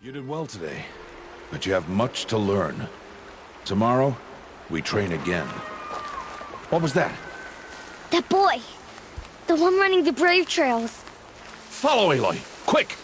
You did well today, but you have much to learn. Tomorrow, we train again. What was that? That boy! The one running the brave trails. Follow Aloy! Quick!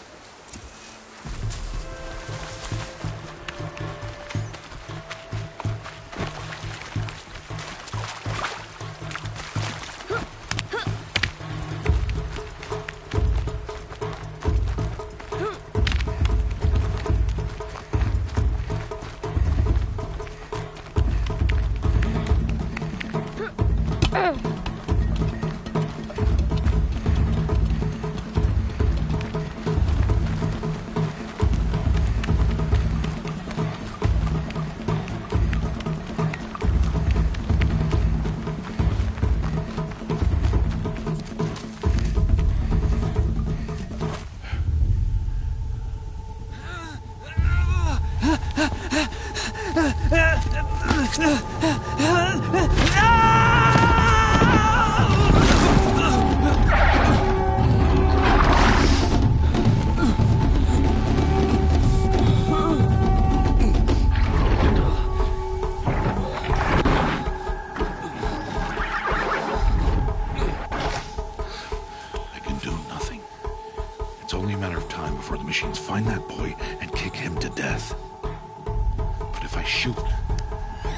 Find that boy and kick him to death. But if I shoot,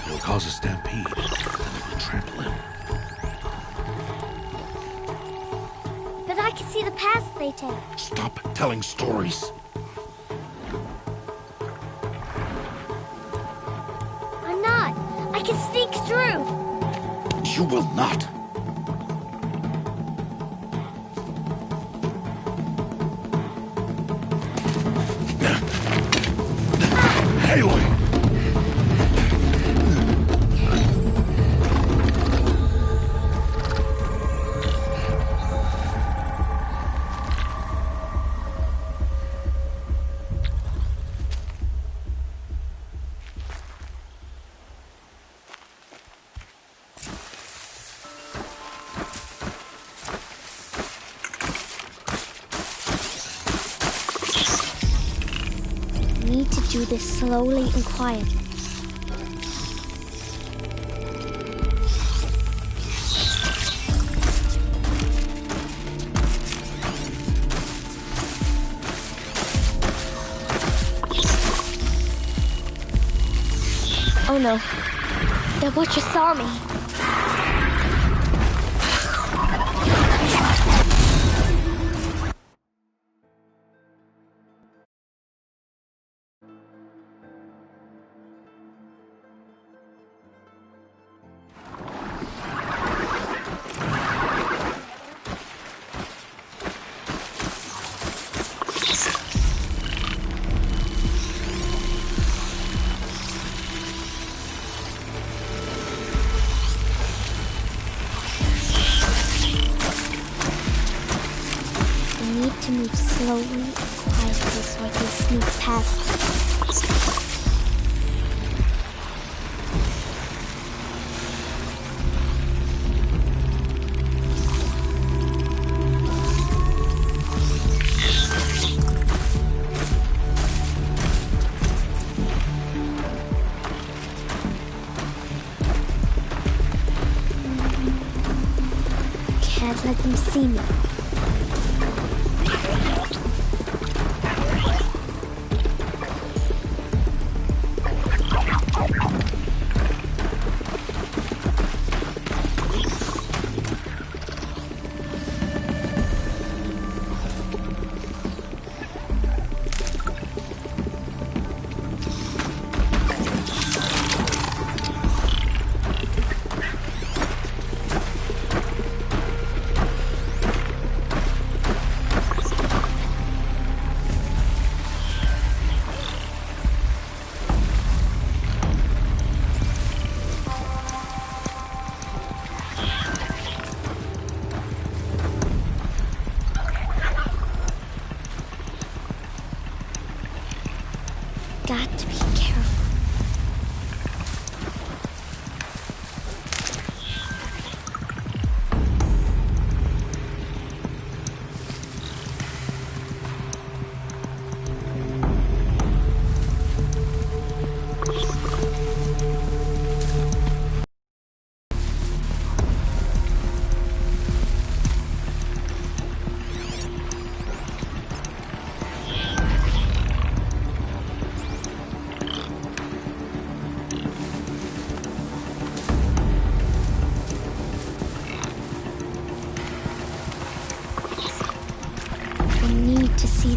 it'll cause a stampede, and it will trample him. But I can see the paths they take. Stop telling stories. I'm not. I can sneak through. You will not. Aloy! Do this slowly and quietly. Oh no, that watcher saw me. To move slowly and quietly so I can sneak past them. Can't let them see me. Got to be careful.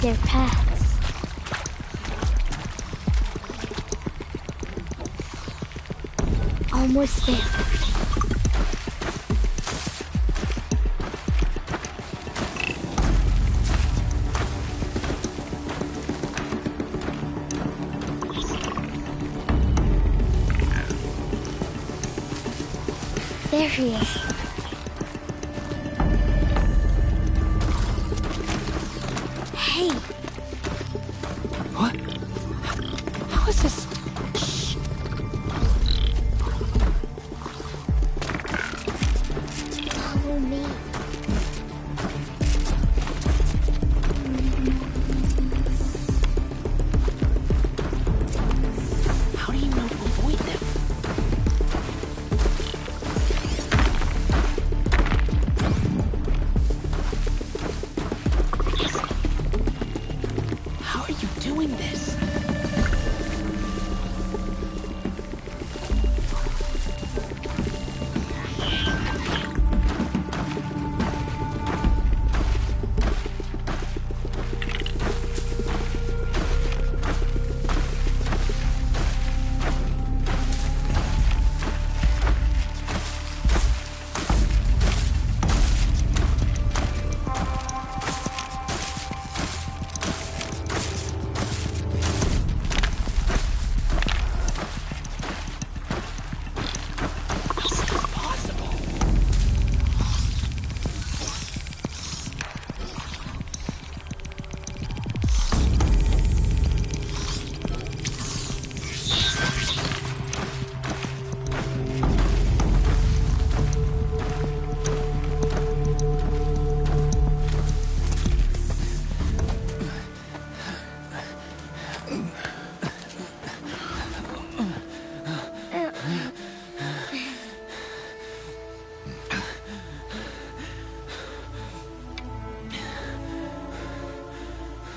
their paths. Almost there. There he is. Hey. What? How is this? Shh. Follow me. How do you know to avoid them? How are you doing this?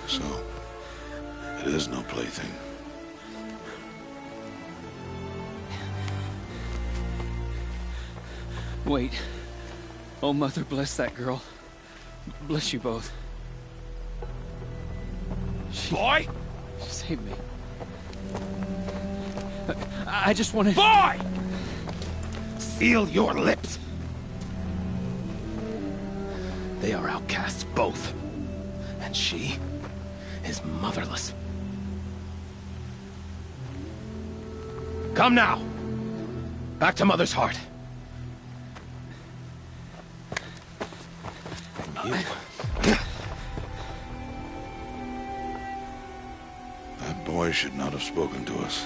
So, it is no plaything. Wait. Oh, Mother, bless that girl. Bless you both. Boy! She saved me. I just wanted... Boy! Seal your lips! They are outcasts, both. And she is motherless. Come now! Back to Mother's heart. And you... That boy should not have spoken to us.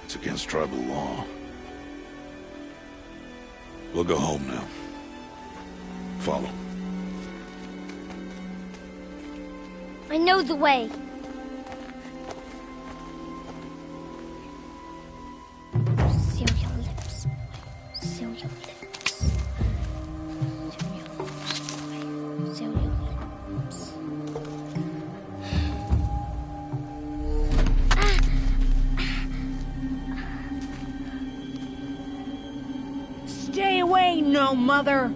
It's against tribal law. We'll go home now. Follow. I know the way. Seal your lips. Seal your lips. Seal your lips. Seal your lips. Stay away, no mother!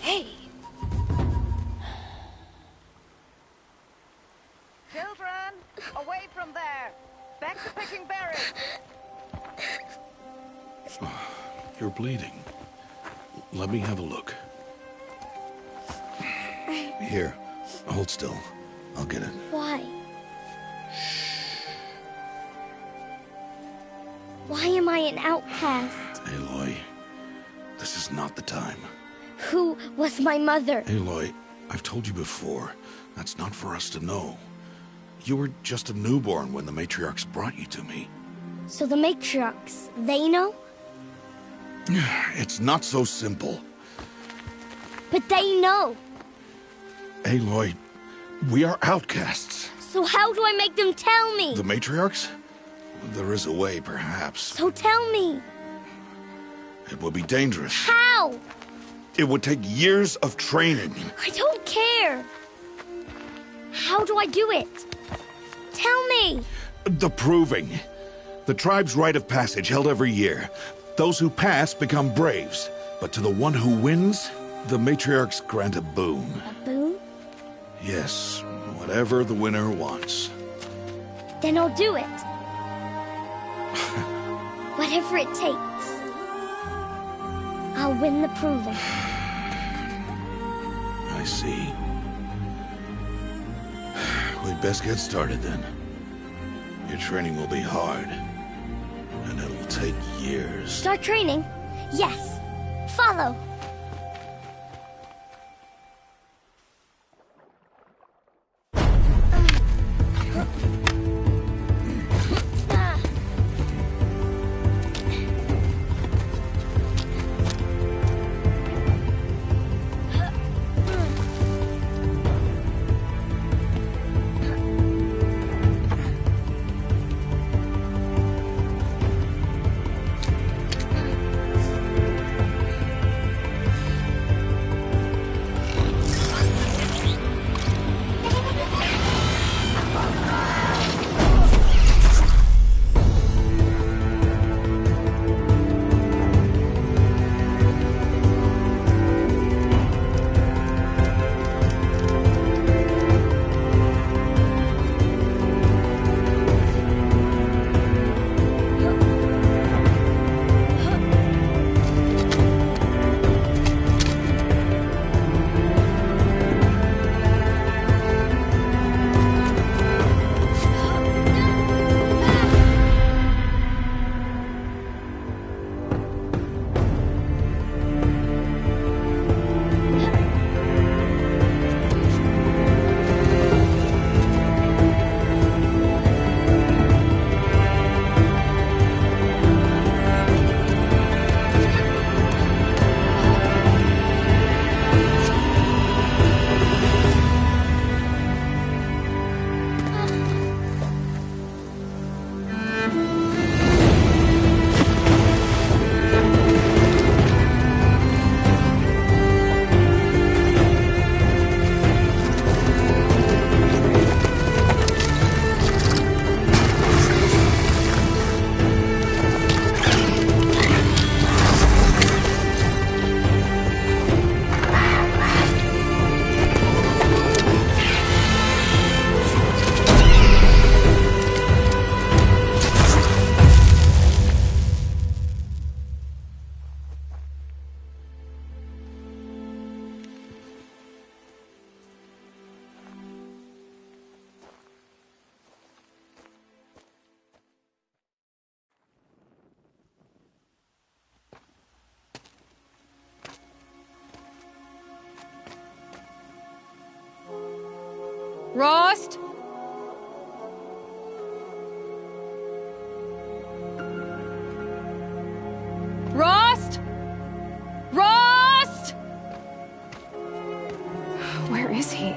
Hey! Children, away from there! Back to picking berries! You're bleeding. Let me have a look. Here, hold still. I'll get it. Why? Why am I an outcast? Aloy, this is not the time. Who was my mother? Aloy, I've told you before, that's not for us to know. You were just a newborn when the matriarchs brought you to me. So the matriarchs, they know? It's not so simple. But they know. Aloy, we are outcasts. So how do I make them tell me? The matriarchs? There is a way, perhaps. So tell me, It would be dangerous. how? It would take years of training. I don't care. How do I do it? Tell me. The proving. The tribe's rite of passage held every year. Those who pass become braves. But to the one who wins, the matriarchs grant a boon. A boon? Yes, whatever the winner wants. Then I'll do it. Whatever it takes. I'll win the proving. I see. We'd best get started then. Your training will be hard. And it'll take years. Start training? Yes. Follow. Rost? Rost? Rost? Where is he?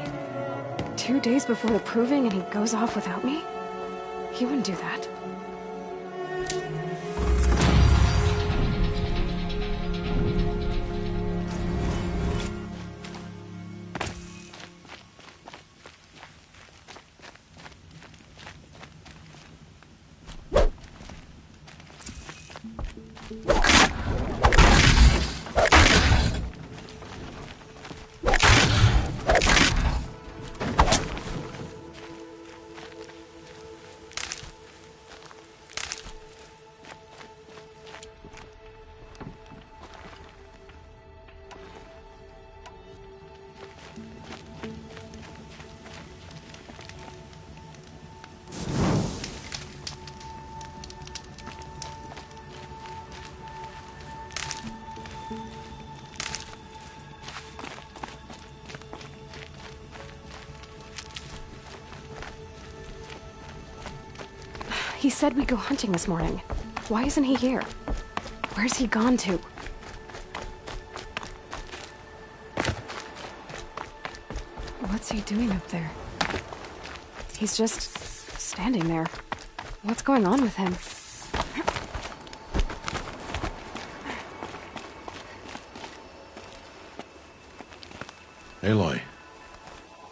2 days before the proving and he goes off without me? He wouldn't do that. He said we'd go hunting this morning. Why isn't he here? Where's he gone to? What's he doing up there? He's just standing there. What's going on with him? Aloy,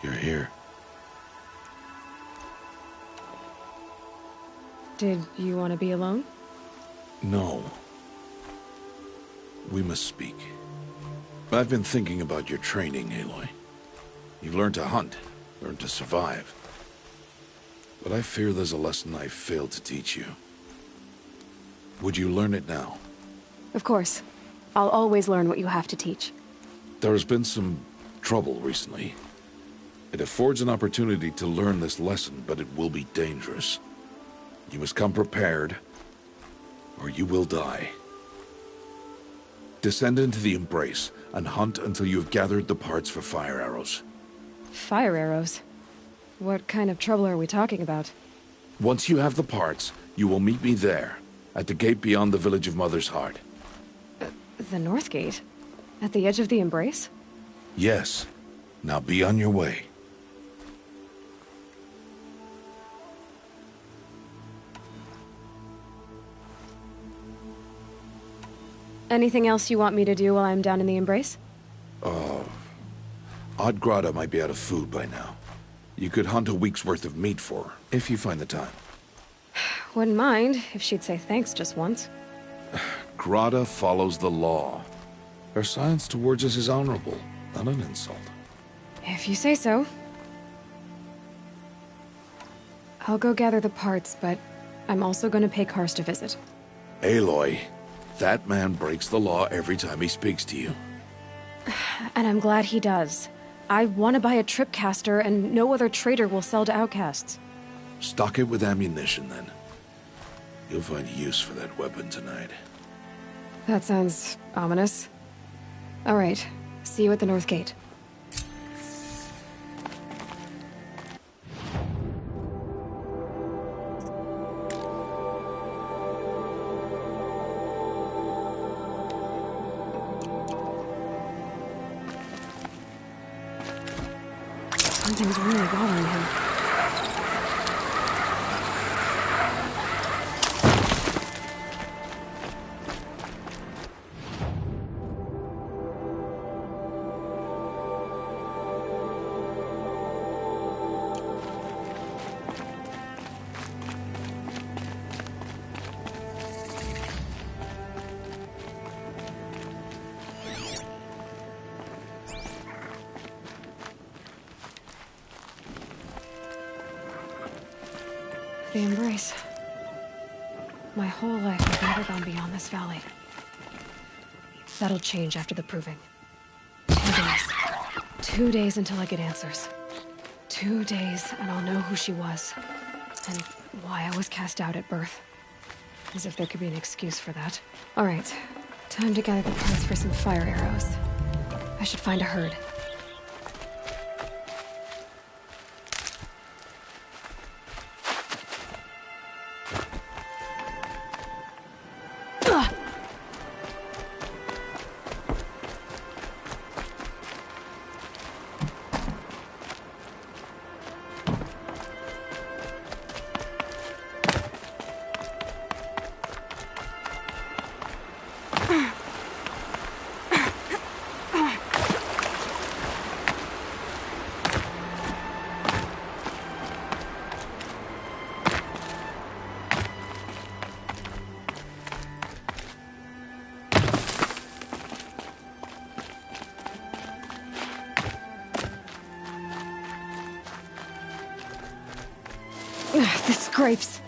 you're here. Did you want to be alone? No. We must speak. I've been thinking about your training, Aloy. You've learned to hunt, learned to survive. But I fear there's a lesson I failed to teach you. Would you learn it now? Of course. I'll always learn what you have to teach. There has been some trouble recently. It affords an opportunity to learn this lesson, but it will be dangerous. You must come prepared, or you will die. Descend into the Embrace, and hunt until you have gathered the parts for fire arrows. Fire arrows? What kind of trouble are we talking about? Once you have the parts, you will meet me there, at the gate beyond the village of Mother's Heart. The North Gate? At the edge of the Embrace? Yes. Now be on your way. Anything else you want me to do while I'm down in the Embrace? Odgrada might be out of food by now. You could hunt a week's worth of meat for her, if you find the time. Wouldn't mind if she'd say thanks just once. Grada follows the law. Her silence towards us is honorable, not an insult. If you say so. I'll go gather the parts, but I'm also going to pay Karst a visit. Aloy, that man breaks the law every time he speaks to you. And I'm glad he does. I want to buy a tripcaster, and no other trader will sell to outcasts. Stock it with ammunition, then. You'll find use for that weapon tonight. That sounds ominous. All right. See you at the North Gate. Something's really bothering him. The Embrace. My whole life I've never gone beyond this valley. That'll change after the proving. 2 days. 2 days until I get answers. 2 days and I'll know who she was. And why I was cast out at birth. As if there could be an excuse for that. Alright. Time to gather the parts for some fire arrows. I should find a herd. The scrapes.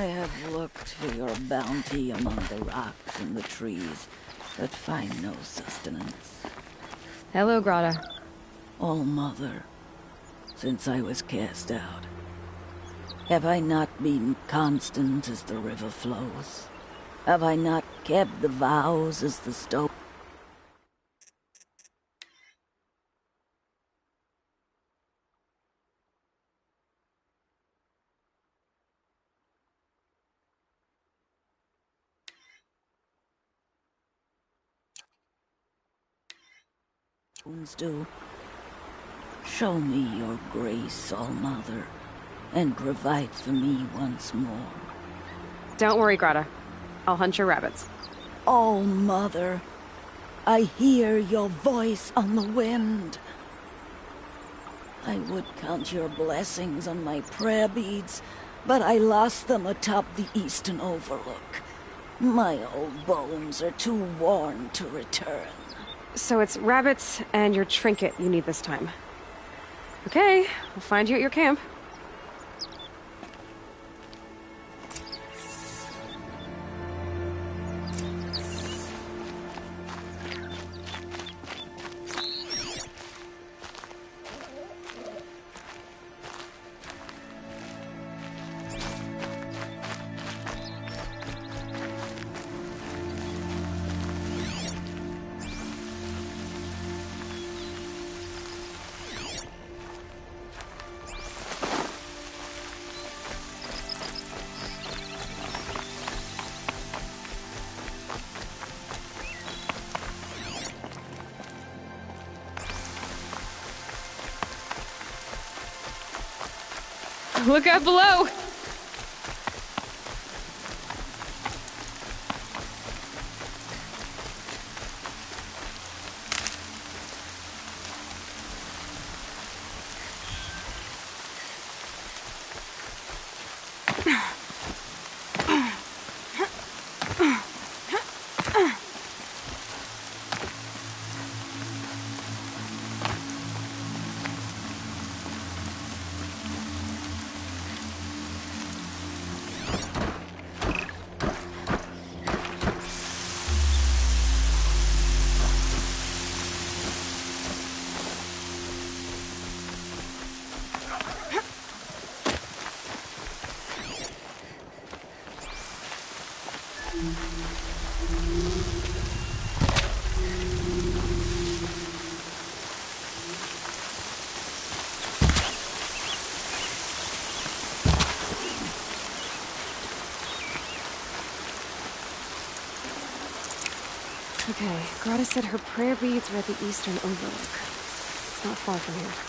have looked for your bounty among the rocks and the trees, but find no sustenance. Hello, Grata. All Mother, since I was cast out, have I not been constant as the river flows? Have I not kept the vows as the stones do? Show me your grace, All Mother, and provide for me once more. Don't worry, Grata. I'll hunt your rabbits. All Mother, I hear your voice on the wind. I would count your blessings on my prayer beads, but I lost them atop the eastern overlook. My old bones are too worn to return. So it's rabbits and your trinket you need this time. Okay, I'll find you at your camp. Look out below! Okay, Grata said her prayer beads were at the eastern overlook. It's not far from here.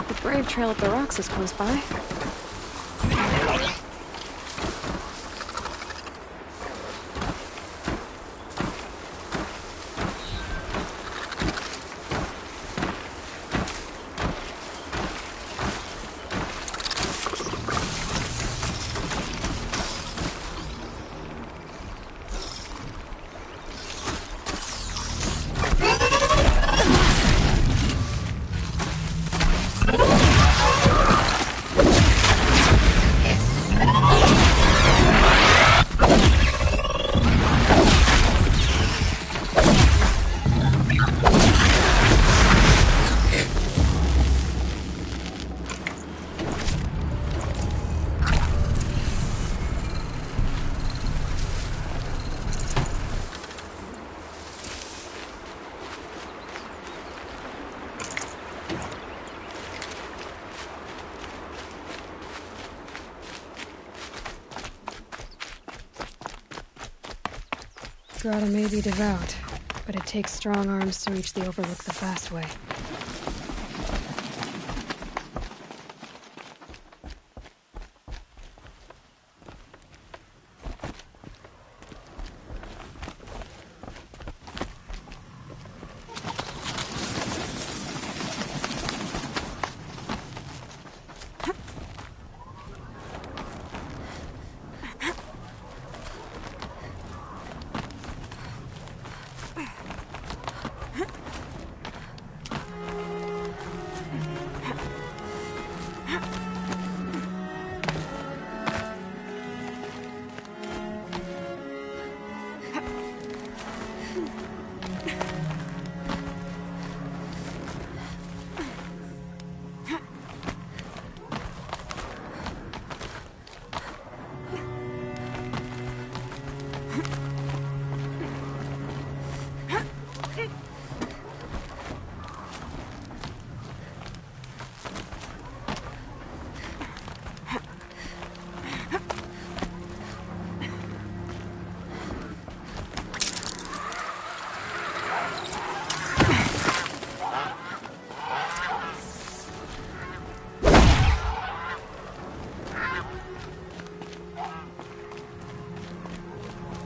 The brave trail up the rocks is close by. Grata may be devout, but it takes strong arms to reach the Overlook the fast way.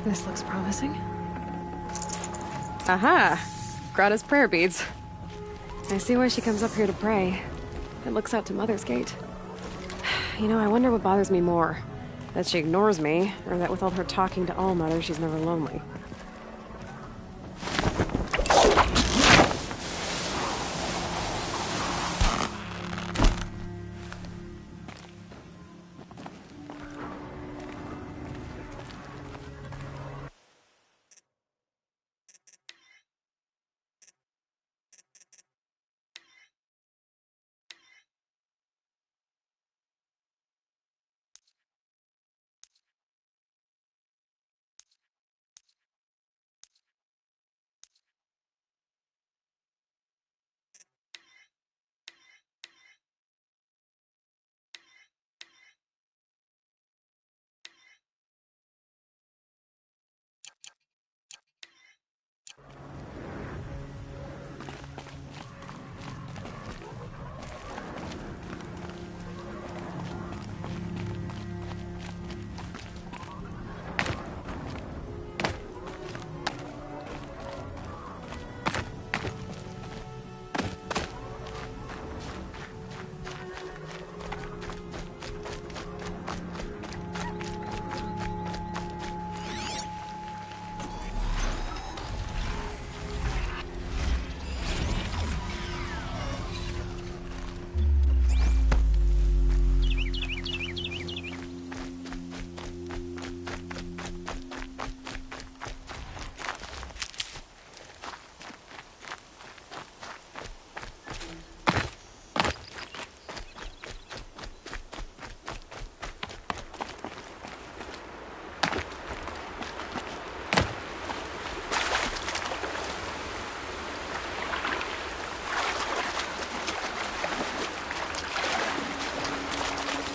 This looks promising. Aha! Grata's prayer beads. I see why she comes up here to pray. It looks out to Mother's Gate. You know, I wonder what bothers me more. That she ignores me, or that with all her talking to All-Mother, she's never lonely.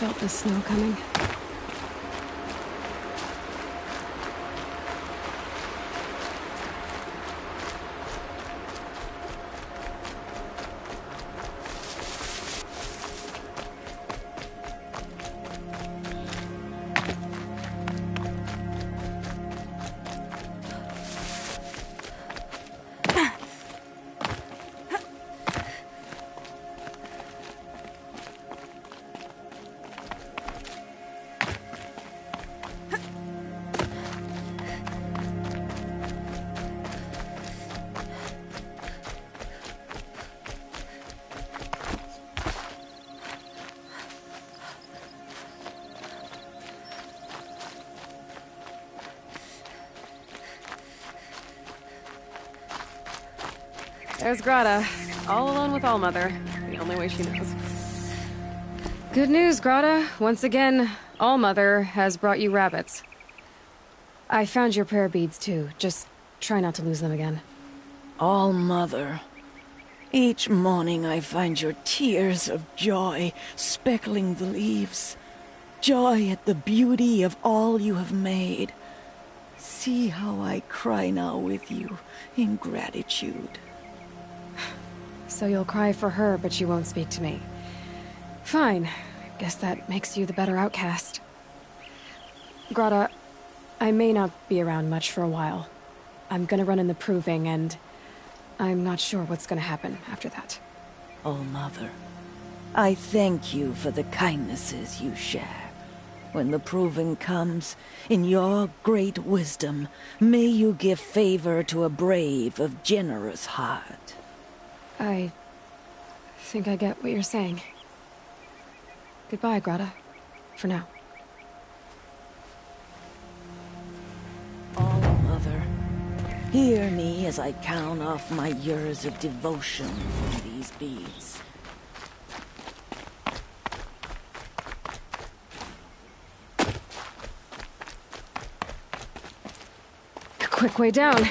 Felt the snow coming. There's Grata, all alone with All-Mother, the only way she knows. Good news, Grata. Once again, All-Mother has brought you rabbits. I found your prayer beads, too. Just try not to lose them again. All-Mother, each morning I find your tears of joy speckling the leaves. Joy at the beauty of all you have made. See how I cry now with you in gratitude. So you'll cry for her, but you won't speak to me. Fine. Guess that makes you the better outcast. Grata, I may not be around much for a while. I'm gonna run in the proving, and I'm not sure what's gonna happen after that. All-Mother, I thank you for the kindnesses you share. When the proving comes, in your great wisdom, may you give favor to a brave of generous heart. I think I get what you're saying. Goodbye, Grata. For now. All Mother, hear me as I count off my years of devotion from these beads. Quick way down.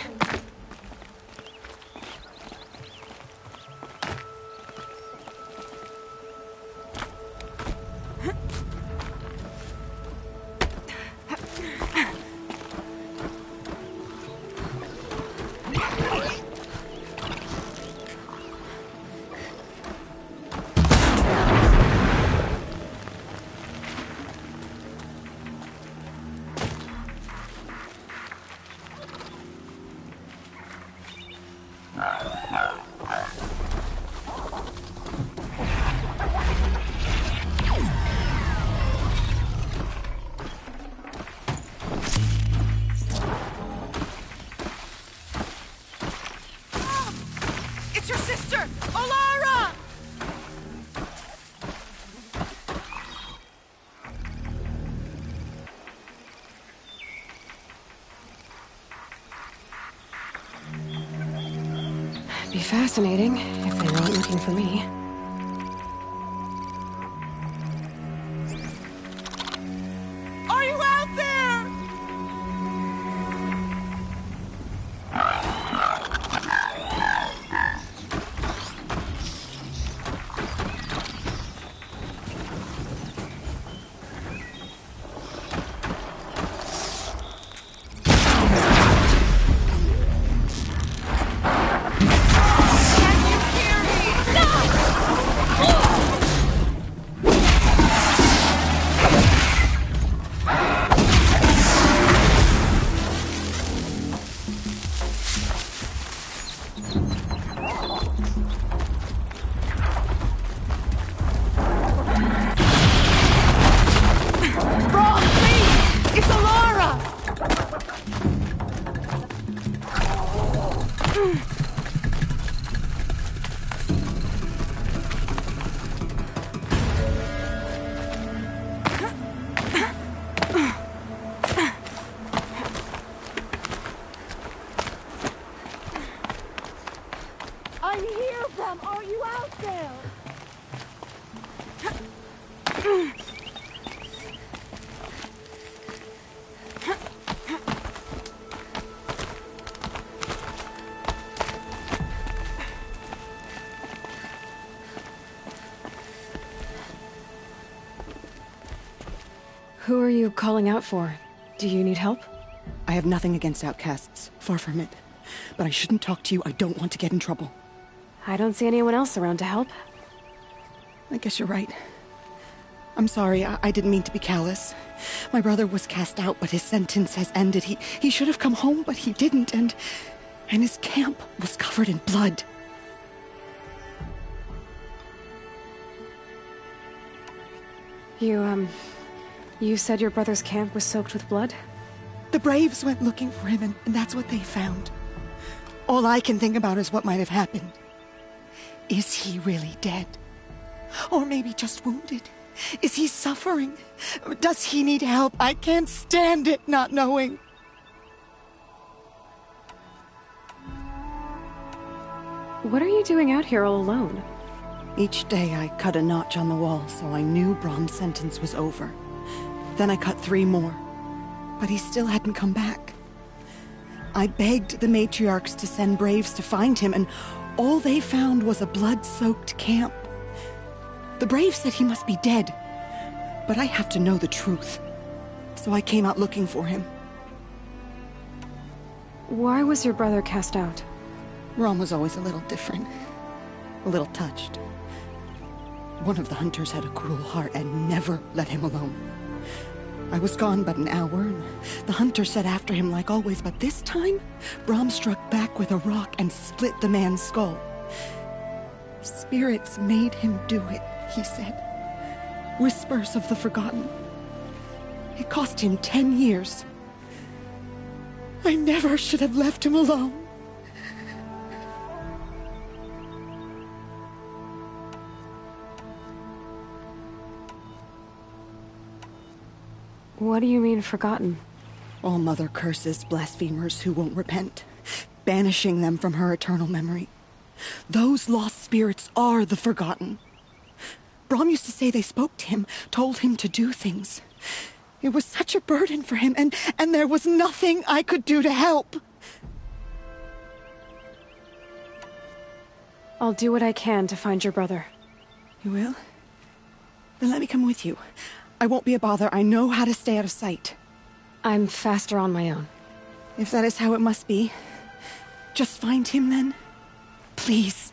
It's your sister, Olara! Be fascinating if they weren't looking for me. Are you out there? It's Olara! I hear them! Are you out there? Who are you calling out for? Do you need help? I have nothing against outcasts. Far from it. But I shouldn't talk to you. I don't want to get in trouble. I don't see anyone else around to help. I guess you're right. I'm sorry. I didn't mean to be callous. My brother was cast out, but his sentence has ended. He should have come home, but he didn't, and his camp was covered in blood. You said your brother's camp was soaked with blood? The Braves went looking for him, and that's what they found. All I can think about is what might have happened. Is he really dead? Or maybe just wounded? Is he suffering? Does he need help? I can't stand it not knowing. What are you doing out here all alone? Each day I cut a notch on the wall, so I knew Brom's sentence was over. Then I cut 3 more, but he still hadn't come back. I begged the matriarchs to send Braves to find him, and all they found was a blood-soaked camp. The Braves said he must be dead, but I have to know the truth. So I came out looking for him. Why was your brother cast out? Brom was always a little different. A little touched. One of the hunters had a cruel heart and never let him alone. I was gone but an hour, and the hunter set after him like always, but this time, Brom struck back with a rock and split the man's skull. Spirits made him do it, he said. Whispers of the forgotten. It cost him 10 years. I never should have left him alone. What do you mean, forgotten? All-Mother curses blasphemers who won't repent, banishing them from her eternal memory. Those lost spirits are the forgotten. Brahm used to say they spoke to him, told him to do things. It was such a burden for him, and there was nothing I could do to help. I'll do what I can to find your brother. You will? Then let me come with you. I won't be a bother. I know how to stay out of sight. I'm faster on my own. If that is how it must be, just find him then. Please.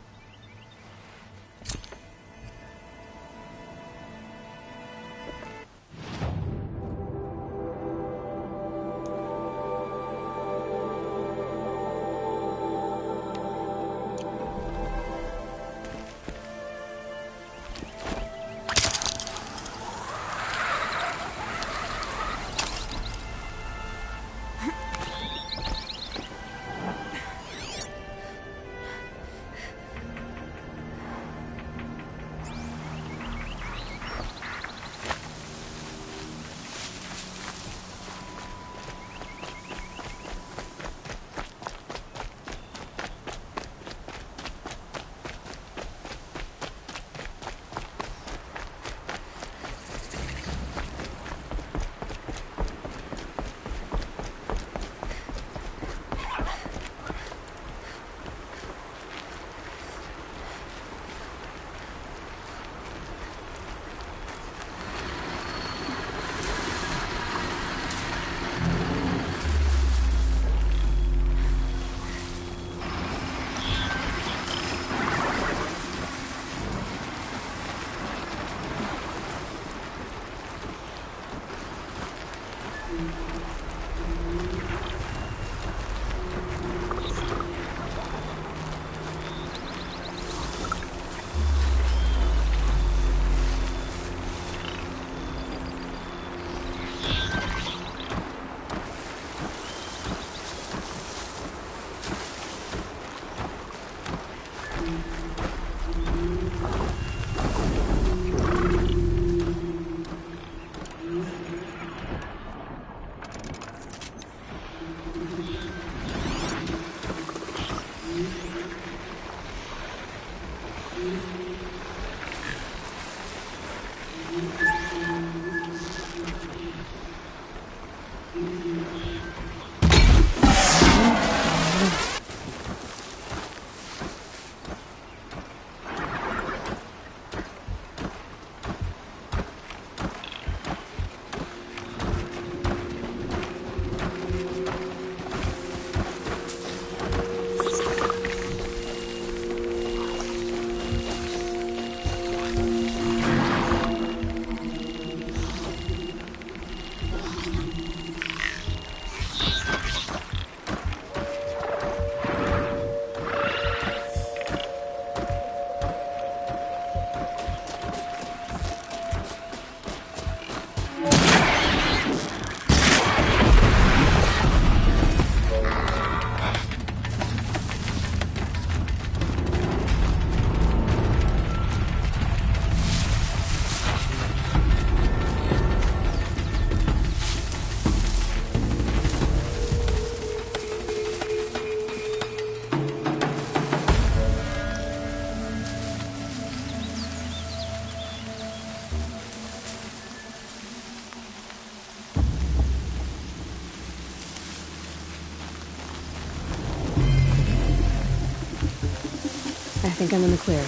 I think I'm in the clear.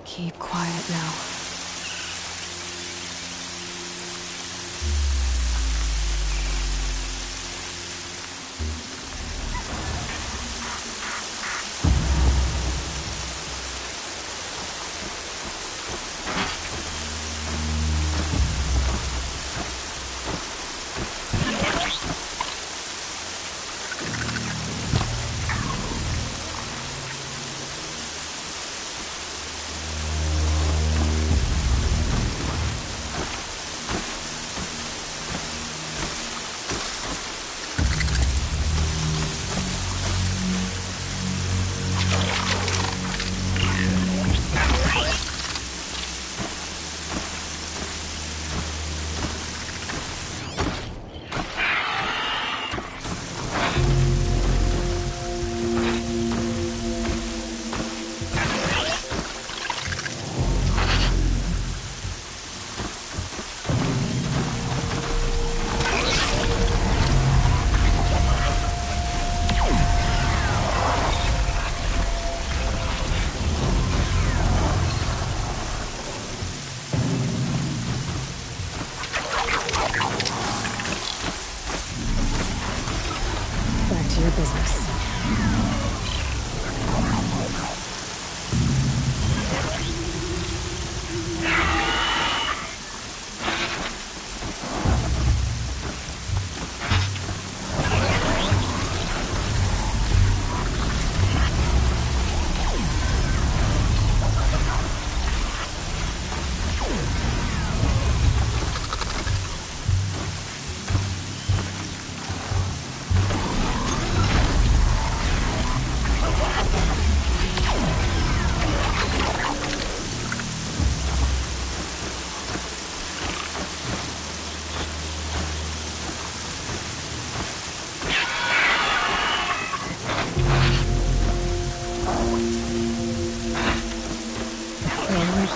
Keep quiet now.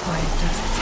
quiet does it.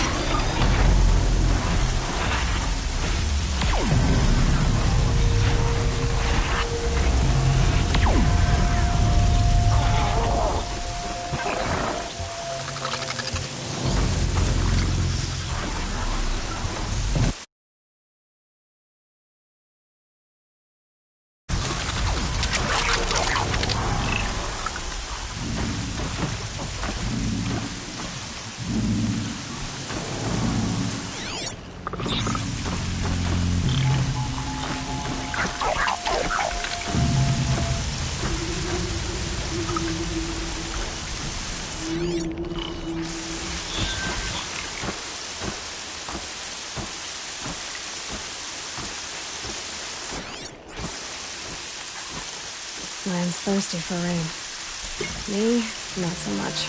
Land's thirsty for rain. Me, not so much.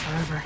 Forever.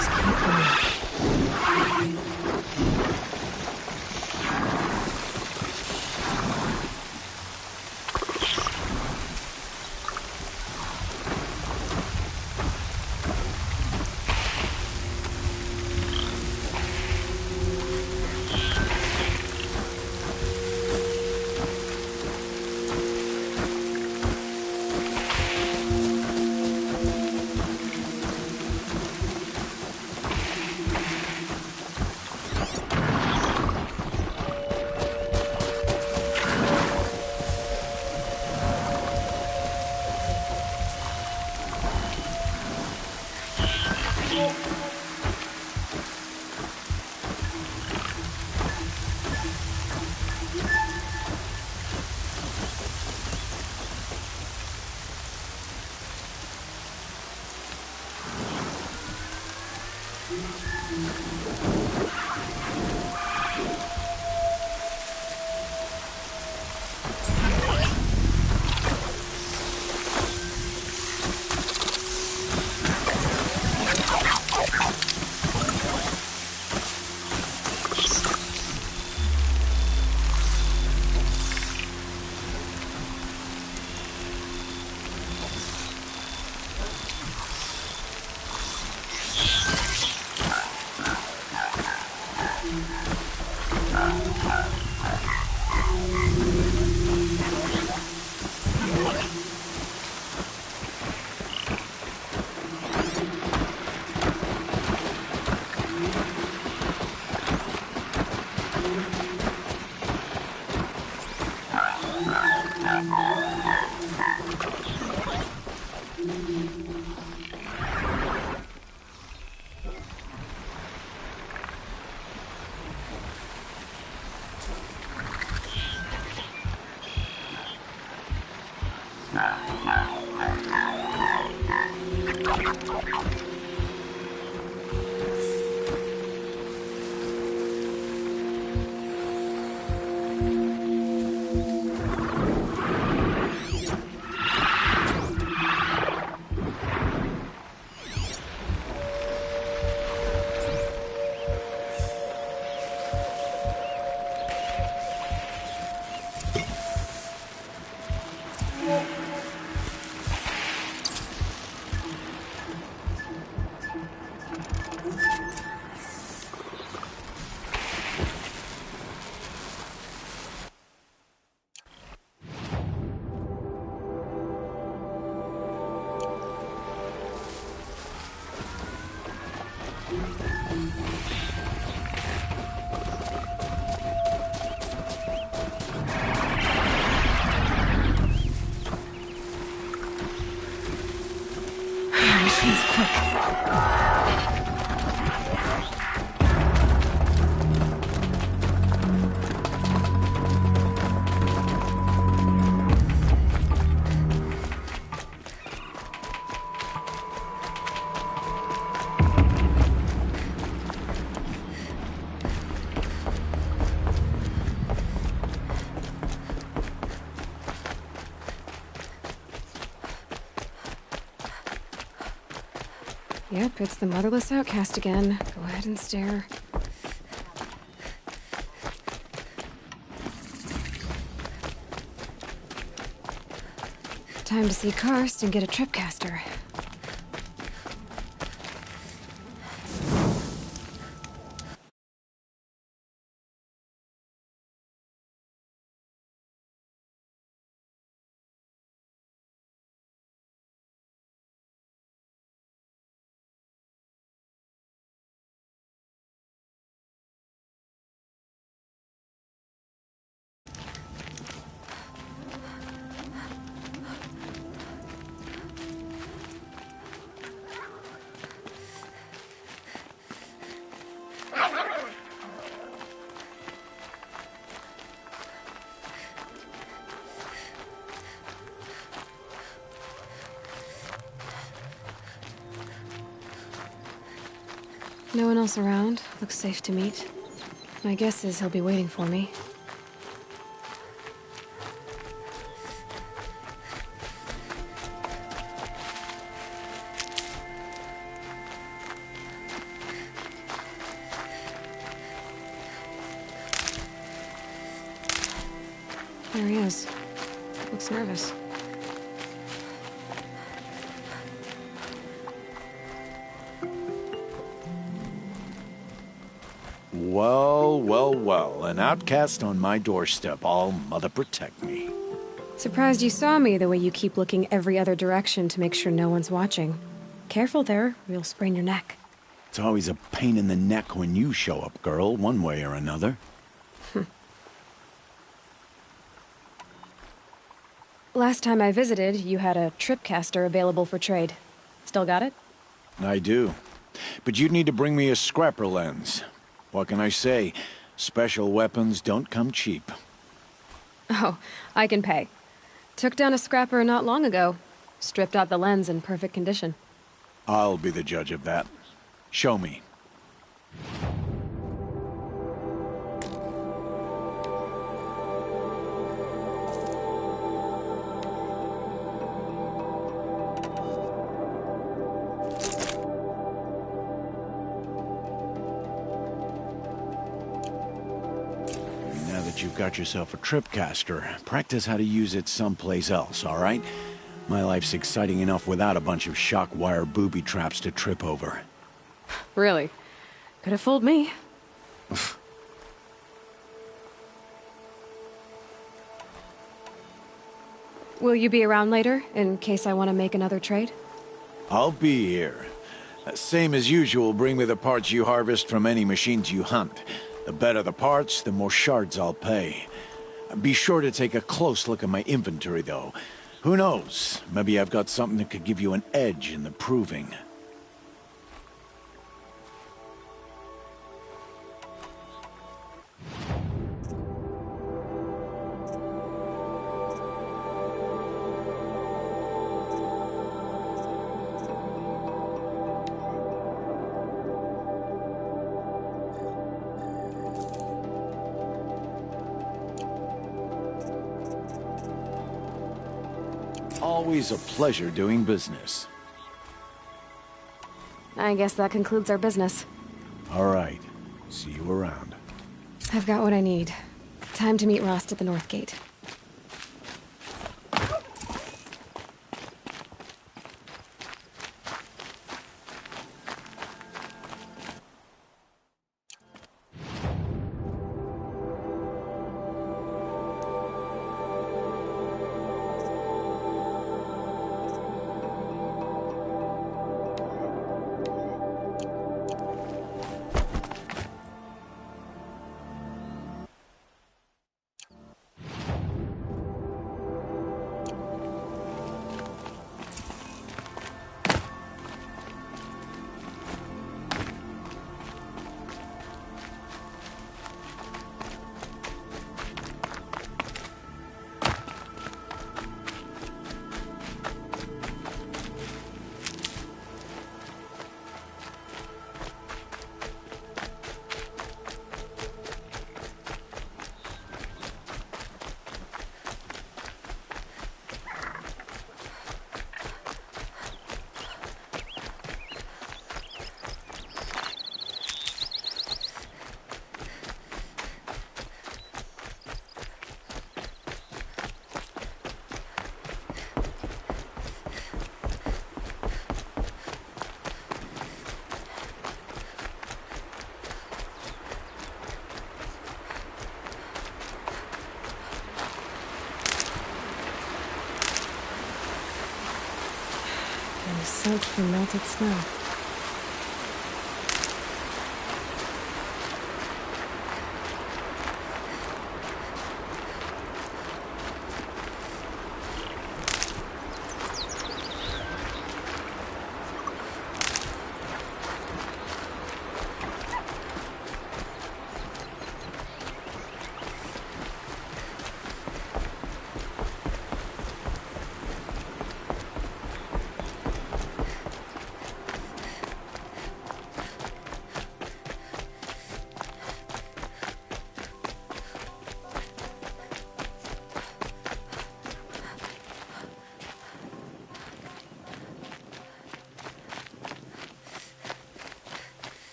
Just keep going. Yep, it's the motherless outcast again. Go ahead and stare. Time to see Karst and get a tripcaster. No one else around. Looks safe to meet. My guess is he'll be waiting for me. There he is. Looks nervous. Well, well, well. An outcast on my doorstep. All mother protect me. Surprised you saw me the way you keep looking every other direction to make sure no one's watching. Careful there, or you'll sprain your neck. It's always a pain in the neck when you show up, girl, one way or another. Last time I visited, you had a tripcaster available for trade. Still got it? I do. But you'd need to bring me a scrapper lens. What can I say? Special weapons don't come cheap. Oh, I can pay. Took down a scrapper not long ago. Stripped out the lens in perfect condition. I'll be the judge of that. Show me. Now that you've got yourself a tripcaster, practice how to use it someplace else, all right? My life's exciting enough without a bunch of shock wire booby traps to trip over. Really? Could have fooled me. Will you be around later, in case I want to make another trade? I'll be here. Same as usual, bring me the parts you harvest from any machines you hunt. The better the parts, the more shards I'll pay. Be sure to take a close look at my inventory, though. Who knows? Maybe I've got something that could give you an edge in the proving. Always a pleasure doing business. I guess that concludes our business. All right. See you around. I've got what I need. Time to meet Rost at the North Gate. I'm soaked from melted snow.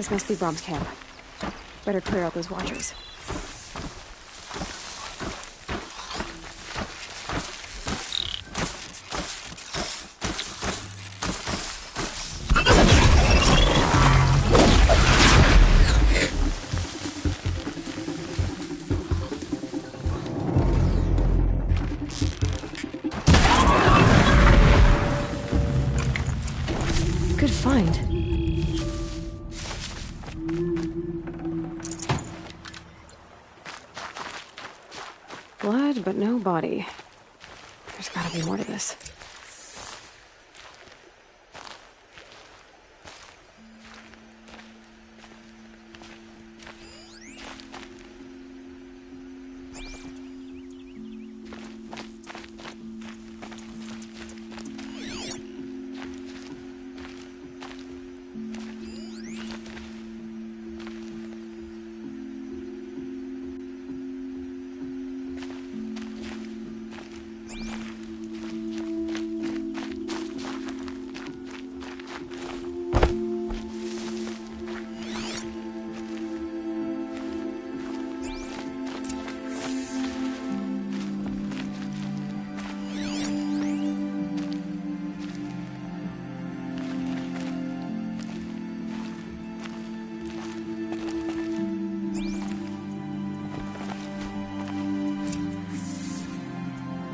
This must be Brom's camp. Better clear out those watchers. Good find. Blood, but no body. There's gotta be more to this.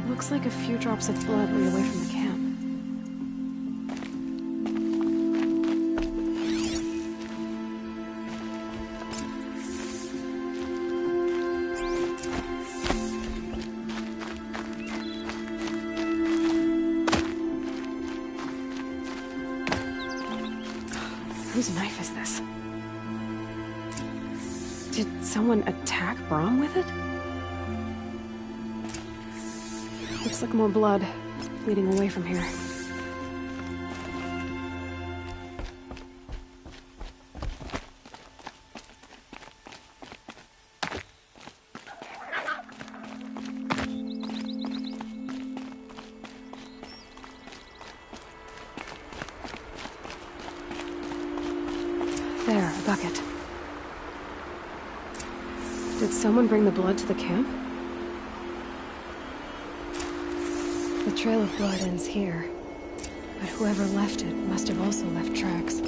Looks like a few drops of blood lead away from the camp. Whose knife is this? Did someone attack Brom with it? Looks like more blood leading away from here. There, a bucket. Did someone bring the blood to the camp? The trail of blood ends here, but whoever left it must have also left tracks.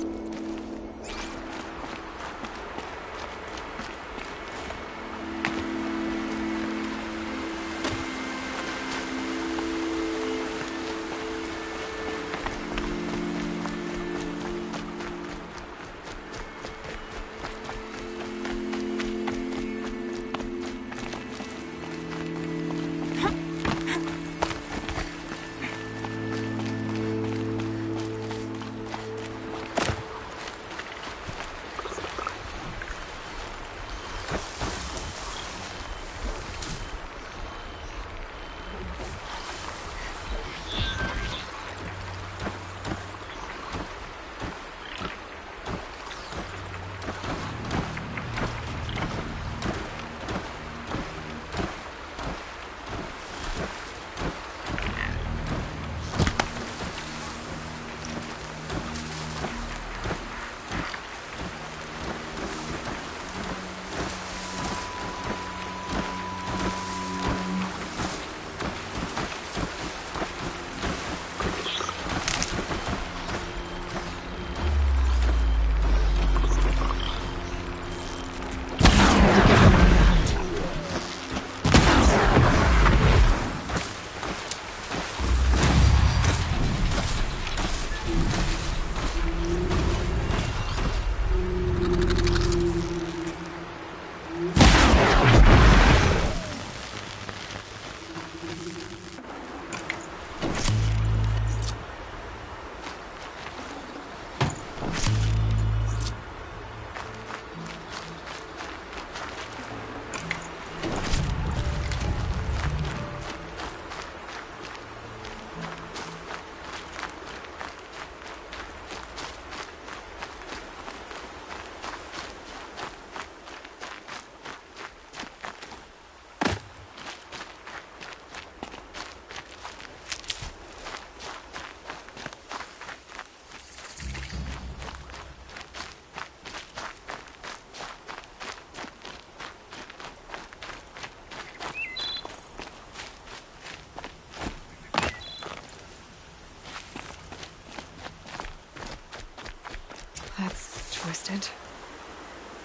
That's twisted.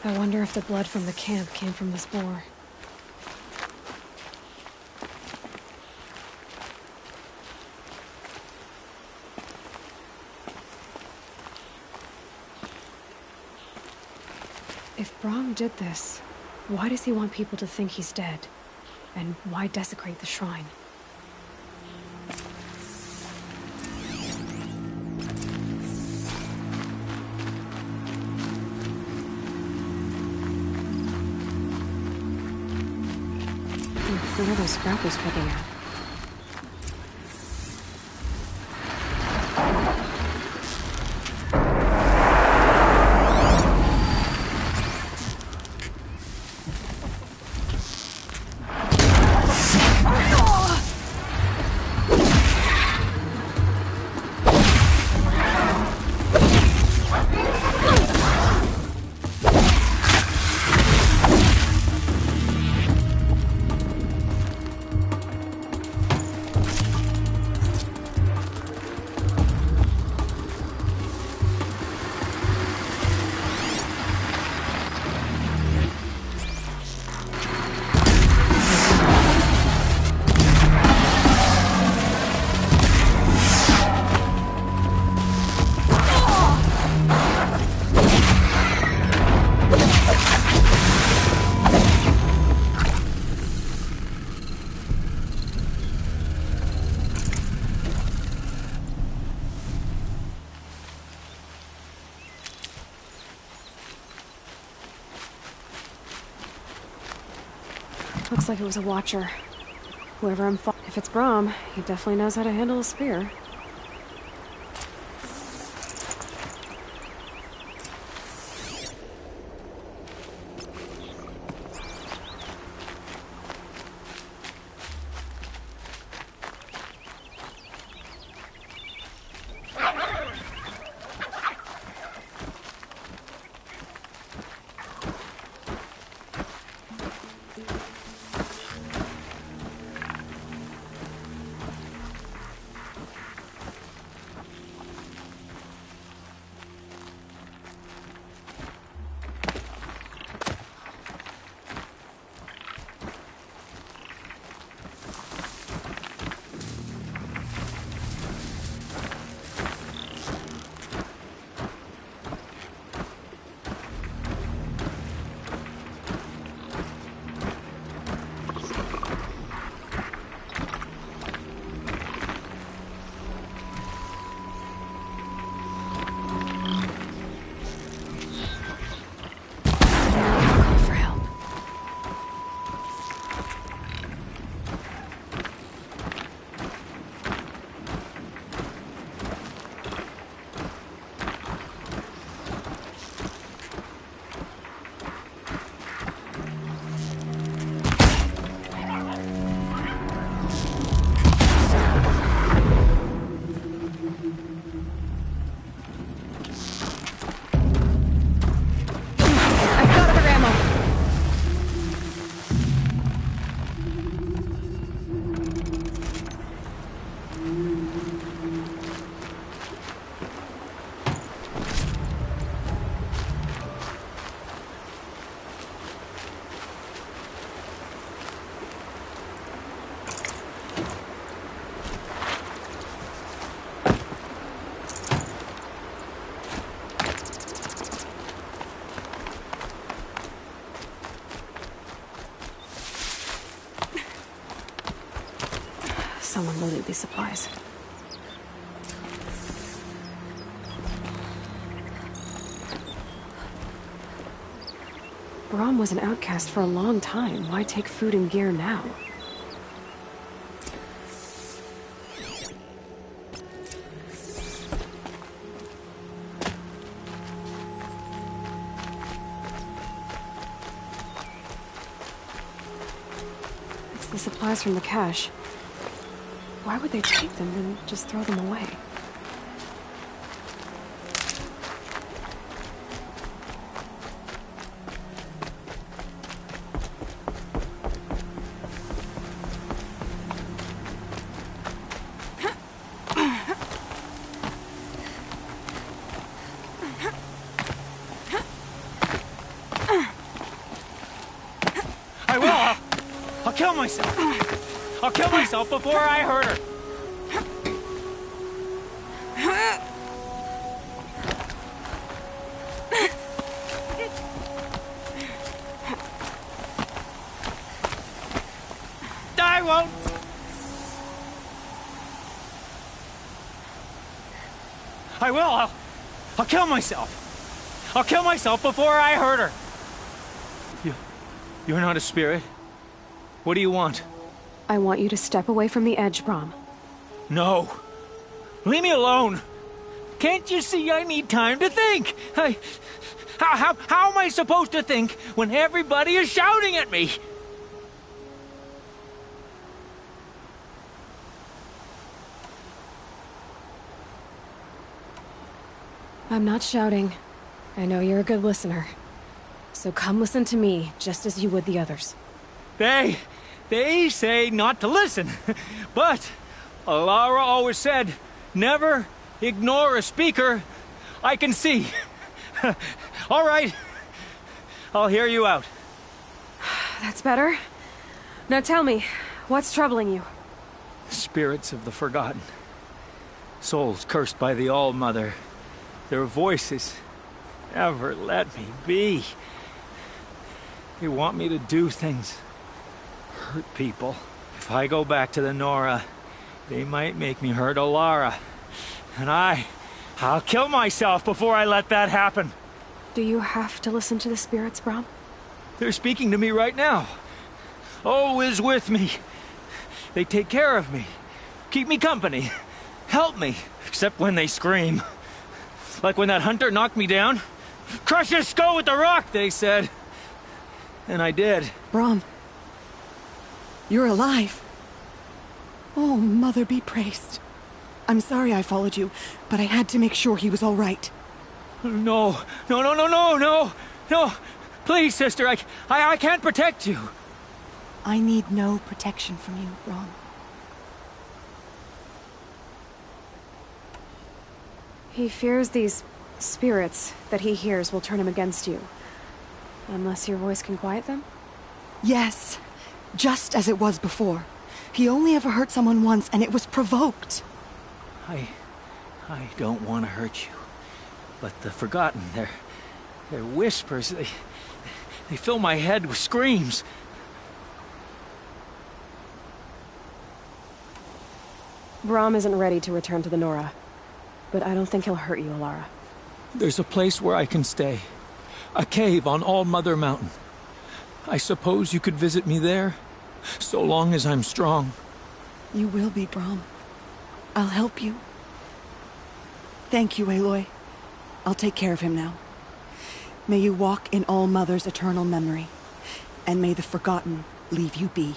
I wonder if the blood from the camp came from this boar. If Brahm did this, why does he want people to think he's dead? And why desecrate the shrine? Look where those scrappers picking at. Looks like it was a watcher. Whoever I'm if it's Brahm, he definitely knows how to handle a spear. Someone will loot these supplies. Brahm was an outcast for a long time. Why take food and gear now? It's the supplies from the cache. Why would they take them and just throw them away? I'll kill myself before I hurt her. I won't. I will. I'll kill myself. I'll kill myself before I hurt her. You're not a spirit. What do you want? I want you to step away from the edge, Brom. No. Leave me alone. Can't you see I need time to think? How am I supposed to think when everybody is shouting at me? I'm not shouting. I know you're a good listener. So come listen to me, just as you would the others. They say not to listen. But Alara always said, never ignore a speaker I can see. All right. I'll hear you out. That's better. Now tell me, what's troubling you? Spirits of the forgotten. Souls cursed by the All-Mother. Their voices never let me be. They want me to do things, hurt people. If I go back to the Nora, they might make me hurt Alara. And I'll kill myself before I let that happen. Do you have to listen to the spirits, Brom? They're speaking to me right now. O is with me. They take care of me, keep me company, help me, except when they scream. Like when that hunter knocked me down. Crush his skull with the rock, they said. And I did. Brom, you're alive. Oh, Mother be praised. I'm sorry I followed you, but I had to make sure he was all right. No. Please, sister, I can't protect you. I need no protection from you, Brom. He fears these spirits that he hears will turn him against you. Unless your voice can quiet them? Yes, just as it was before. He only ever hurt someone once, and it was provoked. I don't want to hurt you. But the Forgotten, their whispers, they fill my head with screams. Brom isn't ready to return to the Nora. But I don't think he'll hurt you, Alara. There's a place where I can stay. A cave on All-Mother Mountain. I suppose you could visit me there, so long as I'm strong. You will be, Brom. I'll help you. Thank you, Aloy. I'll take care of him now. May you walk in All-Mother's eternal memory, and may the Forgotten leave you be.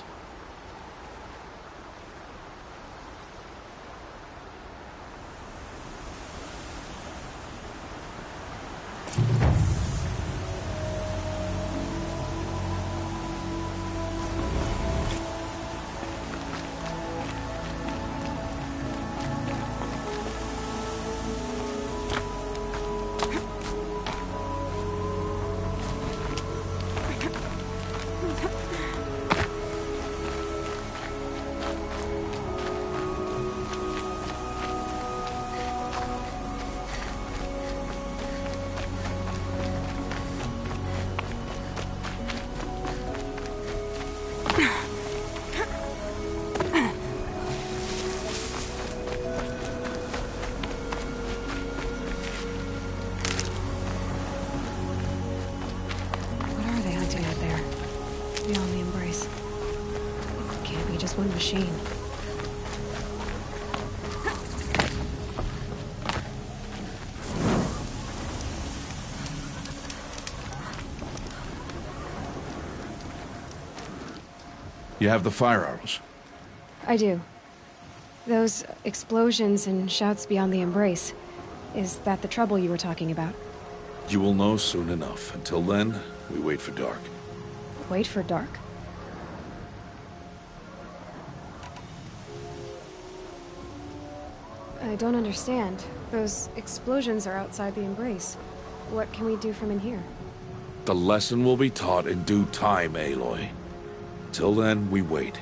One machine. You have the fire arrows? I do. Those explosions and shouts beyond the embrace. Is that the trouble you were talking about? You will know soon enough. Until then, we wait for dark. Wait for dark? I don't understand. Those explosions are outside the embrace. What can we do from in here? The lesson will be taught in due time, Aloy. Till then, we wait.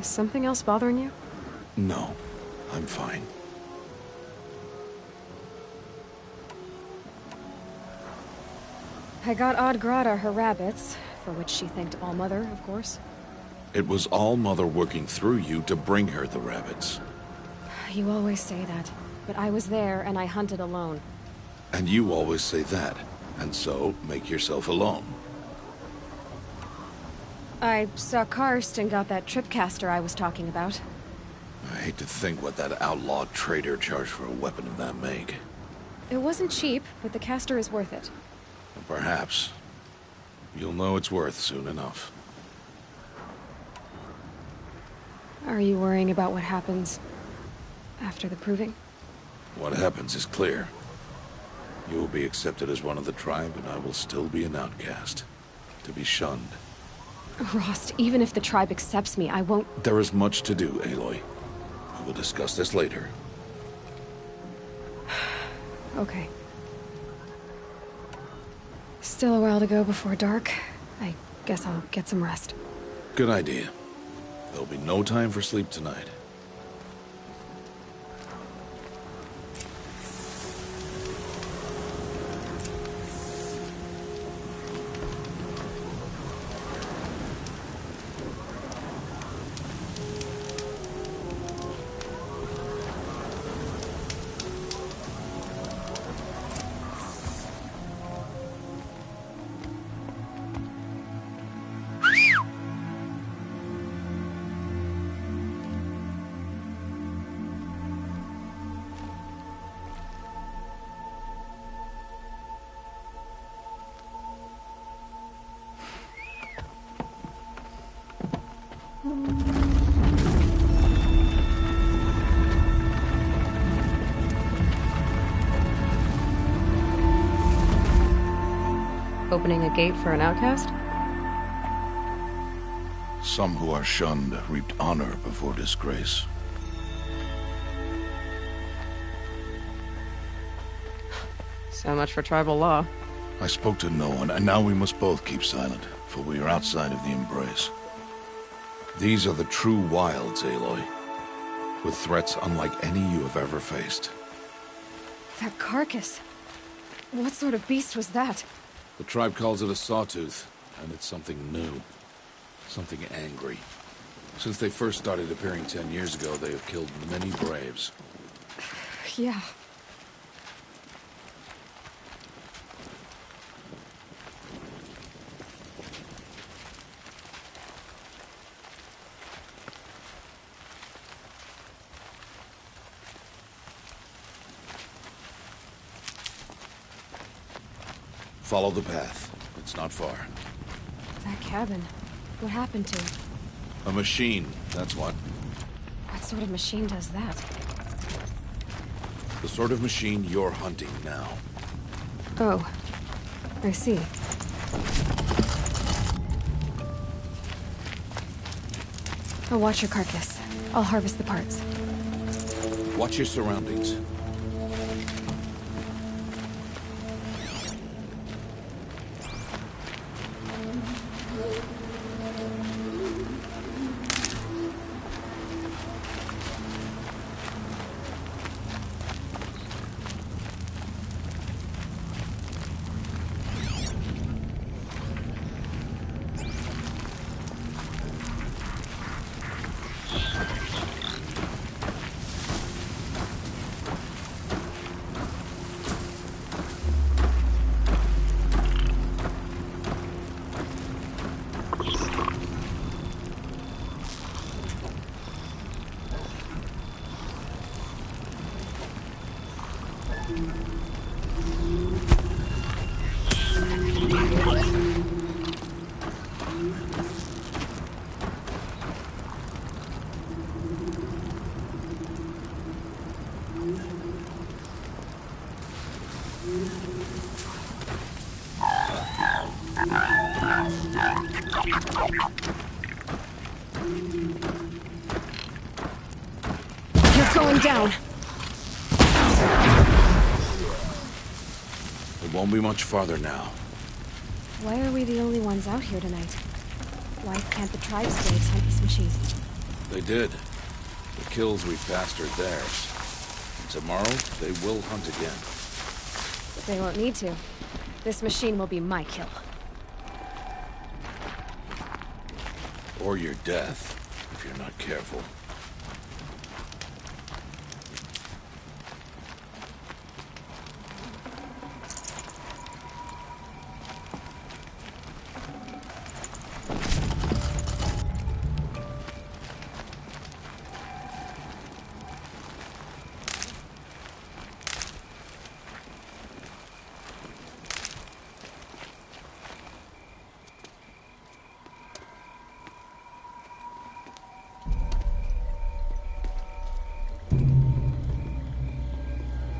Is something else bothering you? No, I'm fine. I got Odd Grata her rabbits, for which she thanked All-Mother, of course. It was All-Mother working through you to bring her the rabbits. You always say that, but I was there and I hunted alone. And you always say that, and so make yourself alone. I saw Karst and got that tripcaster I was talking about. I hate to think what that outlaw trader charged for a weapon of that make. It wasn't cheap, but the caster is worth it. Perhaps. You'll know it's worth soon enough. Are you worrying about what happens after the proving? What happens is clear. You will be accepted as one of the tribe, and I will still be an outcast. To be shunned. Rost, even if the tribe accepts me, I won't... There is much to do, Aloy. We will discuss this later. Okay. Still a while to go before dark. I guess I'll get some rest. Good idea. There'll be no time for sleep tonight. Opening a gate for an outcast? Some who are shunned reaped honor before disgrace. So much for tribal law. I spoke to no one, and now we must both keep silent, for we are outside of the Embrace. These are the true wilds, Aloy, with threats unlike any you have ever faced. That carcass. What sort of beast was that? The tribe calls it a sawtooth, and it's something new. Something angry. Since they first started appearing 10 years ago, they have killed many braves. Yeah. Follow the path. It's not far. That cabin. What happened to it? A machine, that's what. What sort of machine does that? The sort of machine you're hunting now. Oh. I see. I'll watch your carcass. I'll harvest the parts. Watch your surroundings. You're going down. It won't be much farther now. Why are we the only ones out here tonight? Why can't the tribe slaves hunt this machine? They did. The kills we passed are theirs. And tomorrow, they will hunt again. But they won't need to. This machine will be my kill. Or your death, if you're not careful.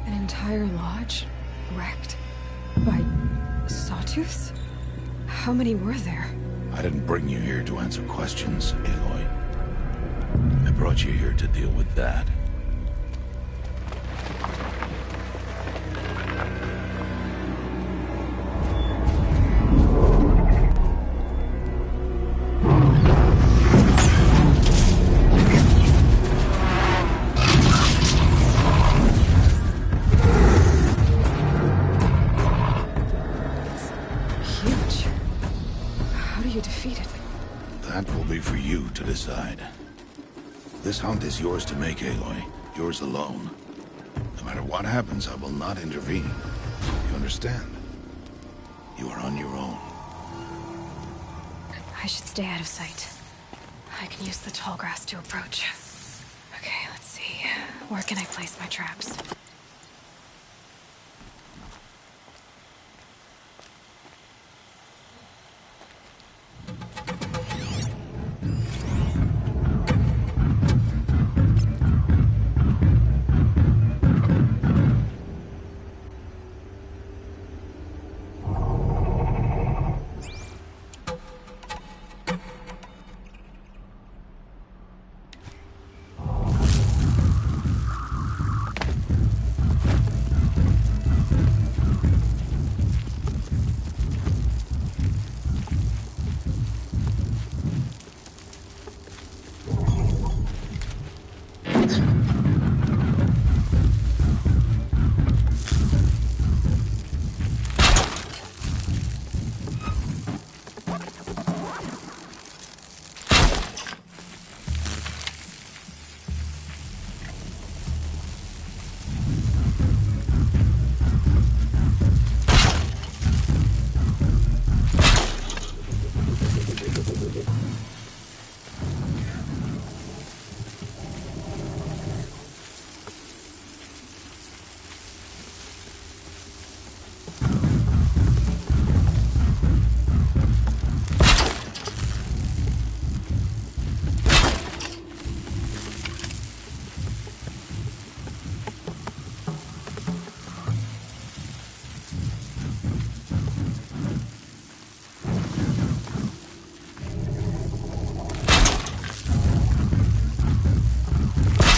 Entire lodge wrecked by sawtooths? How many were there? I didn't bring you here to answer questions, Aloy. I brought you here to deal with that. Decide. This hunt is yours to make, Aloy. Yours alone. No matter what happens, I will not intervene. You understand? You are on your own. I should stay out of sight. I can use the tall grass to approach. Okay, let's see. Where can I place my traps?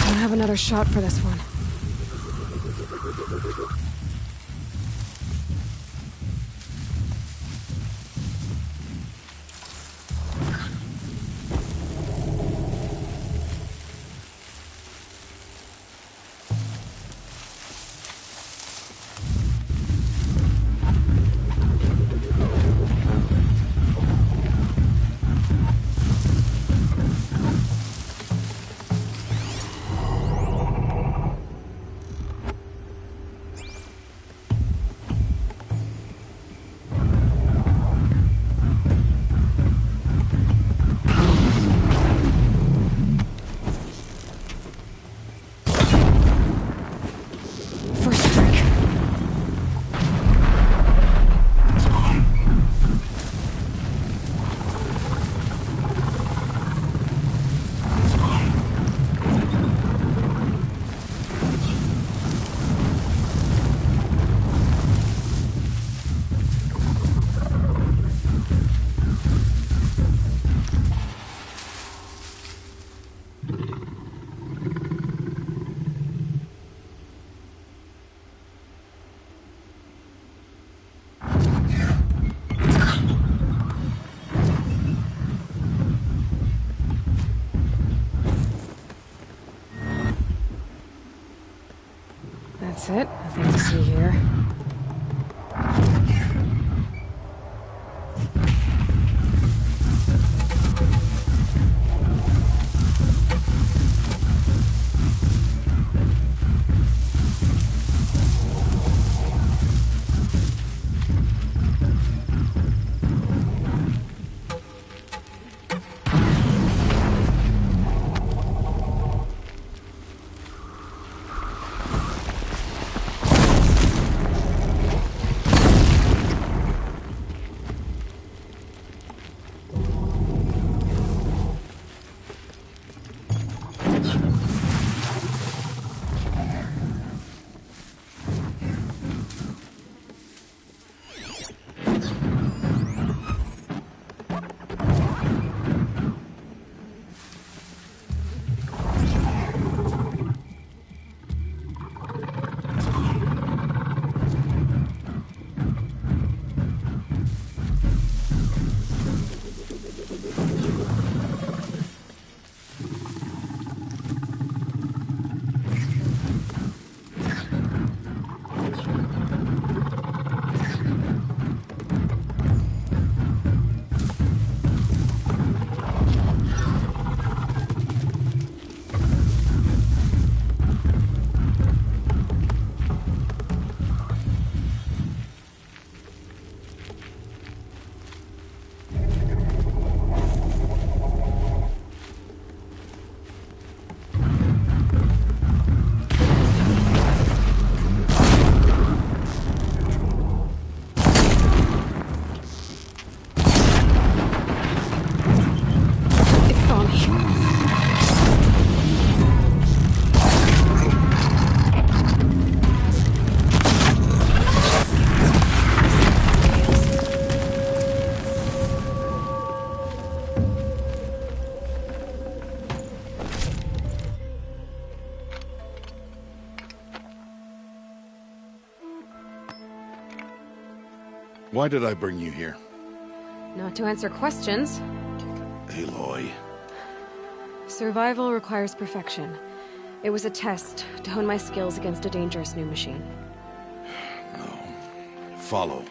I have another shot for this one. That's it. Nothing to see here. Why did I bring you here? Not to answer questions. Aloy. Survival requires perfection. It was a test to hone my skills against a dangerous new machine. No. Follow.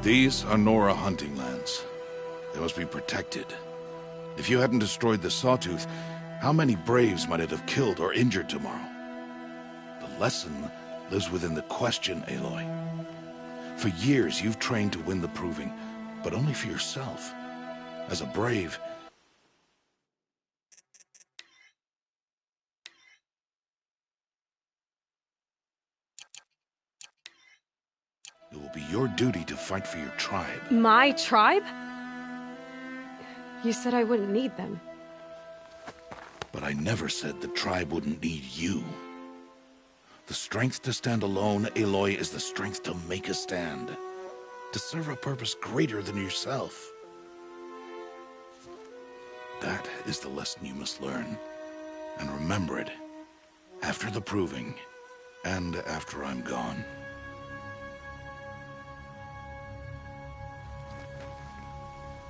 These are Nora hunting lands. They must be protected. If you hadn't destroyed the Sawtooth, how many Braves might it have killed or injured tomorrow? The lesson lives within the question, Aloy. For years, you've trained to win the Proving, but only for yourself. As a Brave, it will be your duty to fight for your tribe. My tribe? You said I wouldn't need them. But I never said the tribe wouldn't need you. The strength to stand alone, Aloy, is the strength to make a stand. To serve a purpose greater than yourself. That is the lesson you must learn. And remember it. After the Proving, and after I'm gone.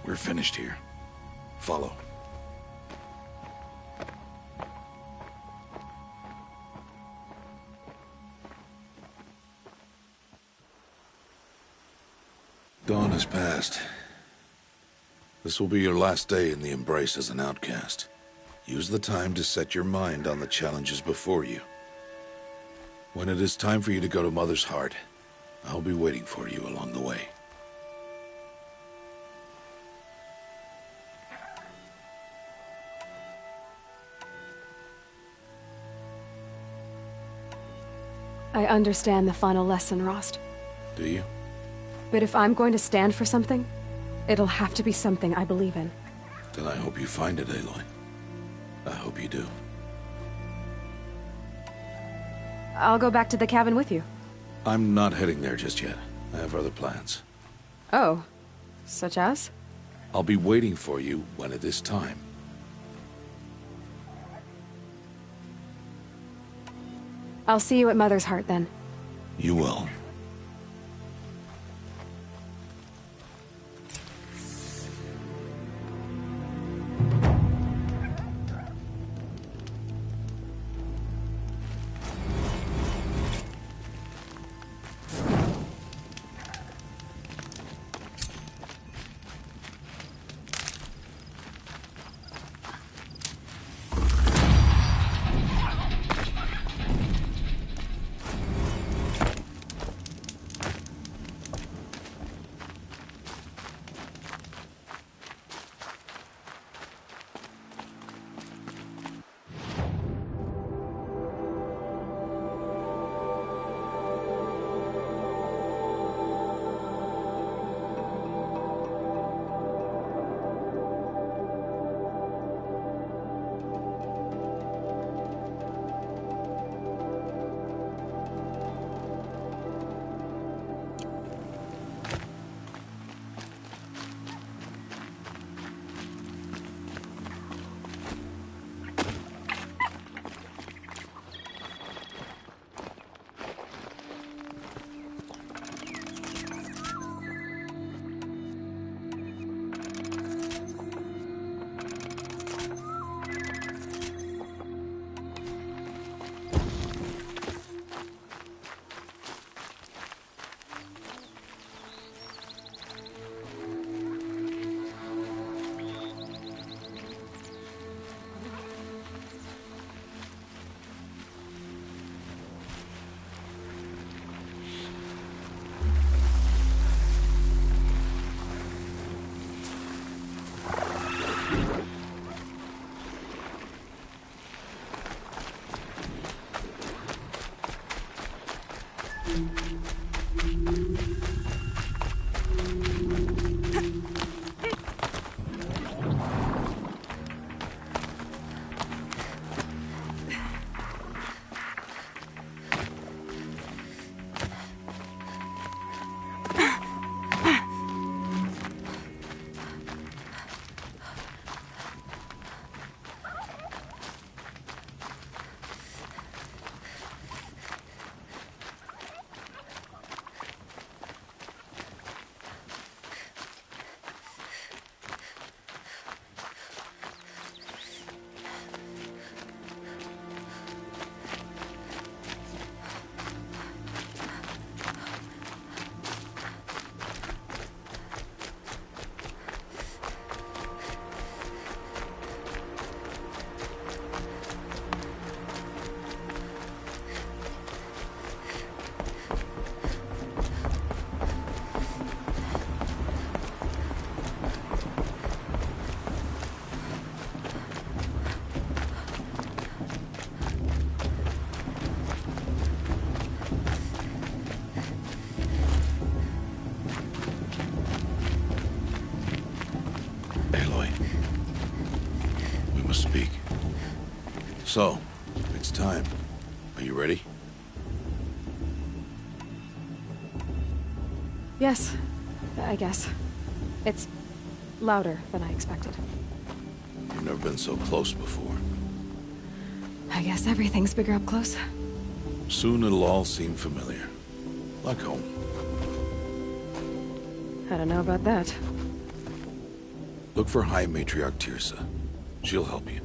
We're finished here. Follow. Dawn has passed. This will be your last day in the Embrace as an outcast. Use the time to set your mind on the challenges before you. When it is time for you to go to Mother's Heart, I'll be waiting for you along the way. I understand the final lesson, Rost. Do you? But if I'm going to stand for something, it'll have to be something I believe in. Then I hope you find it, Aloy. I hope you do. I'll go back to the cabin with you. I'm not heading there just yet. I have other plans. Oh. Such as? I'll be waiting for you when it is time. I'll see you at Mother's Heart, then. You will. So, it's time. Are you ready? Yes, I guess. It's louder than I expected. You've never been so close before. I guess everything's bigger up close. Soon it'll all seem familiar. Like home. I don't know about that. Look for High Matriarch Teersa. She'll help you.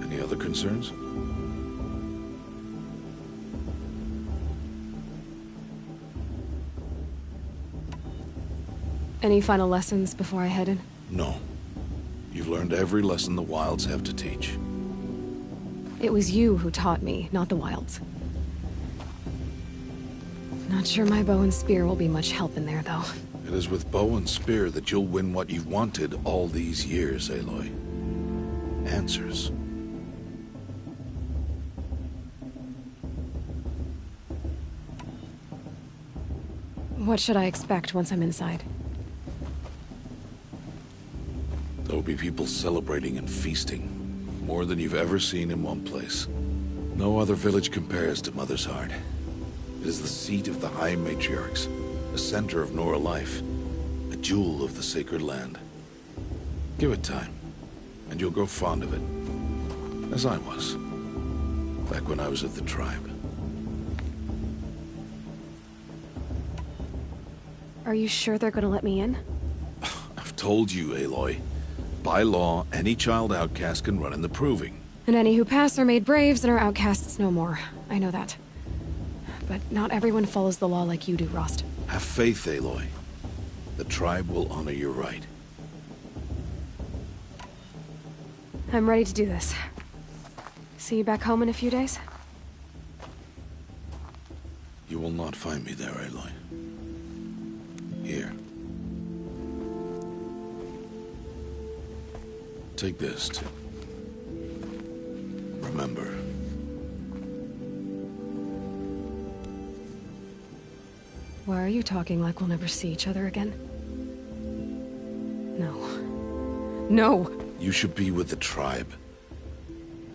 Any other concerns? Any final lessons before I head in? No. You've learned every lesson the Wilds have to teach. It was you who taught me, not the Wilds. Not sure my bow and spear will be much help in there, though. It is with bow and spear that you'll win what you've wanted all these years, Aloy. Answers. What should I expect once I'm inside? There will be people celebrating and feasting. More than you've ever seen in one place. No other village compares to Mother's Heart. It is the seat of the High Matriarchs, the center of Nora life, a jewel of the sacred land. Give it time, and you'll grow fond of it. As I was, back when I was at the tribe. Are you sure they're gonna let me in? I've told you, Aloy. By law, any child outcast can run in the Proving. And any who pass are made braves and are outcasts no more. I know that. But not everyone follows the law like you do, Rost. Have faith, Aloy. The tribe will honor your right. I'm ready to do this. See you back home in a few days? You will not find me there, Aloy. Here. Take this, to remember. Why are you talking like we'll never see each other again? No. No! You should be with the tribe.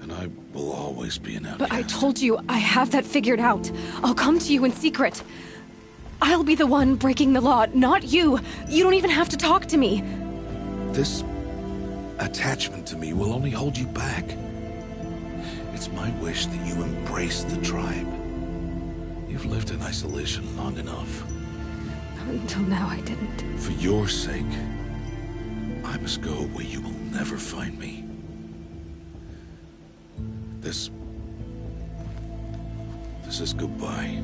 And I will always be an outcast. But I told you, I have that figured out. I'll come to you in secret. I'll be the one breaking the law, not you. You don't even have to talk to me. This attachment to me will only hold you back. It's my wish that you embrace the tribe. You've lived in isolation long enough. Until now, I didn't. For your sake, I must go where you will never find me. This is goodbye.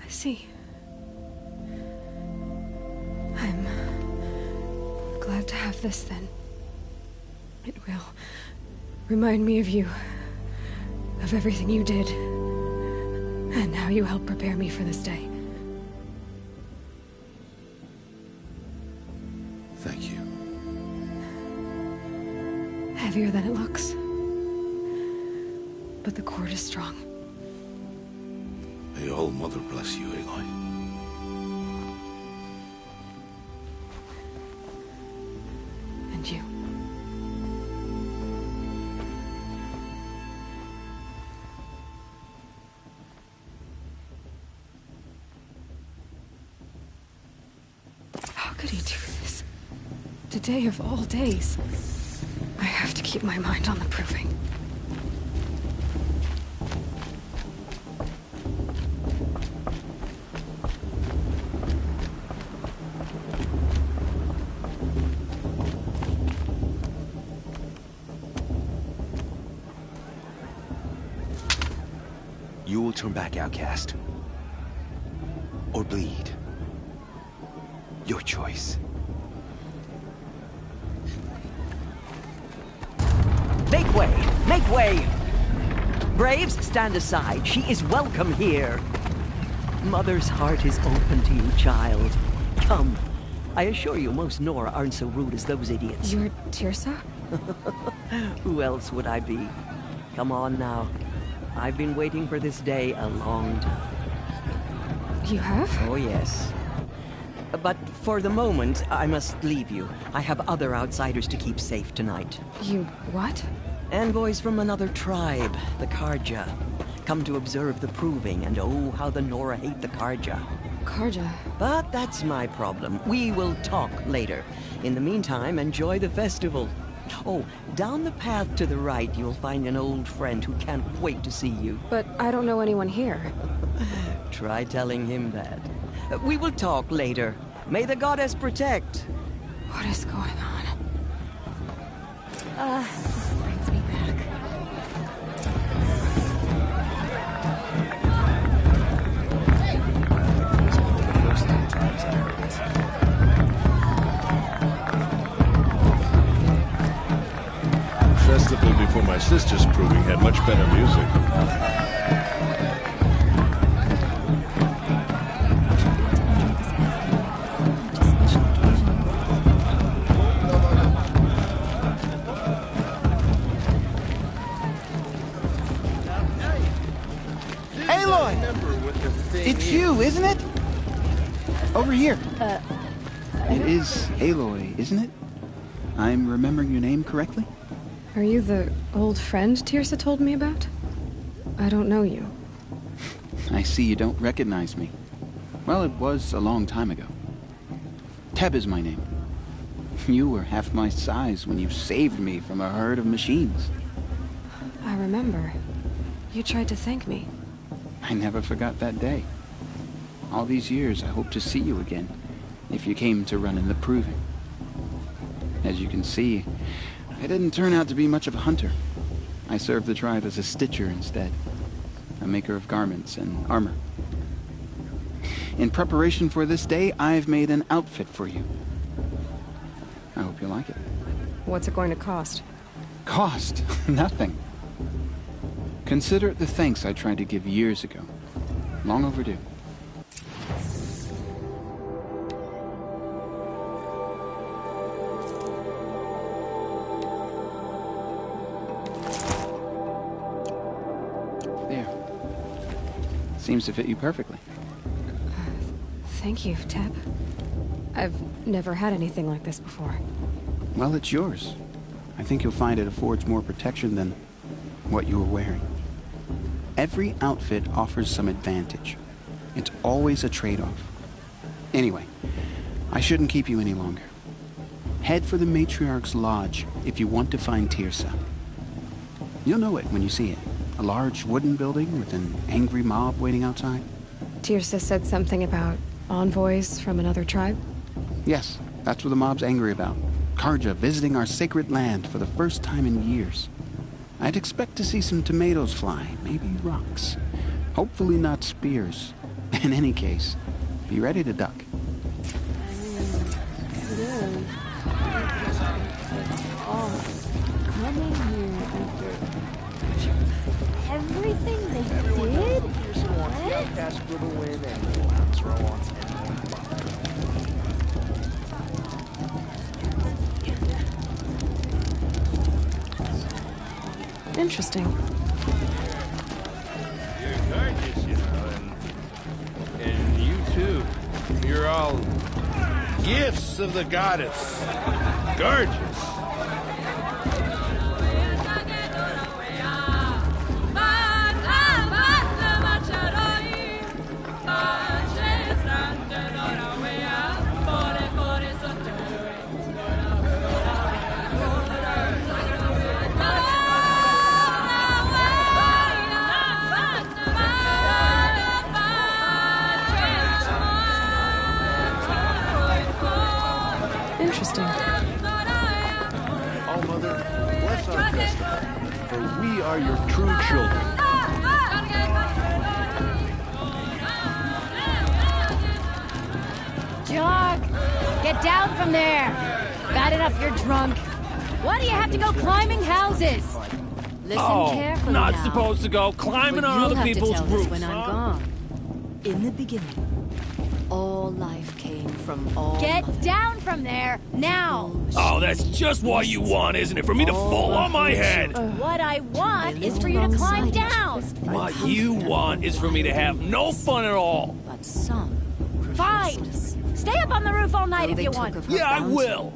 See. I'm glad to have this then. It will remind me of you, of everything you did, and how you helped prepare me for this day. Thank you. Heavier than it looks, but the cord is strong. May All Mother bless you, Aloy. And you. How could he do this? Today of all days. I have to keep my mind on the Proving. You will turn back, outcast. Or bleed. Your choice. Make way! Make way! Braves, stand aside. She is welcome here. Mother's heart is open to you, child. Come. I assure you, most Nora aren't so rude as those idiots. You're Teersa? Who else would I be? Come on now. I've been waiting for this day a long time. You have? Oh, yes. But for the moment, I must leave you. I have other outsiders to keep safe tonight. You what? Envoys from another tribe, the Carja. Come to observe the proving, and oh, how the Nora hate the Carja. Carja? But that's my problem. We will talk later. In the meantime, enjoy the festival. Oh, down the path to the right, you'll find an old friend who can't wait to see you. But I don't know anyone here. Try telling him that. We will talk later. May the goddess protect. What is going on? This brings me back. Festival before my sister's proving had much better music. It's you, isn't it? Over here. It is Aloy, isn't it? I'm remembering your name correctly? Are you the old friend Teersa told me about? I don't know you. I see you don't recognize me. Well, it was a long time ago. Teb is my name. You were half my size when you saved me from a herd of machines. I remember. You tried to thank me. I never forgot that day. All these years, I hope to see you again, if you came to run in the proving. As you can see, I didn't turn out to be much of a hunter. I served the tribe as a stitcher instead, a maker of garments and armor. In preparation for this day, I've made an outfit for you. I hope you like it. What's it going to cost? Cost? Nothing. Consider it the thanks I tried to give years ago. Long overdue. There. Seems to fit you perfectly. Thank you, Teb. I've never had anything like this before. Well, it's yours. I think you'll find it affords more protection than what you were wearing. Every outfit offers some advantage. It's always a trade-off. Anyway, I shouldn't keep you any longer. Head for the Matriarch's Lodge if you want to find Teersa. You'll know it when you see it. A large wooden building with an angry mob waiting outside. Teersa said something about envoys from another tribe? Yes, that's what the mob's angry about. Carja visiting our sacred land for the first time in years. I'd expect to see some tomatoes fly, maybe rocks. Hopefully not spears. In any case, be ready to duck. Everything they did? Interesting. You're gorgeous, you know, and you too. You're all gifts of the goddess. Gorgeous. Interesting. All Mother, bless our festival, for we are your true children. Jog! Get down from there! Bad enough you're drunk. Why do you have to go climbing houses? Listen carefully not now. supposed to go climbing For on you'll other have to people's tell this roofs, when I'm huh? gone. In the beginning, all All life came from all Get down from there, now! Oh, that's just what you want, isn't it? For me to fall on my head! What I want is for you to climb down! What you want is for me to have no fun at all! But some... Fine! Stay up on the roof all night if you want! Yeah, I will!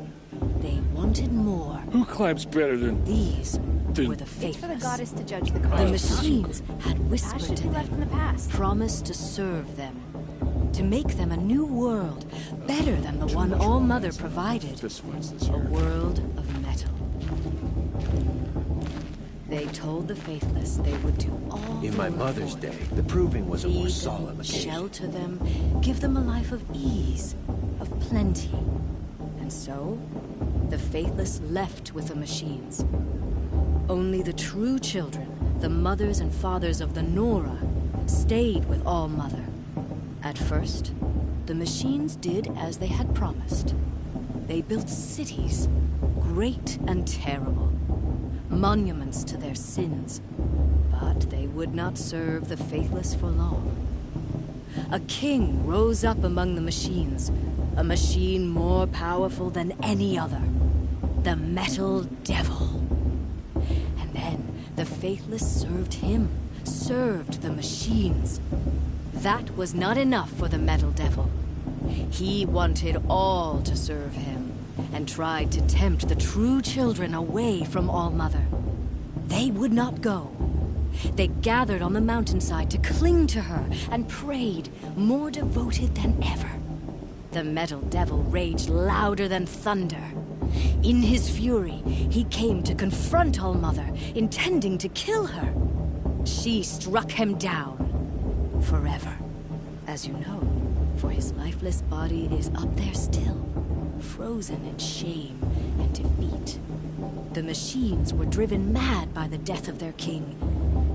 They wanted more. Who climbs better than... These were the faithless. For the goddess to judge the The machines had whispered to them, left in the past. promised to serve them, to make them a new world, better than the one All-Mother provided. A world of metal. They told the faithless they would do all In my mother's day, the proving was a more solemn occasion. Shelter them, give them a life of ease, of plenty. And so, the faithless left with the machines. Only the true children, the mothers and fathers of the Nora, stayed with All-Mother. At first, the machines did as they had promised. They built cities, great and terrible, monuments to their sins. But they would not serve the faithless for long. A king rose up among the machines, a machine more powerful than any other. The Metal Devil. And then the faithless served him, served the machines. That was not enough for the Metal Devil. He wanted all to serve him, and tried to tempt the true children away from All-Mother. They would not go. They gathered on the mountainside to cling to her, and prayed, more devoted than ever. The Metal Devil raged louder than thunder. In his fury, he came to confront All-Mother, intending to kill her. She struck him down. Forever. As you know, for his lifeless body is up there still, frozen in shame and defeat. The machines were driven mad by the death of their king,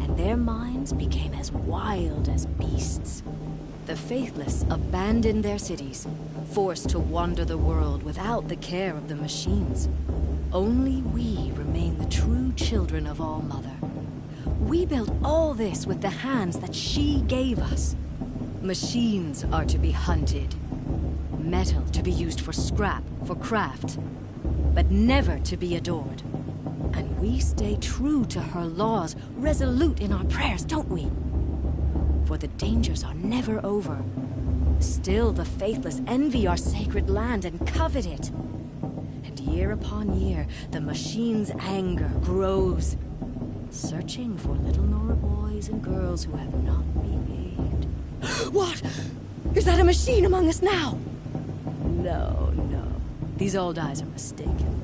and their minds became as wild as beasts. The faithless abandoned their cities, forced to wander the world without the care of the machines. Only we remain the true children of All-Mother. We built all this with the hands that she gave us. Machines are to be hunted. Metal to be used for scrap, for craft. But never to be adored. And we stay true to her laws, resolute in our prayers, don't we? For the dangers are never over. Still the faithless envy our sacred land and covet it. And year upon year, the machine's anger grows. Searching for little Nora boys and girls who have not behaved. What? Is that a machine among us now? No, no. These old eyes are mistaken.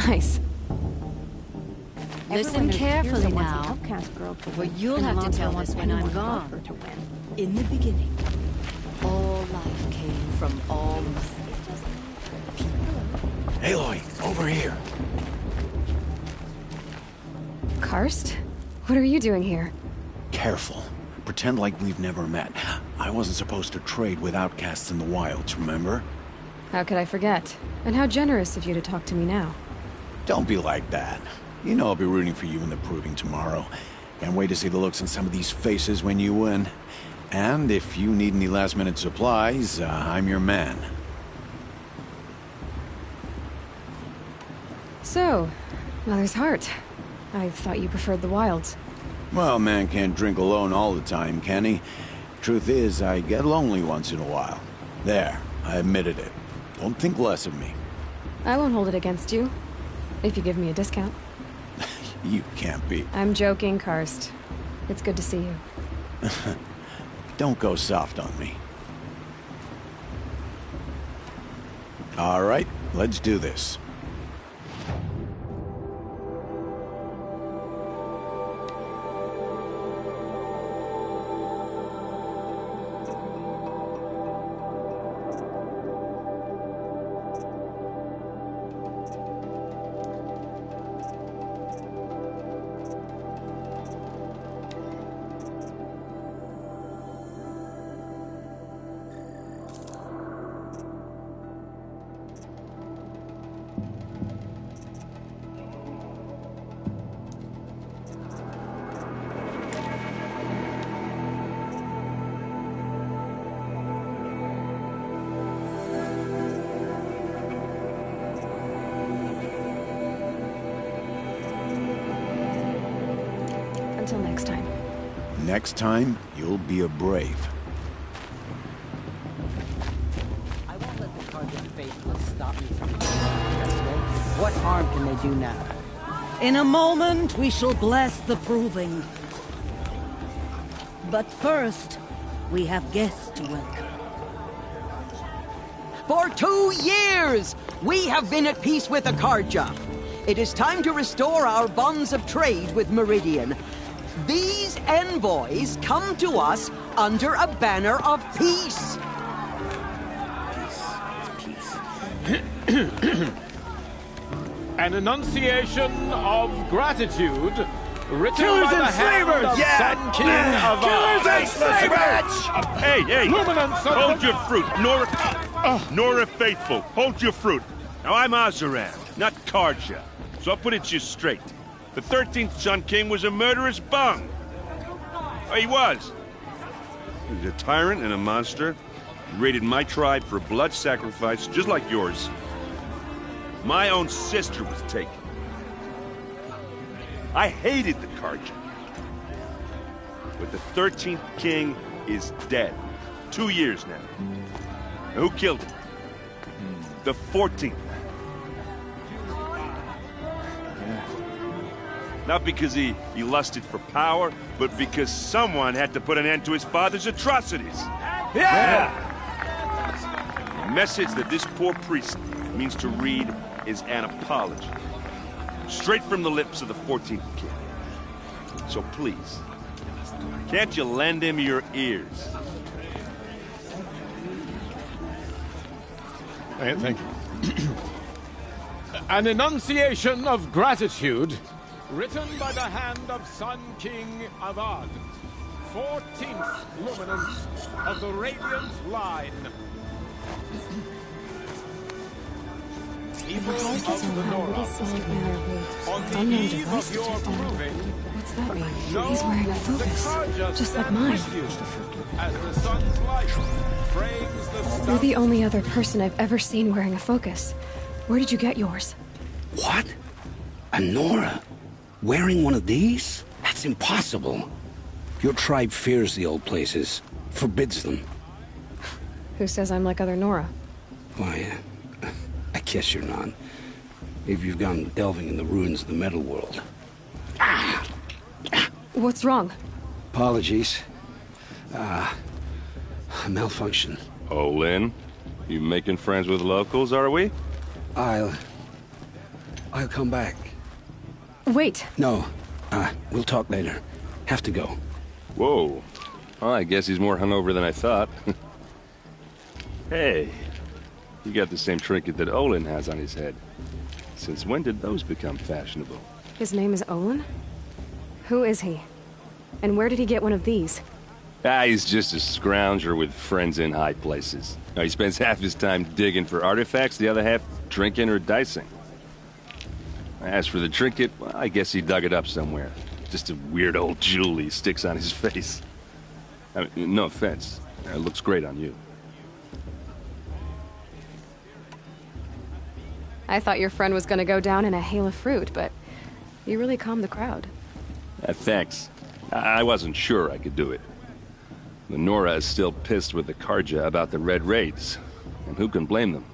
Nice. Listen carefully now, for you'll have to tell us when I'm gone. In the beginning, all life came from all... Aloy, over here. Karst? What are you doing here? Careful. Pretend like we've never met. I wasn't supposed to trade with outcasts in the wilds, remember? How could I forget? And how generous of you to talk to me now. Don't be like that. You know I'll be rooting for you in the proving tomorrow. Can't wait to see the looks on some of these faces when you win. And if you need any last-minute supplies, I'm your man. So, Mother's Heart. I thought you preferred the wilds. Well, man can't drink alone all the time, can he? Truth is, I get lonely once in a while. There, I admitted it. Don't think less of me. I won't hold it against you, if you give me a discount. You can't be. I'm joking, Karst. It's good to see you. Don't go soft on me. All right, let's do this. Until next time. Next time, you'll be a brave. I won't let the Carja faithless stop me from doing what harm can they do now? In a moment, we shall bless the proving. But first, we have guests to welcome. For 2 years, we have been at peace with the Carja. It is time to restore our bonds of trade with Meridian. These envoys come to us under a banner of peace. An enunciation of gratitude written Killers by the and hand slavers! of Sun King of Killers and slavers! Hey, hey! Luminance of Hold the- your fruit, Nora Faithful. Hold your fruit. Now I'm Oseram, not Carja, so I'll put it just straight. The 13th Sun King was a murderous bung. Oh, he was. He was a tyrant and a monster. He raided my tribe for blood sacrifice, just like yours. My own sister was taken. I hated the Carja. But the 13th king is dead. 2 years now. Now, who killed him? The 14th. Not because he lusted for power, but because someone had to put an end to his father's atrocities. Yeah! The message that this poor priest means to read is an apology. Straight from the lips of the 14th king. So please, can't you lend him your ears? Thank you. An enunciation of gratitude written by the hand of Sun King Avad, 14th luminance of the Radiant Line. People of the Nora, on the Unknown eve device of your detected. proving, What's that mean? know He's wearing a focus, the Carja just like stand mine. with you as the sun's light frames the You're the only other person I've ever seen wearing a focus. Where did you get yours? What? A Nora? Wearing one of these? That's impossible. Your tribe fears the old places, forbids them. Who says I'm like other Nora? Why, I guess you're not. If you've gone delving in the ruins of the metal world. What's wrong? Apologies. A malfunction. Oh, Lynn, you making friends with locals, are we? I'll come back. Wait. No. We'll talk later. Have to go. Whoa. Well, I guess he's more hungover than I thought. Hey, you got the same trinket that Olin has on his head. Since when did those become fashionable? His name is Olin? Who is he? And where did he get one of these? He's just a scrounger with friends in high places. Now, he spends half his time digging for artifacts, the other half drinking or dicing. As for the trinket, well, I guess he dug it up somewhere. Just a weird old jewel he sticks on his face. I mean, no offense. It looks great on you. I thought your friend was gonna go down in a hail of fruit, but you really calmed the crowd. Thanks. I wasn't sure I could do it. The Nora is still pissed with the Carja about the Red Raids, and who can blame them?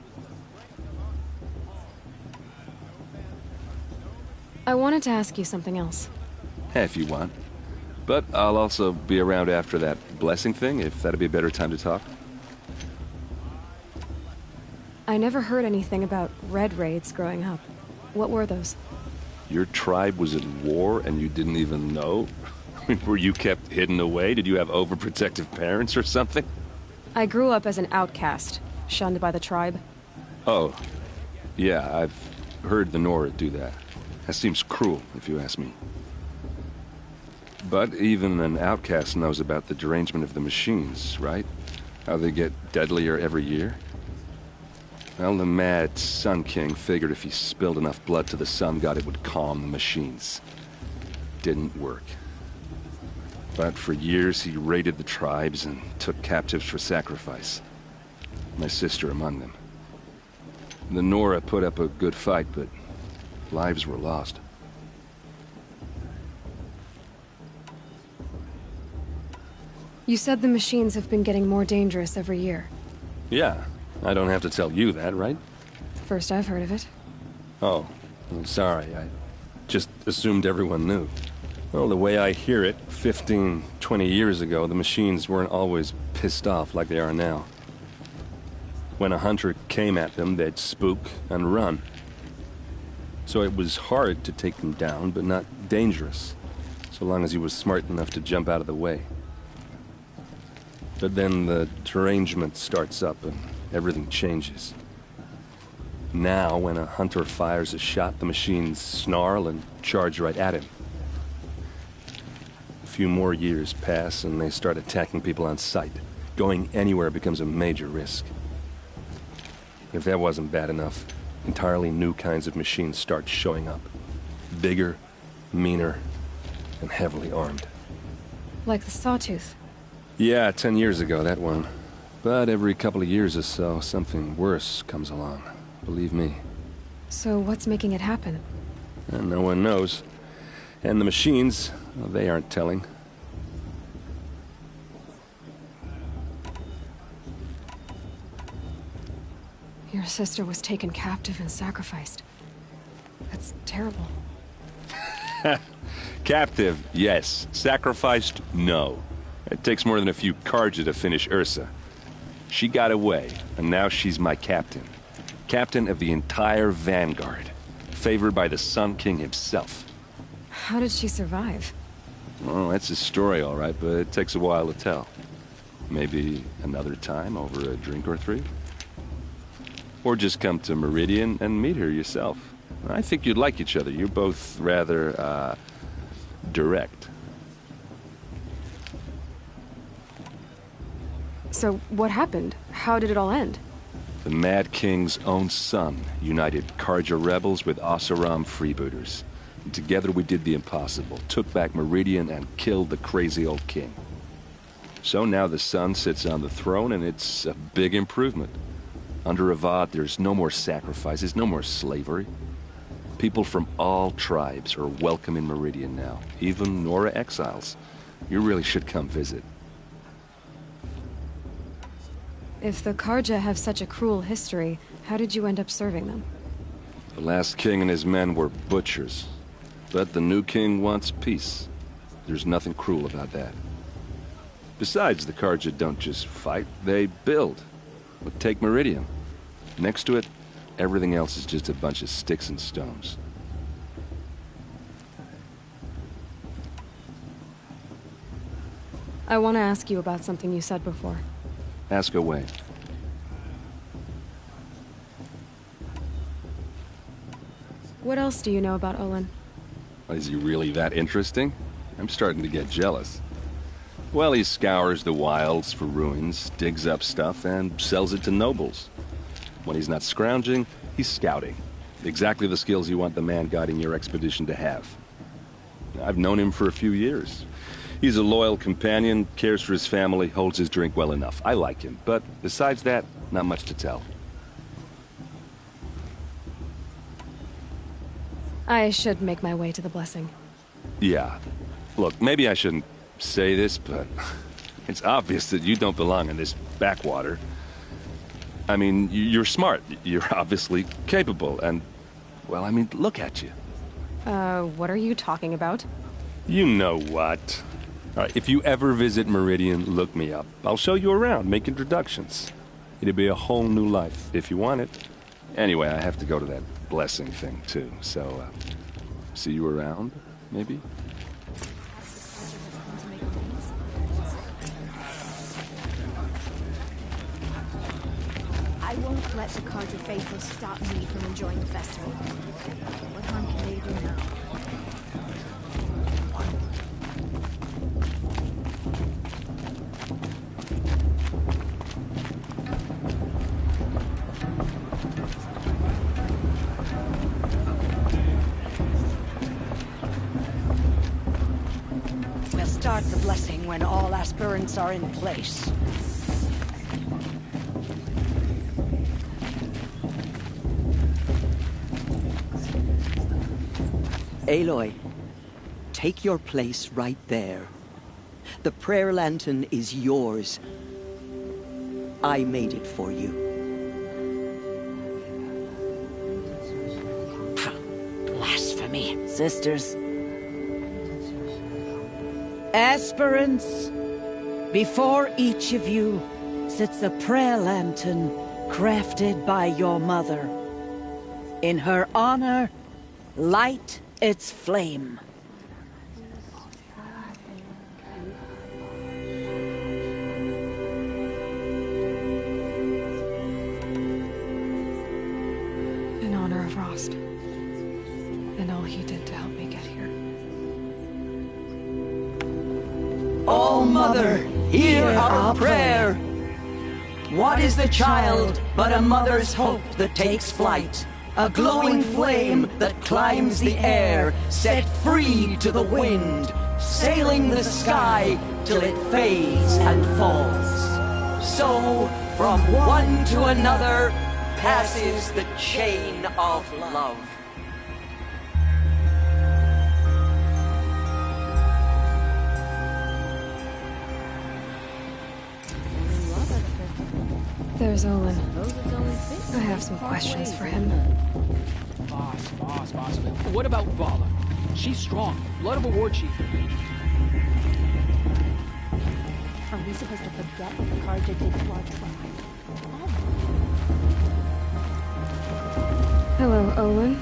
I wanted to ask you something else. If you want. But I'll also be around after that blessing thing, if that'd be a better time to talk. I never heard anything about Red Raids growing up. What were those? Your tribe was at war and you didn't even know? Were you kept hidden away? Did you have overprotective parents or something? I grew up as an outcast, shunned by the tribe. Oh, yeah, I've heard the Nora do that. That seems cruel, if you ask me. But even an outcast knows about the derangement of the machines, right? How they get deadlier every year? Well, the mad Sun King figured if he spilled enough blood to the Sun God, it would calm the machines. Didn't work. But for years, he raided the tribes and took captives for sacrifice. My sister among them. The Nora put up a good fight, but lives were lost. You said the machines have been getting more dangerous every year. Yeah, I don't have to tell you that, right? First I've heard of it. Oh, I'm sorry. I just assumed everyone knew. Well, the way I hear it, 15, 20 years ago, the machines weren't always pissed off like they are now. When a hunter came at them, they'd spook and run. So it was hard to take them down, but not dangerous, so long as he was smart enough to jump out of the way. But then the derangement starts up and everything changes. Now, when a hunter fires a shot, the machines snarl and charge right at him. A few more years pass and they start attacking people on sight. Going anywhere becomes a major risk. If that wasn't bad enough, entirely new kinds of machines start showing up. Bigger, meaner, and heavily armed. Like the Sawtooth. Yeah, 10 years ago, that one. But every couple of years or so, something worse comes along. Believe me. So what's making it happen? And no one knows. And the machines, well, they aren't telling. Your sister was taken captive and sacrificed. That's terrible. Captive, yes. Sacrificed, no. It takes more than a few Carja to finish Ursa. She got away, and now she's my captain. Captain of the entire Vanguard. Favored by the Sun King himself. How did she survive? Well, that's a story, all right, but it takes a while to tell. Maybe another time over a drink or three? Or just come to Meridian and meet her yourself. I think you'd like each other. You're both rather, direct. So, what happened? How did it all end? The Mad King's own son united Carja rebels with Oseram freebooters. And together we did the impossible, took back Meridian and killed the crazy old king. So now the son sits on the throne and it's a big improvement. Under Avad, there's no more sacrifices, no more slavery. People from all tribes are welcome in Meridian now, even Nora exiles. You really should come visit. If the Carja have such a cruel history, how did you end up serving them? The last king and his men were butchers. But the new king wants peace. There's nothing cruel about that. Besides, the Carja don't just fight, they build. But take Meridian. Next to it, everything else is just a bunch of sticks and stones. I want to ask you about something you said before. Ask away. What else do you know about Olin? Is he really that interesting? I'm starting to get jealous. Well, he scours the wilds for ruins, digs up stuff, and sells it to nobles. When he's not scrounging, he's scouting. Exactly the skills you want the man guiding your expedition to have. I've known him for a few years. He's a loyal companion, cares for his family, holds his drink well enough. I like him, but besides that, not much to tell. I should make my way to the blessing. Yeah. Look, maybe I shouldn't say this, but it's obvious that you don't belong in this backwater. I mean, you're smart. You're obviously capable, and, well, I mean, look at you. What are you talking about? You know what. All right, if you ever visit Meridian, look me up. I'll show you around, make introductions. It'll be a whole new life, if you want it. Anyway, I have to go to that blessing thing, too, so, see you around, maybe? I won't let the Carja faithful stop me from enjoying the festival. What harm can they do now? We'll start the blessing when all aspirants are in place. Aloy, take your place right there. The prayer lantern is yours. I made it for you. Blasphemy. Sisters. Aspirants, before each of you sits a prayer lantern crafted by your mother. In her honor, light its flame. In honor of Rost, and all he did to help me get here. All Mother, hear our prayer! What is the child but a mother's hope that takes flight? A glowing flame that climbs the air, set free to the wind, sailing the sky till it fades and falls. So, from one to another, passes the chain of love. There's Olin. I have some questions for him. Boss. What about Vala? She's strong. Blood of a war chief. Are we supposed to forget what the Carja did to our tribe? Hello, Olin.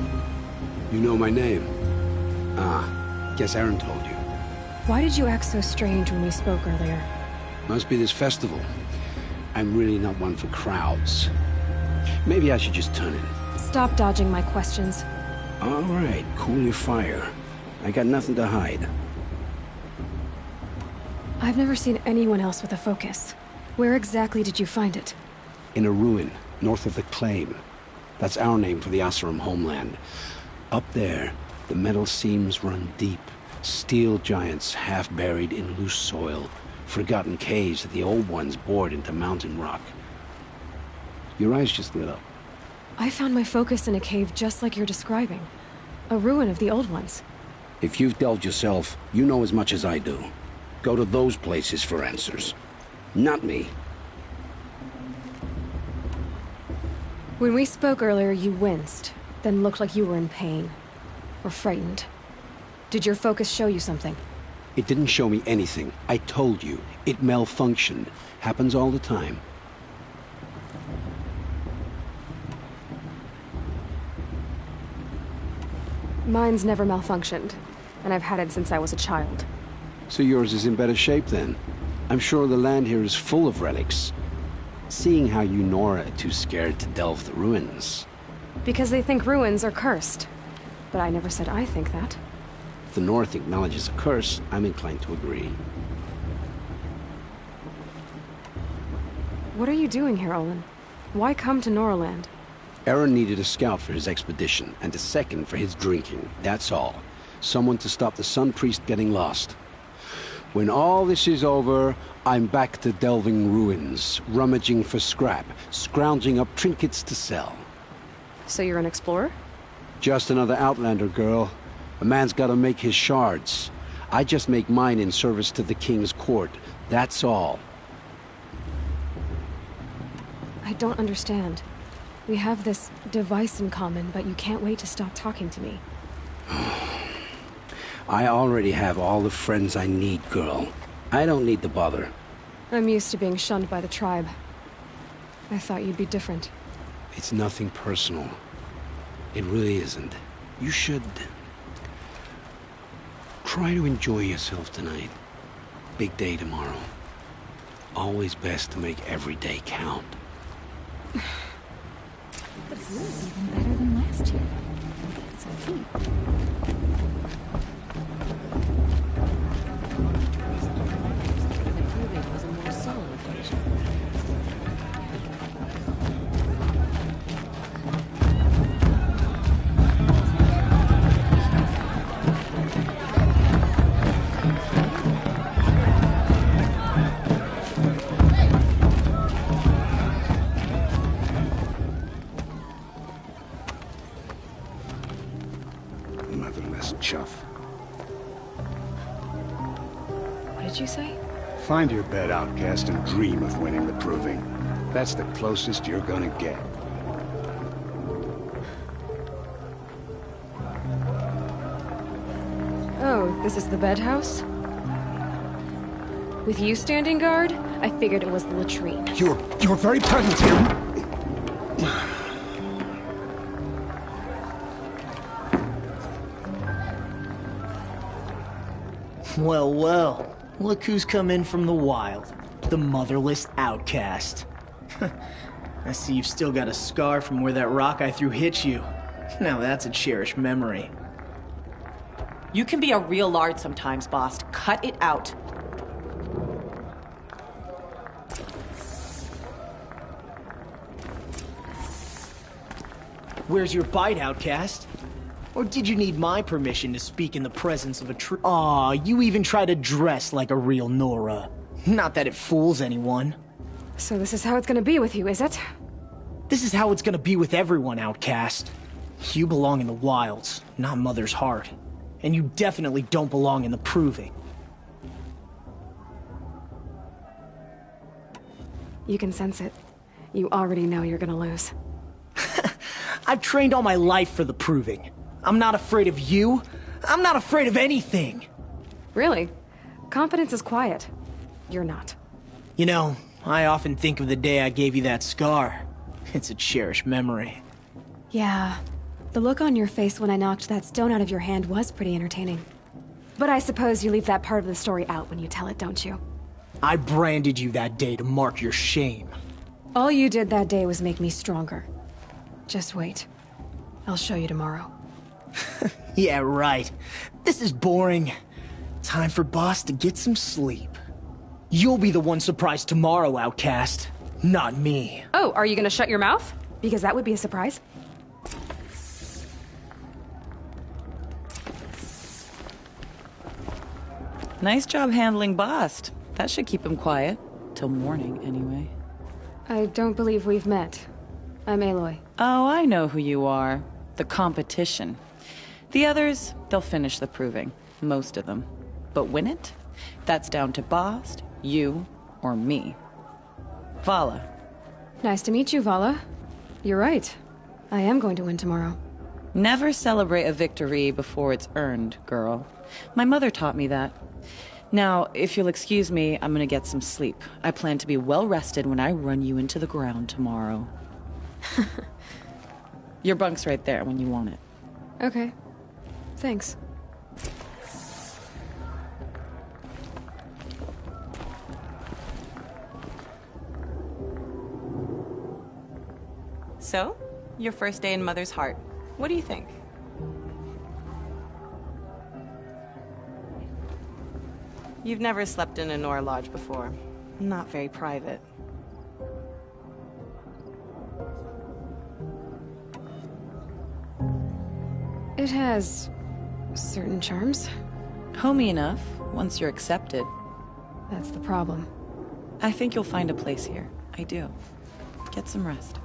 You know my name? Ah, guess Aaron told you. Why did you act so strange when we spoke earlier? Must be this festival. I'm really not one for crowds. Maybe I should just turn in. Stop dodging my questions. All right, cool your fire. I got nothing to hide. I've never seen anyone else with a focus. Where exactly did you find it? In a ruin, north of the Claim. That's our name for the Oseram homeland. Up there, the metal seams run deep. Steel giants half buried in loose soil. Forgotten caves that the old ones bored into mountain rock. Your eyes just lit up. I found my focus in a cave just like you're describing. A ruin of the old ones. If you've delved yourself, you know as much as I do. Go to those places for answers. Not me. When we spoke earlier, you winced, then looked like you were in pain. Or frightened. Did your focus show you something? It didn't show me anything. I told you. It malfunctioned. Happens all the time. Mine's never malfunctioned, and I've had it since I was a child. So yours is in better shape then. I'm sure the land here is full of relics. Seeing how you Nora are too scared to delve the ruins. Because they think ruins are cursed. But I never said I think that. If the North acknowledges a curse, I'm inclined to agree. What are you doing here, Olin? Why come to Noraland? Aaron needed a scout for his expedition, and a second for his drinking. That's all. Someone to stop the Sun Priest getting lost. When all this is over, I'm back to delving ruins, rummaging for scrap, scrounging up trinkets to sell. So you're an explorer? Just another Outlander, girl. A man's gotta make his shards. I just make mine in service to the King's court. That's all. I don't understand. We have this device in common, but you can't wait to stop talking to me. I already have all the friends I need, girl. I don't need the bother. I'm used to being shunned by the tribe. I thought you'd be different. It's nothing personal. It really isn't. You should... try to enjoy yourself tonight. Big day tomorrow. Always best to make every day count. But it was even better than last year. It's a feat. did you say? Find your bed, outcast, and dream of winning the proving. That's the closest you're gonna get. Oh, this is the bed house? With you standing guard, I figured it was the latrine. Your very presence here... Well, well. Look who's come in from the wild. The motherless outcast. I see you've still got a scar from where that rock I threw hit you. Now that's a cherished memory. You can be a real lard sometimes, boss. Cut it out. Where's your bite, outcast? Or did you need my permission to speak in the presence of a true... Aw, you even try to dress like a real Nora. Not that it fools anyone. So this is how it's gonna be with you, is it? This is how it's gonna be with everyone, outcast. You belong in the wilds, not Mother's heart. And you definitely don't belong in the proving. You can sense it. You already know you're gonna lose. I've trained all my life for the proving. I'm not afraid of you. I'm not afraid of anything. Really? Confidence is quiet. You're not. You know, I often think of the day I gave you that scar. It's a cherished memory. Yeah. The look on your face when I knocked that stone out of your hand was pretty entertaining. But I suppose you leave that part of the story out when you tell it, don't you? I branded you that day to mark your shame. All you did that day was make me stronger. Just wait. I'll show you tomorrow. Yeah, right. This is boring. Time for Boss to get some sleep. You'll be the one surprised tomorrow, outcast. Not me. Oh, are you gonna shut your mouth? Because that would be a surprise. Nice job handling Bast. That should keep him quiet. Till morning, anyway. I don't believe we've met. I'm Aloy. Oh, I know who you are. The competition. The others, they'll finish the proving. Most of them. But win it? That's down to Bast, you, or me. Vala. Nice to meet you, Vala. You're right. I am going to win tomorrow. Never celebrate a victory before it's earned, girl. My mother taught me that. Now, if you'll excuse me, I'm gonna get some sleep. I plan to be well rested when I run you into the ground tomorrow. Your bunk's right there when you want it. Okay. Thanks. So, your first day in Mother's heart. What do you think? You've never slept in a Nora lodge before. Not very private. It has certain charms. Homey enough, once you're accepted. That's the problem. I think you'll find a place here. I do. Get some rest.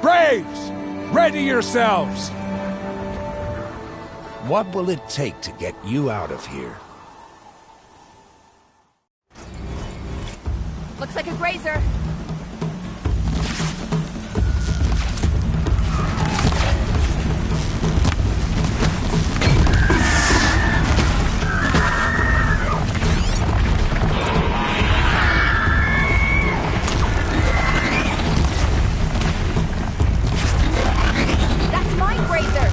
Braves! Ready yourselves! What will it take to get you out of here? Looks like a grazer. That's my grazer.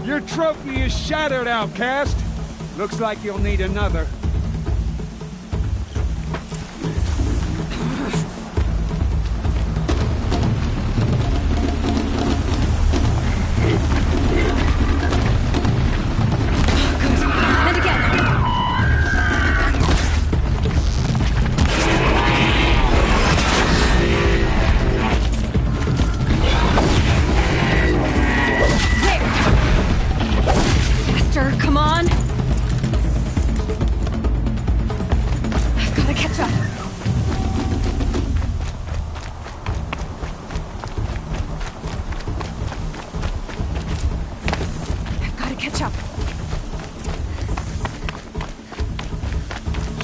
Your trophy is shattered, outcast. Looks like you'll need another. And again. Faster, come on. I've got to catch up. I've got to catch up.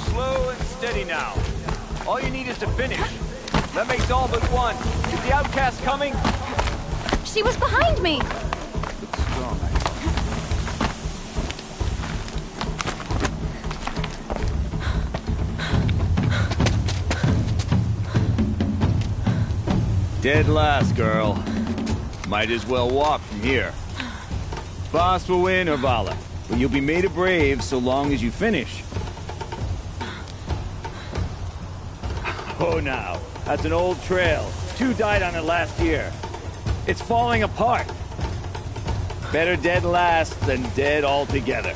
Slow and steady now. All you need is to finish. That makes all but one. Is the outcast coming? She was behind me. Strong. Dead last, girl. Might as well walk from here. Boss will win or Vala, but you'll be made a brave so long as you finish. Oh, now. That's an old trail. 2 died on it last year. It's falling apart. Better dead last than dead altogether.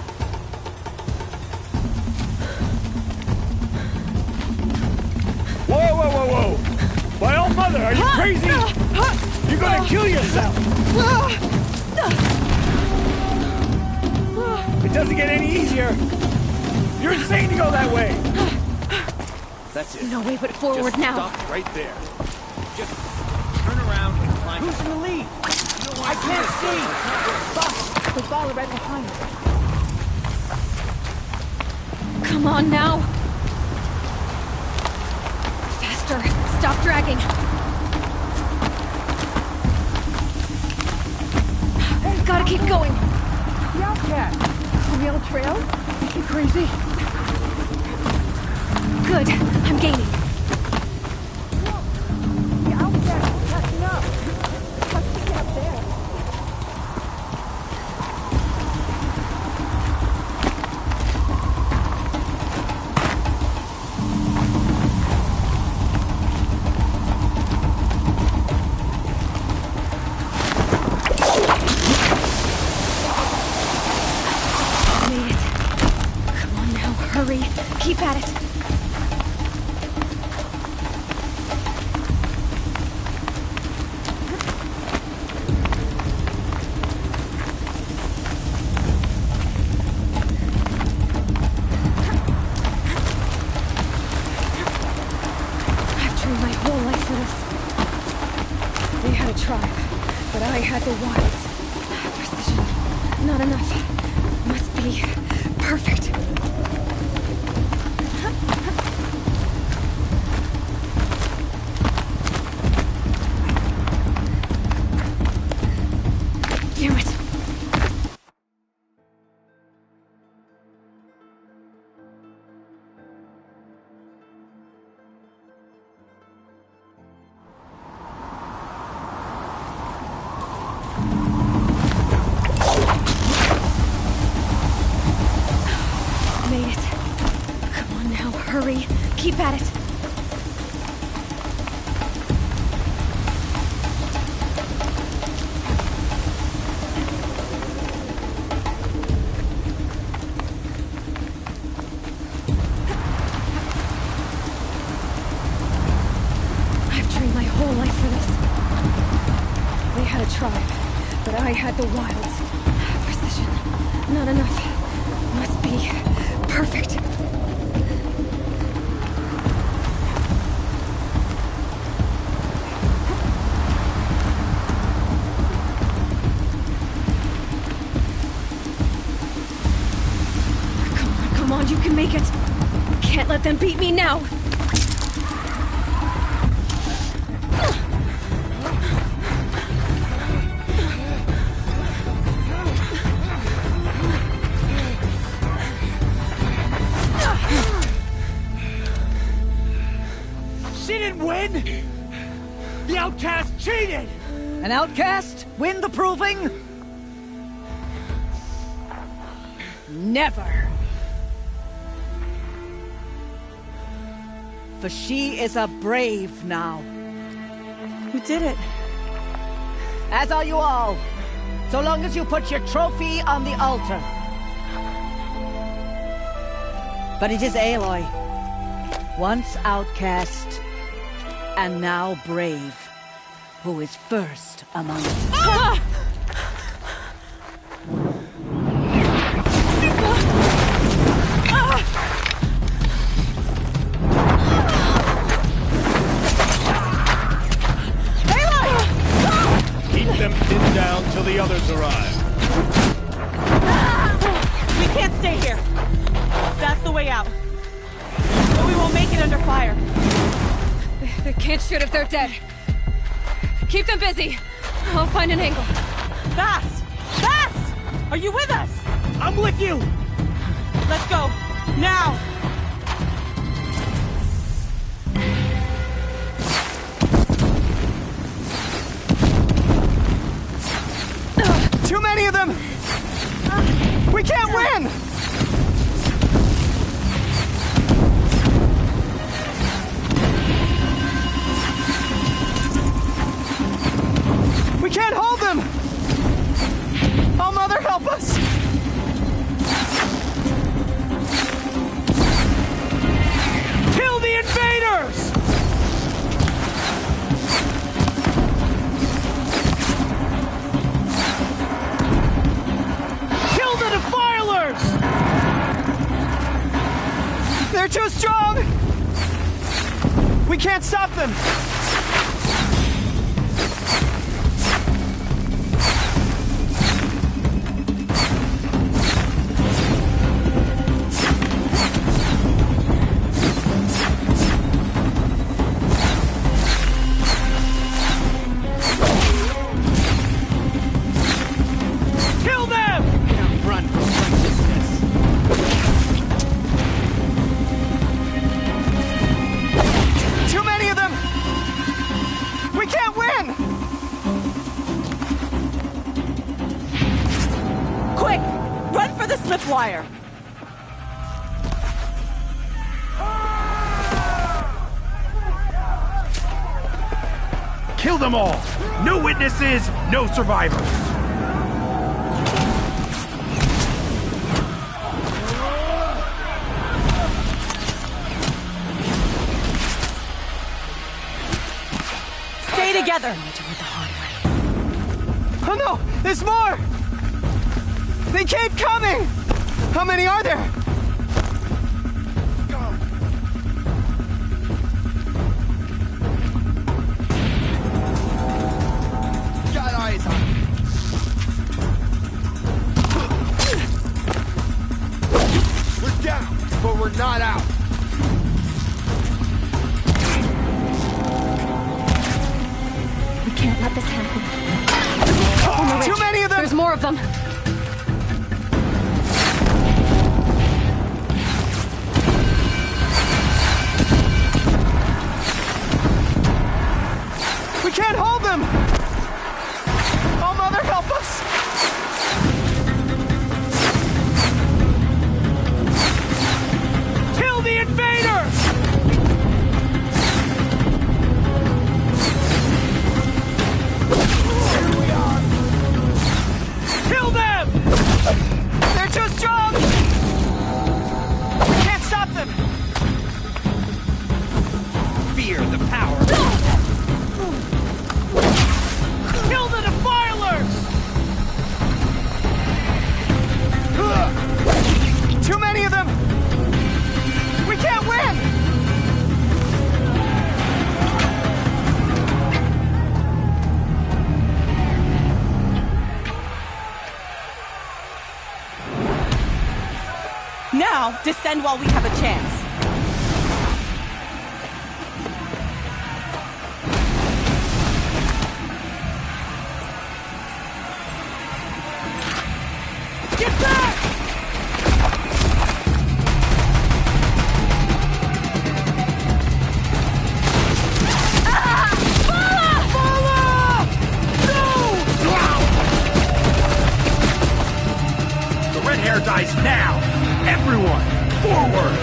Whoa, whoa, whoa, whoa! My old mother, are you crazy? You're gonna kill yourself! It doesn't get any easier! You're insane to go that way! That's it. No way but forward Just now. Stop right there. Just turn around and climb. Who's in the lead? I can't see! Boss, there's Vala right behind us. Come on now. Faster. Stop dragging. Gotta keep going. The outcast. On the old trail? You crazy? Good. I'm gaining. The outcast is catching up. Let's get up there. Made it. Come on now, hurry. Keep at it. I've trained my whole life for this. They had a tribe, but I had the wilds. Precision. Not enough. Must be perfect. Damn it. Made it. survive, but I had the wilds. Precision. Not enough. Must be perfect. Come on, you can make it. Can't let them beat me now. She didn't win! The outcast cheated! An outcast? Win the proving? Never! For she is a brave now. You did it. As are you all. So long as you put your trophy on the altar. But it is Aloy. Once outcast, and now brave, who is first among us. Ah! Keep them pinned down till the others arrive. We can't stay here. That's the way out. But we won't make it under fire. They can't shoot if they're dead. Keep them busy. I'll find an angle. Fast! Fast! Are you with us? I'm with you! Let's go. Now! Too many of them! We can't win! We can't hold them! Oh, Mother, help us! Kill the invaders! Kill the defilers! They're too strong! We can't stop them! Kill them! Run from righteousness. Too many of them! We can't win! Quick! Run for the slip wire! Kill them all! No witnesses, no survivors! Stay together! Oh no! There's more! They keep coming! How many are there? Got eyes on him. We're down, but we're not out. We can't let this happen. On the ridge. Too many of them! There's more of them. We can't hold them! Oh, Mother, help us! Kill the invaders! Here we are. Kill them! They're too strong! We can't stop them! Fear the power. now. Descend while we have a chance. Get back! Dies now! Everyone, forward!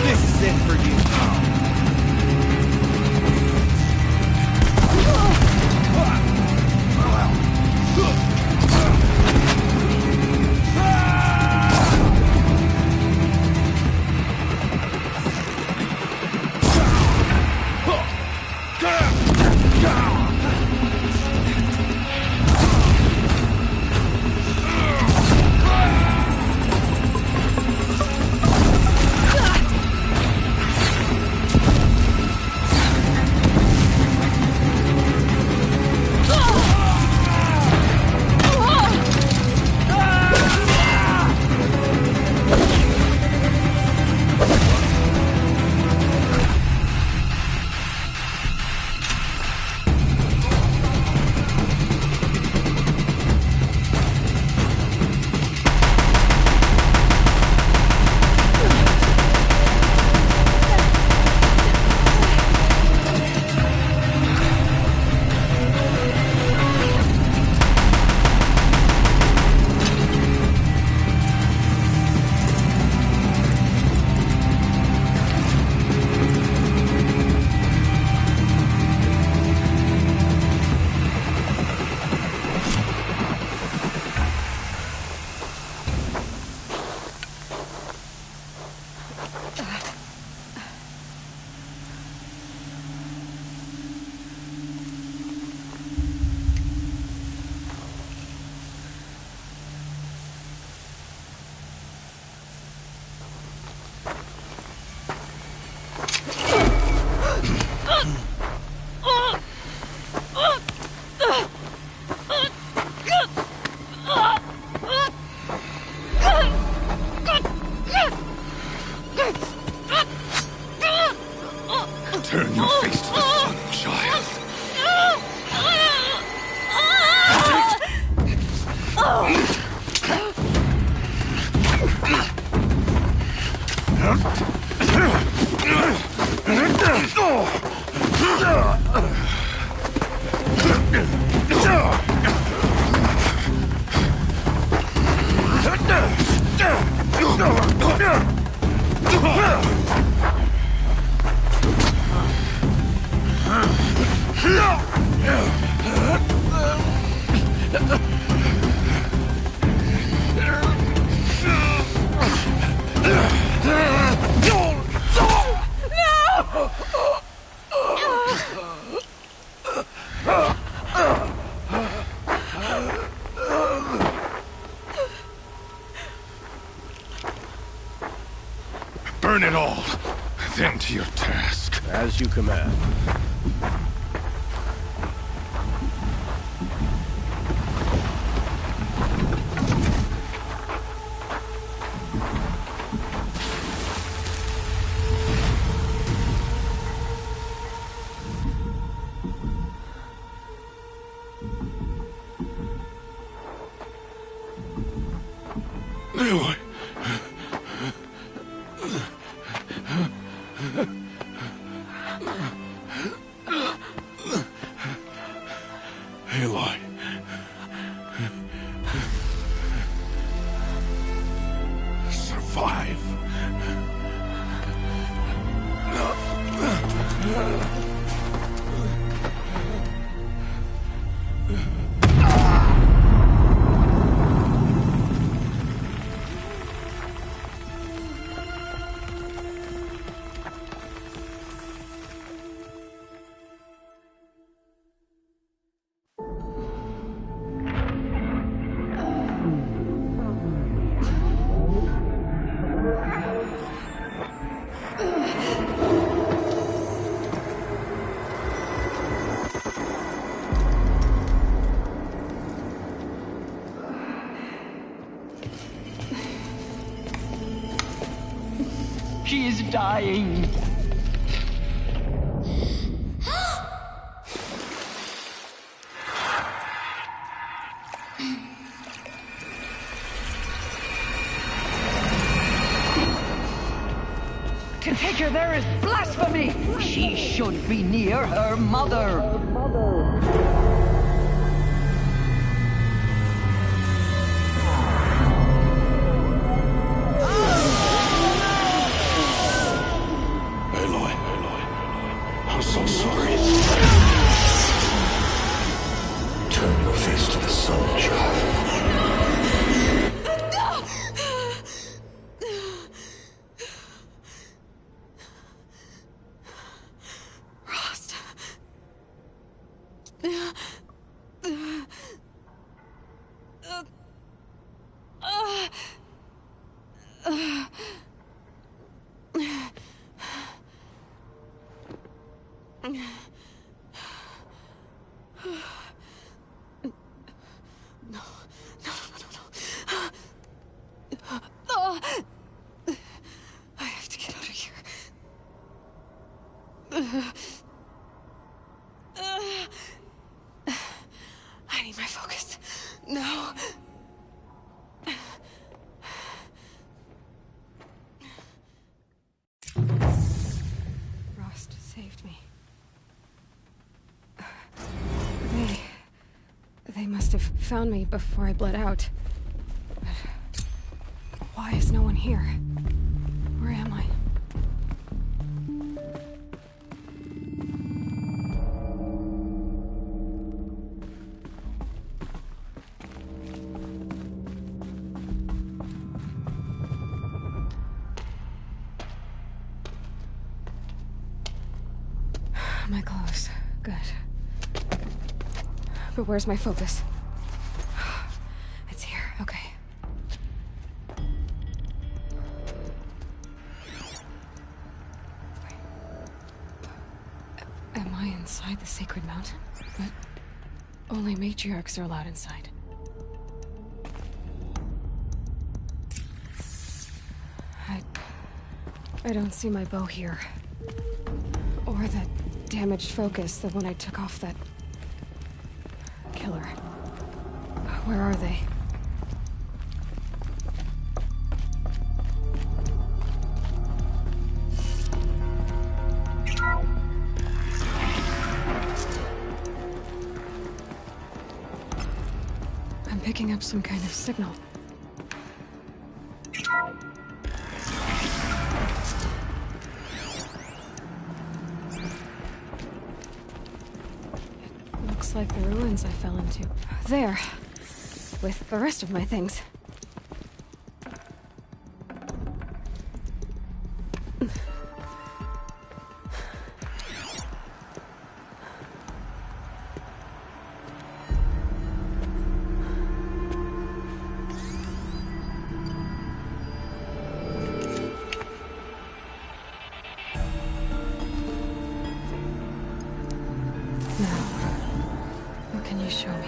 This is it for you. Turn your face to the sun, child. Burn it all, then to your task. As you command. Aloy. Aloy. Survive. She is dying. To take her there is blasphemy! She should be near her mother! Aloy, I'm so sorry. Turn your face to the sun, child. I have to get out of here. I need my focus. No. Rost saved me. They must have found me before I bled out. But why is no one here? Where am I? My clothes. Good. But where's my focus? It's here. Okay. Wait. Am I inside the sacred mountain? But only matriarchs are allowed inside. I don't see my bow here. Or that damaged focus, the one I took off that killer. Where are they? I'm picking up some kind of signal. Like the ruins I fell into. There. With the rest of my things. Show me.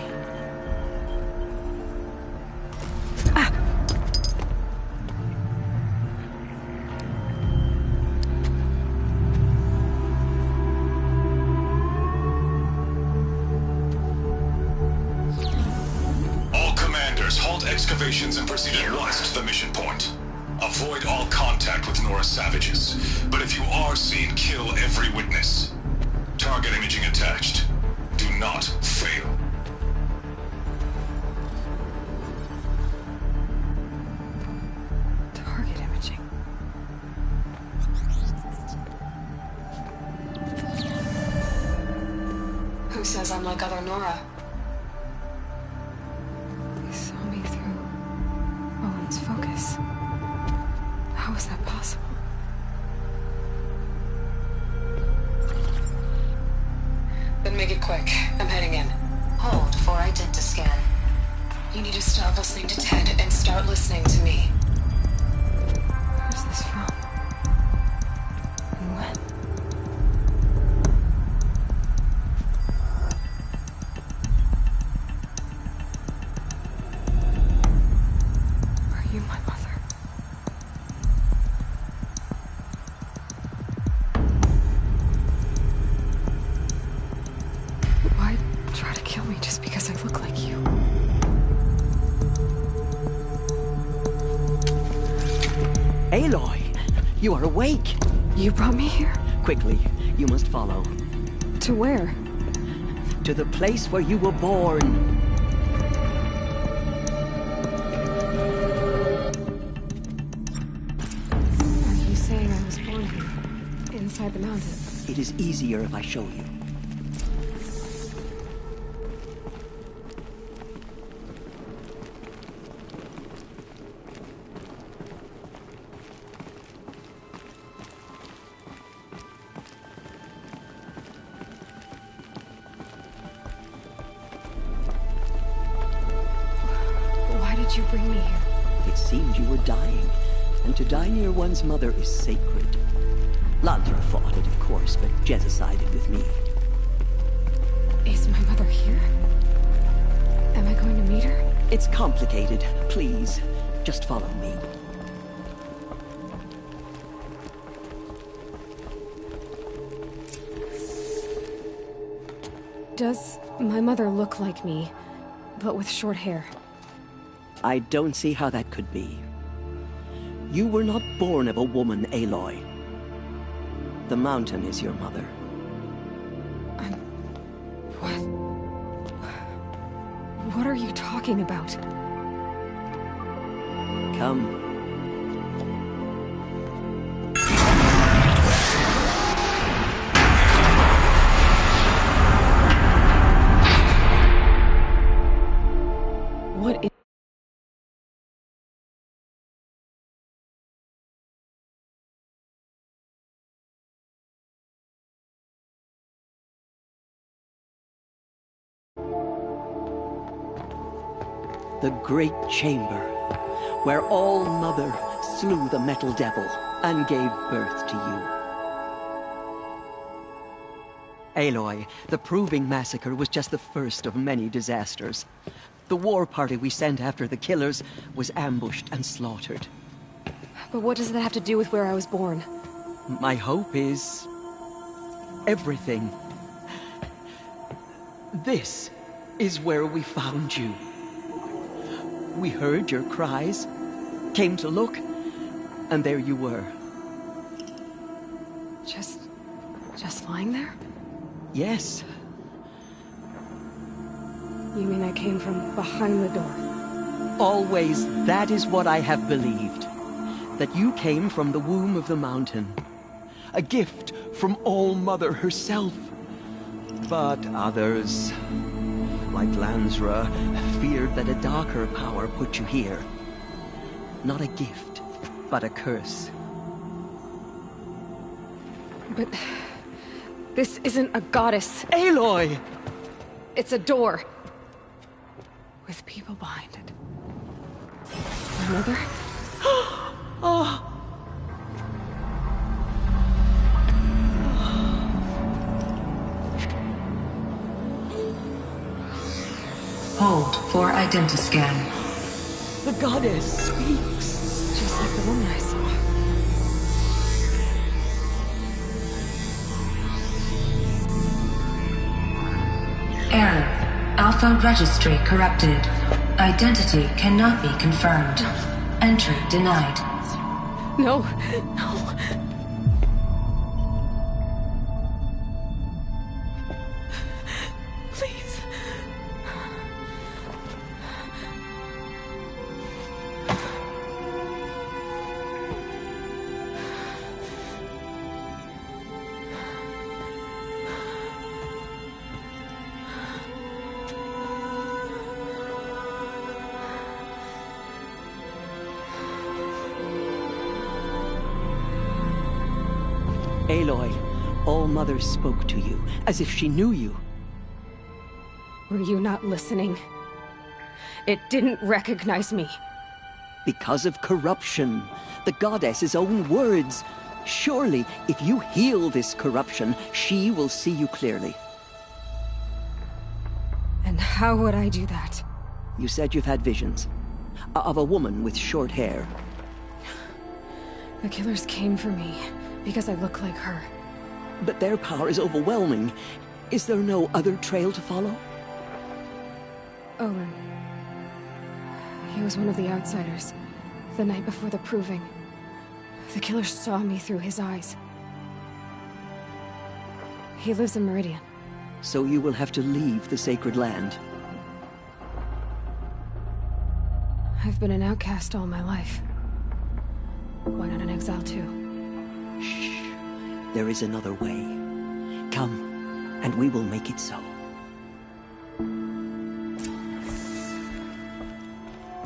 All commanders, halt excavations and proceed at once to the mission point. Avoid all contact with Nora savages, but if you are seen, kill every witness. Target imaging attached. Do not fail. Target imaging. Who says I'm like other Nora? They saw me through Owen's focus. How is that possible? Then make it quick. I'm heading in. Hold for identiscan. You need to stop listening to Ted and start listening to me. Where's this from? And when? Are you my mother? Why try to kill me just because I look like you? Aloy, you are awake. You brought me here? Quickly, you must follow. To where? To the place where you were born. Are you saying I was born here? Inside the mountain? It is easier if I show you. Why did you bring me here? It seemed you were dying, and to die near one's mother is sacred. Landra fought it, of course, but Jezza sided with me. Is my mother here? Am I going to meet her? It's complicated. Please, just follow me. Does my mother look like me, but with short hair? I don't see how that could be. You were not born of a woman, Aloy. The mountain is your mother. What are you talking about? Come. What is... The great chamber, where All-Mother slew the Metal Devil and gave birth to you. Aloy, the Proving Massacre was just the first of many disasters. The war party we sent after the killers was ambushed and slaughtered. But what does that have to do with where I was born? My hope is... everything. This is where we found you. We heard your cries, came to look, and there you were. Just lying there? Yes. You mean I came from behind the door? Always, that is what I have believed. That you came from the womb of the mountain. A gift from All-Mother herself. But others, like Lansra, feared that a darker power put you here. Not a gift, but a curse. But... this isn't a goddess. Aloy! It's a door. With people behind it. My mother? Oh! Hold for identiscan. The goddess speaks. Just like the woman I saw. Error. Alpha registry corrupted. Identity cannot be confirmed. Entry denied. No, no. Please. Aloy, All-Mother spoke to you, as if she knew you. Were you not listening? It didn't recognize me. Because of corruption. The goddess's own words. Surely, if you heal this corruption, she will see you clearly. And how would I do that? You said you've had visions. Of a woman with short hair. The killers came for me, because I look like her. But their power is overwhelming. Is there no other trail to follow? Owen. He was one of the outsiders. The night before the proving. The killer saw me through his eyes. He lives in Meridian. So you will have to leave the sacred land. I've been an outcast all my life. Why not an exile too? Shh. There is another way. Come, and we will make it so.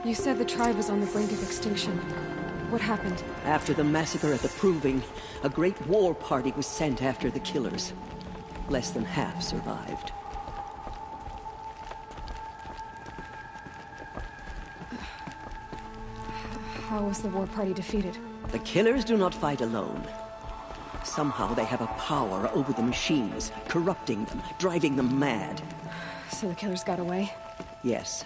You said the tribe was on the brink of extinction. What happened? After the massacre at the Proving, a great war party was sent after the killers. Less than half survived. How was the war party defeated? The killers do not fight alone. Somehow they have a power over the machines, corrupting them, driving them mad. So the killers got away? Yes.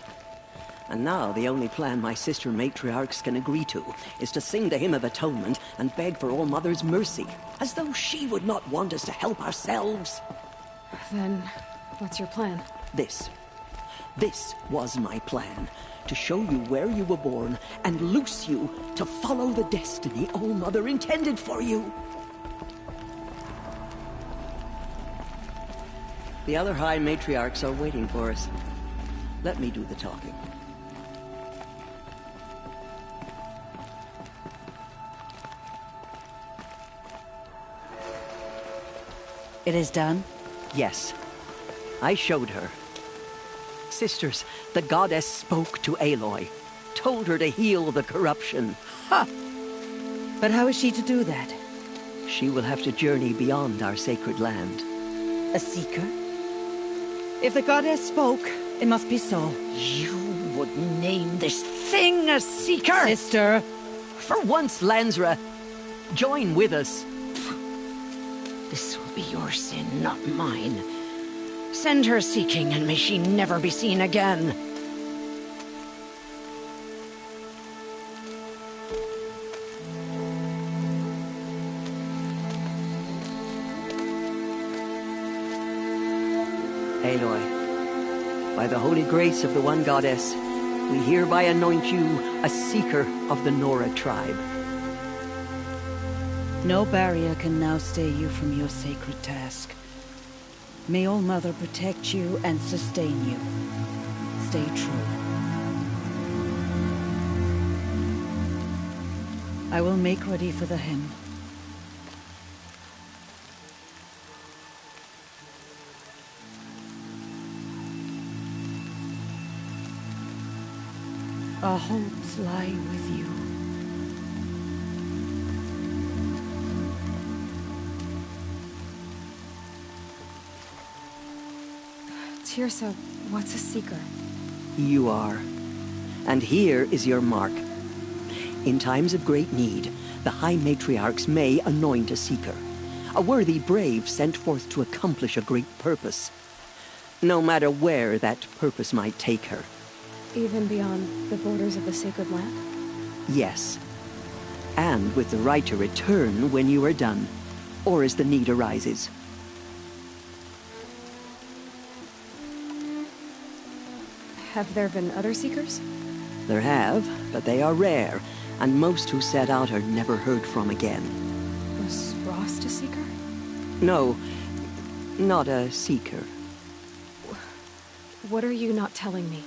And now the only plan my sister matriarchs can agree to is to sing the Hymn of Atonement and beg for All Mother's mercy, as though she would not want us to help ourselves. Then, what's your plan? This was my plan. To show you where you were born and loose you to follow the destiny All Mother intended for you. The other High Matriarchs are waiting for us. Let me do the talking. It is done? Yes. I showed her. Sisters, the goddess spoke to Aloy. Told her to heal the corruption. Ha! But how is she to do that? She will have to journey beyond our sacred land. A seeker? If the goddess spoke, it must be so. You would name this thing a seeker? Sister! For once, Lansra, join with us. This will be your sin, not mine. Send her seeking, and may she never be seen again. Aloy, by the holy grace of the One Goddess, we hereby anoint you a seeker of the Nora tribe. No barrier can now stay you from your sacred task. May All Mother protect you and sustain you. Stay true. I will make ready for the hymn. Our hopes lie with you. Teersa, what's a seeker? You are. And here is your mark. In times of great need, the High Matriarchs may anoint a seeker. A worthy brave sent forth to accomplish a great purpose. No matter where that purpose might take her. Even beyond the borders of the sacred land? Yes. And with the right to return when you are done, or as the need arises. Have there been other seekers? There have, but they are rare, and most who set out are never heard from again. Was Rost a seeker? No, not a seeker. What are you not telling me?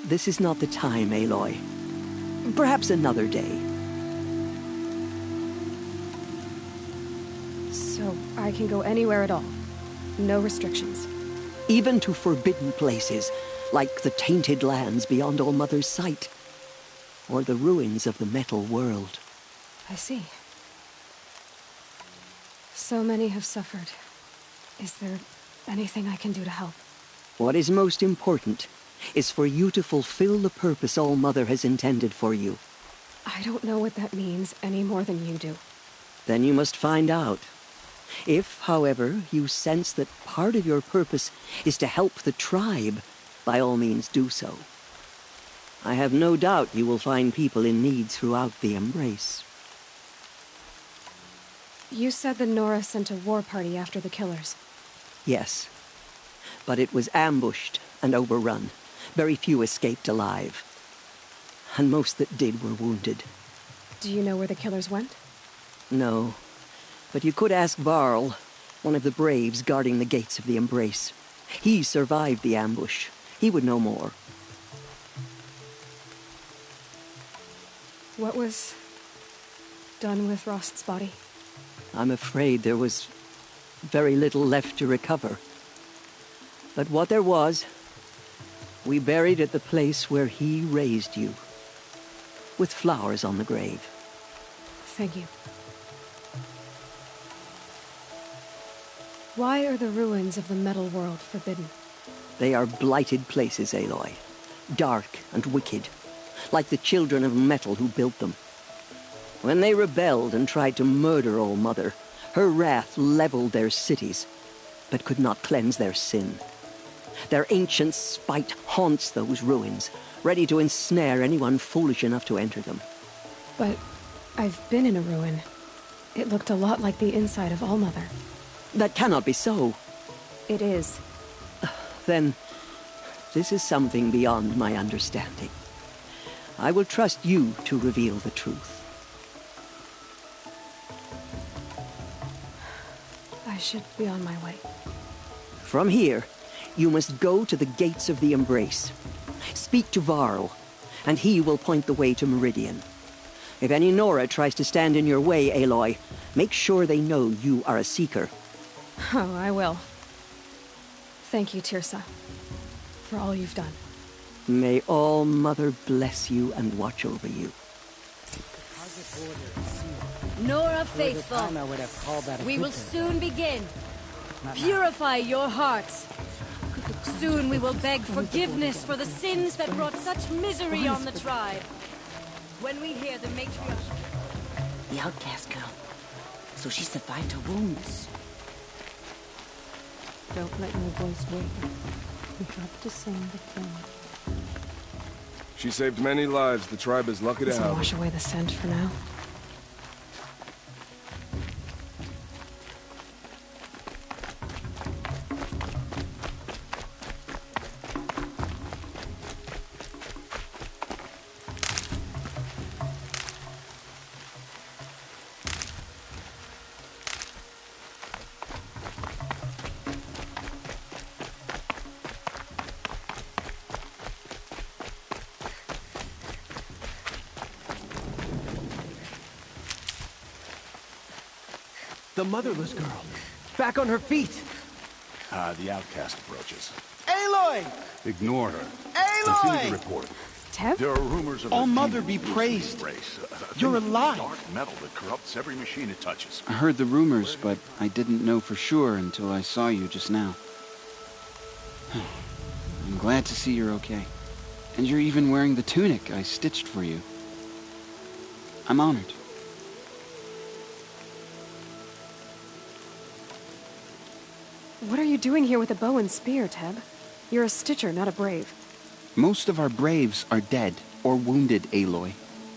This is not the time, Aloy. Perhaps another day. So I can go anywhere at all? No restrictions? Even to forbidden places, like the tainted lands beyond All Mother's sight, or the ruins of the metal world. I see. So many have suffered. Is there anything I can do to help? What is most important is for you to fulfill the purpose All Mother has intended for you. I don't know what that means any more than you do. Then you must find out. If, however, you sense that part of your purpose is to help the tribe, by all means do so. I have no doubt you will find people in need throughout the Embrace. You said the Nora sent a war party after the killers. Yes. but it was ambushed and overrun. Very few escaped alive. And most that did were wounded. Do you know where the killers went? No. But you could ask Varl, one of the braves guarding the gates of the Embrace. He survived the ambush. He would know more. What was done with Rost's body? I'm afraid there was very little left to recover. But what there was, we buried at the place where he raised you, with flowers on the grave. Thank you. Why are the ruins of the metal world forbidden? They are blighted places, Aloy. Dark and wicked, like the children of metal who built them. When they rebelled and tried to murder All Mother, her wrath leveled their cities, but could not cleanse their sin. Their ancient spite haunts those ruins, ready to ensnare anyone foolish enough to enter them. But I've been in a ruin. It looked a lot like the inside of All Mother. That cannot be so. It is. Then, this is something beyond my understanding. I will trust you to reveal the truth. I should be on my way. From here, you must go to the gates of the Embrace. Speak to Varl, and he will point the way to Meridian. If any Nora tries to stand in your way, Aloy, make sure they know you are a Seeker. Oh, I will. Thank you, Teersa, for all you've done. May All Mother bless you and watch over you. Nora Faithful, we will soon begin. Purify your hearts. Soon we will beg forgiveness for the sins that brought such misery on the tribe. When we hear the matriarch... The outcast girl. So she survived her wounds. Don't let your voice wake. We have to sing the king. She saved many lives. The tribe is lucky to Does it have her. wash away the scent for now? The motherless girl. Back on her feet. The outcast approaches. Aloy! Ignore her. Aloy! Continue the report. Teb? There are rumors of All a Mother demon be loose in praised. the Embrace. You're alive. Dark metal that corrupts every machine it touches. I heard the rumors, but I didn't know for sure until I saw you just now. I'm glad to see you're okay. And you're even wearing the tunic I stitched for you. I'm honored. What are you doing here with a bow and spear, Teb? You're a Stitcher, not a Brave. Most of our braves are dead or wounded, Aloy.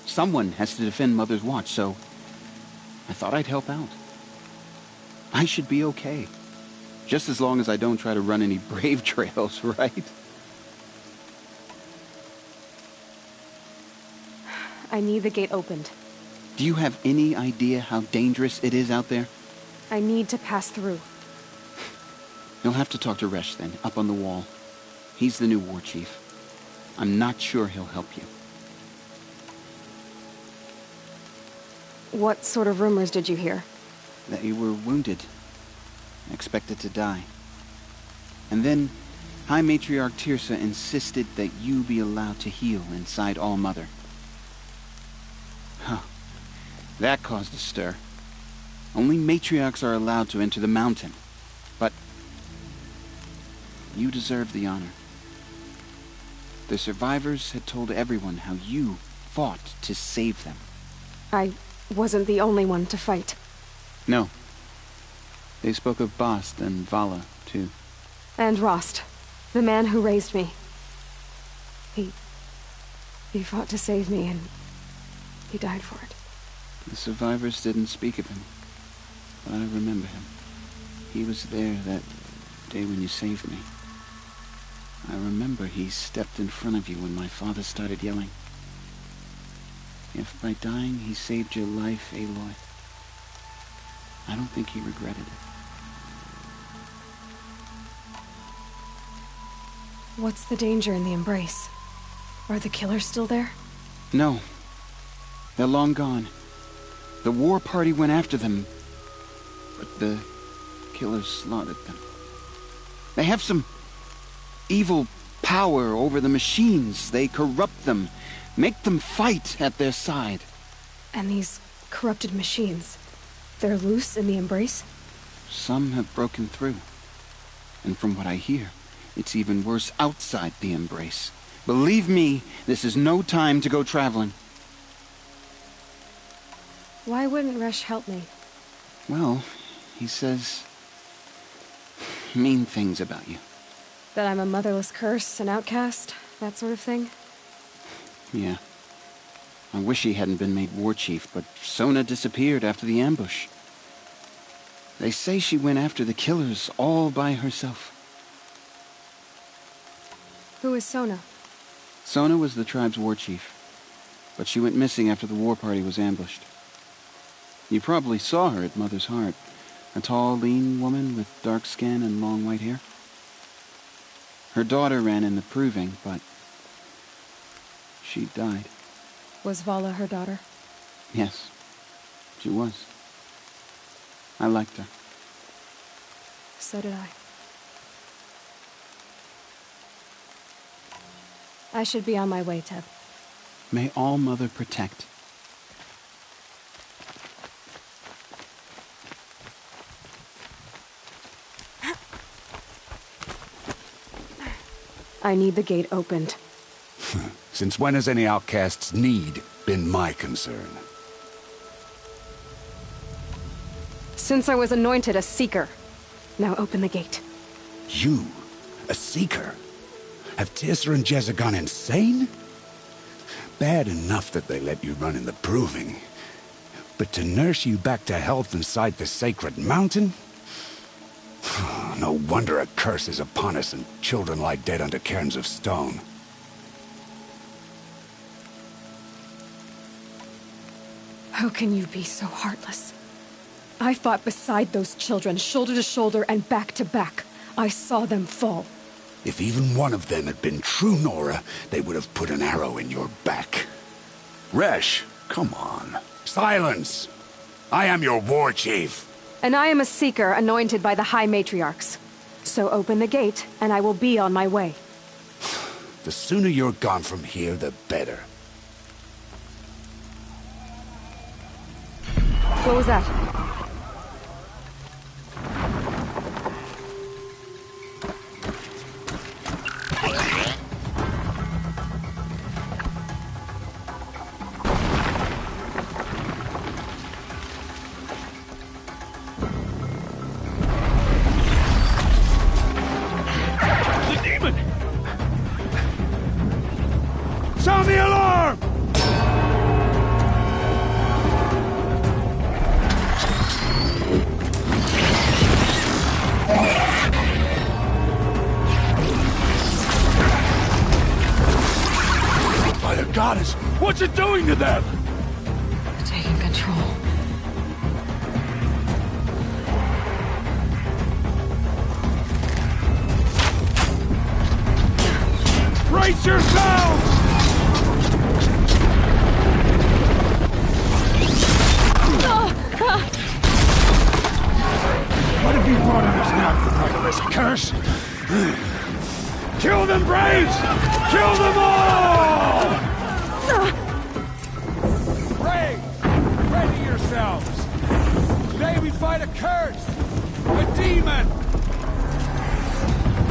Someone has to defend Mother's Watch, so I thought I'd help out. I should be okay. Just as long as I don't try to run any brave trails, right? I need the gate opened. Do you have any idea how dangerous it is out there? I need to pass through. You'll have to talk to Resh then, up on the wall. He's the new war chief. I'm not sure he'll help you. What sort of rumors did you hear? That you were wounded. Expected to die. And then, High Matriarch Teersa insisted that you be allowed to heal inside All Mother. Huh. That caused a stir. Only matriarchs are allowed to enter the mountain. But you deserve the honor. The survivors had told everyone how you fought to save them. I wasn't the only one to fight. No. They spoke of Bast and Vala, too. And Rost, the man who raised me. He fought to save me, and he died for it. The survivors didn't speak of him, but I remember him. He was there that day when you saved me. I remember he stepped in front of you when my father started yelling. If by dying he saved your life, Aloy, I don't think he regretted it. What's the danger in the Embrace? Are the killers still there? No. They're long gone. The war party went after them, but the killers slaughtered them. They have some evil power over the machines. They corrupt them, make them fight at their side. And these corrupted machines, they're loose in the Embrace? Some have broken through. And from what I hear, it's even worse outside the Embrace. Believe me, this is no time to go traveling. Why wouldn't Resh help me? Well, he says mean things about you. That I'm a motherless curse, an outcast, that sort of thing? Yeah. I wish he hadn't been made war chief, but Sona disappeared after the ambush. They say she went after the killers all by herself. Who is Sona? Sona was the tribe's war chief, but she went missing after the war party was ambushed. You probably saw her at Mother's Heart. A tall, lean woman with dark skin and long white hair. Her daughter ran in the proving, but she died. Was Vala her daughter? Yes, she was. I liked her. So did I. I should be on my way, Teb. May All Mother protect. I need the gate opened. Since when has any outcast's need been my concern? Since I was anointed a Seeker. Now open the gate. You? A Seeker? Have Teersa and Jezza gone insane? Bad enough that they let you run in the Proving. But to nurse you back to health inside the sacred mountain? No wonder a curse is upon us and children lie dead under cairns of stone. How can you be so heartless? I fought beside those children, shoulder to shoulder and back to back. I saw them fall. If even one of them had been true Nora, they would have put an arrow in your back. Resh, come on. Silence! I am your war chief. And I am a Seeker anointed by the High Matriarchs. So open the gate, and I will be on my way. The sooner you're gone from here, the better. What was that? Sound the alarm! By the goddess, what's it doing to them? Taking control. Brace yourselves! What have you brought on us now, you motherless curse? Kill them, Braves! Kill them all! Braves, ready yourselves! Today we fight a curse! A demon!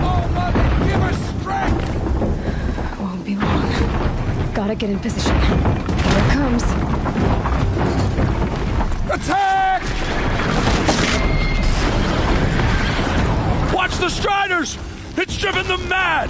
Oh, Mother, give us strength! Won't be long. Gotta get in position. Here it comes. Attack! Watch the Striders! It's driven them mad!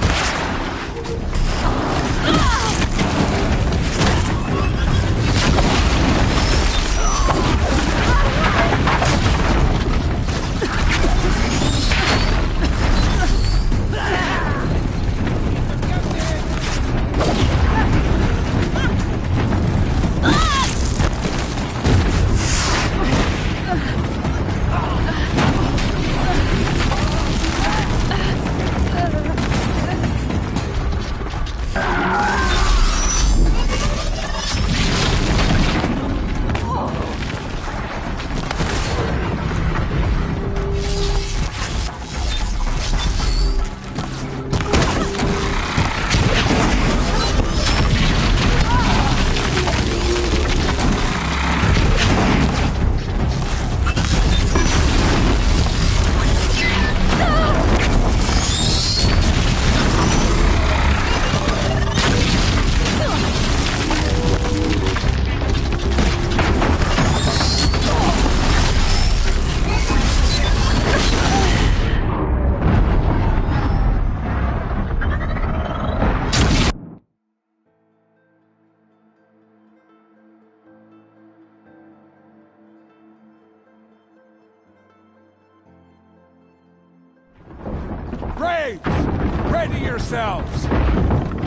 ourselves.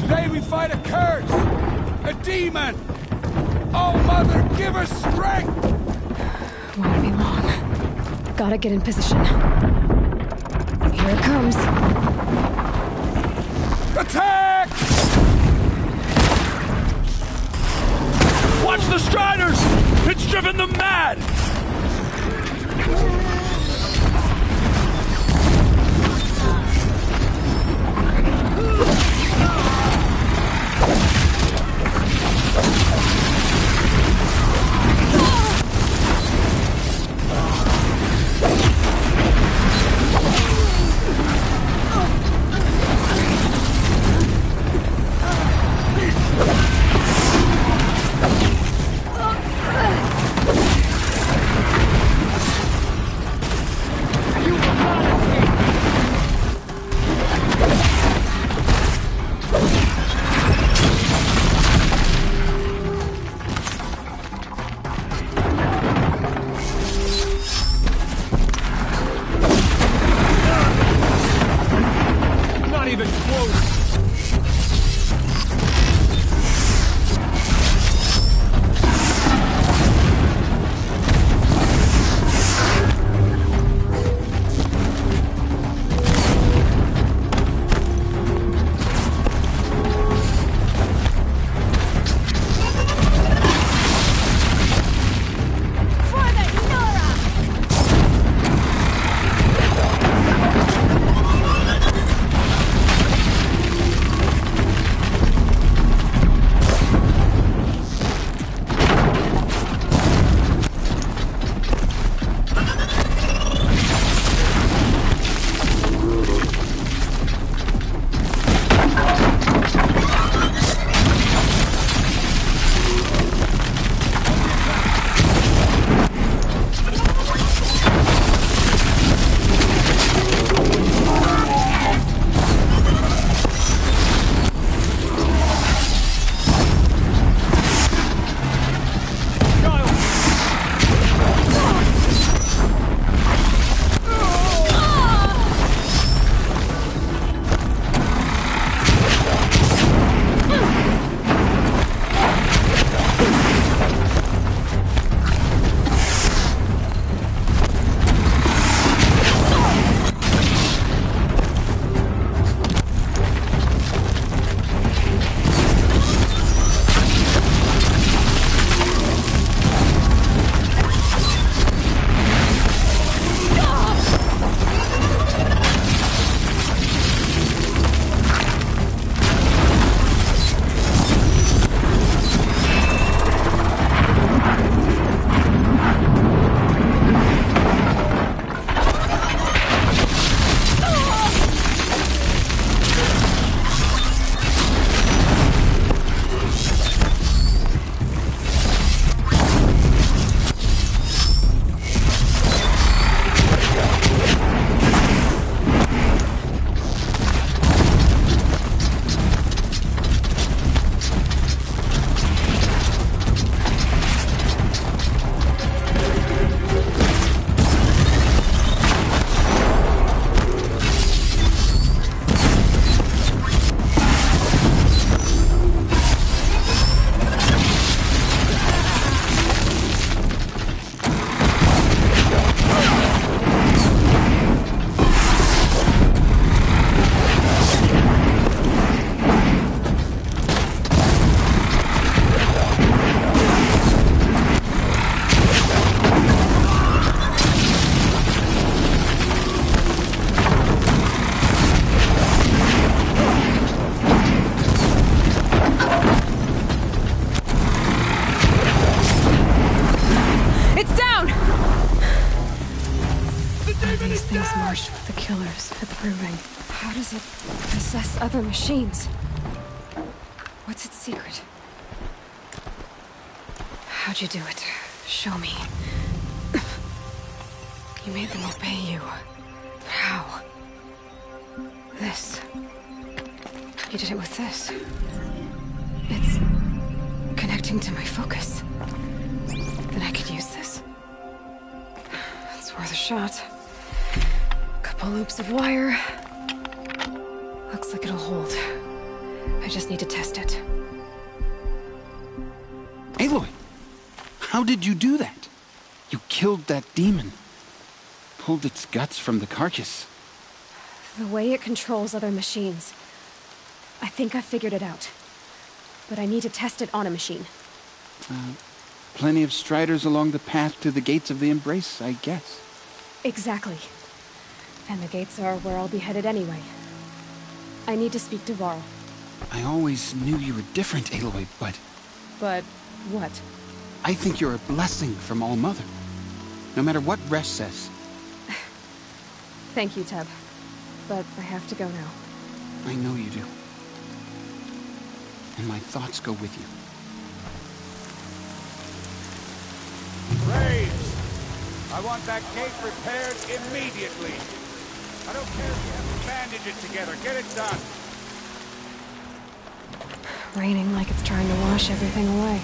Today we fight a curse, a demon. Oh, Mother, give us strength! Won't be long. Gotta get in position. Here it comes. Attack! Watch the Striders! It's driven them mad! How does it possess other machines? What's its secret? How'd you do it? Show me. You made them obey you. How? This. You did it with this. It's connecting to my focus. Then I could use this. It's worth a shot. Couple loops of wire. A Looks like it'll hold. I just need to test it. Aloy! How did you do that? You killed that demon. Pulled its guts from the carcass. The way it controls other machines. I think I figured it out. But I need to test it on a machine. Plenty of striders along the path to the gates of the Embrace, I guess. Exactly. And the gates are where I'll be headed anyway. I need to speak to Varl. I always knew you were different, Aloy, but... But what? I think you're a blessing from All-Mother. No matter what Resh says. Thank you, Teb. But I have to go now. I know you do. And my thoughts go with you. Graves! I want that gate repaired immediately. I don't care if you have to bandage it together. Get it done. Raining like it's trying to wash everything away.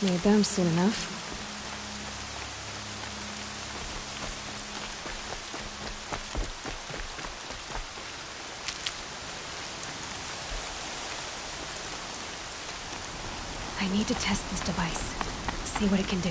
Need them soon enough. I need to test this device. See what it can do.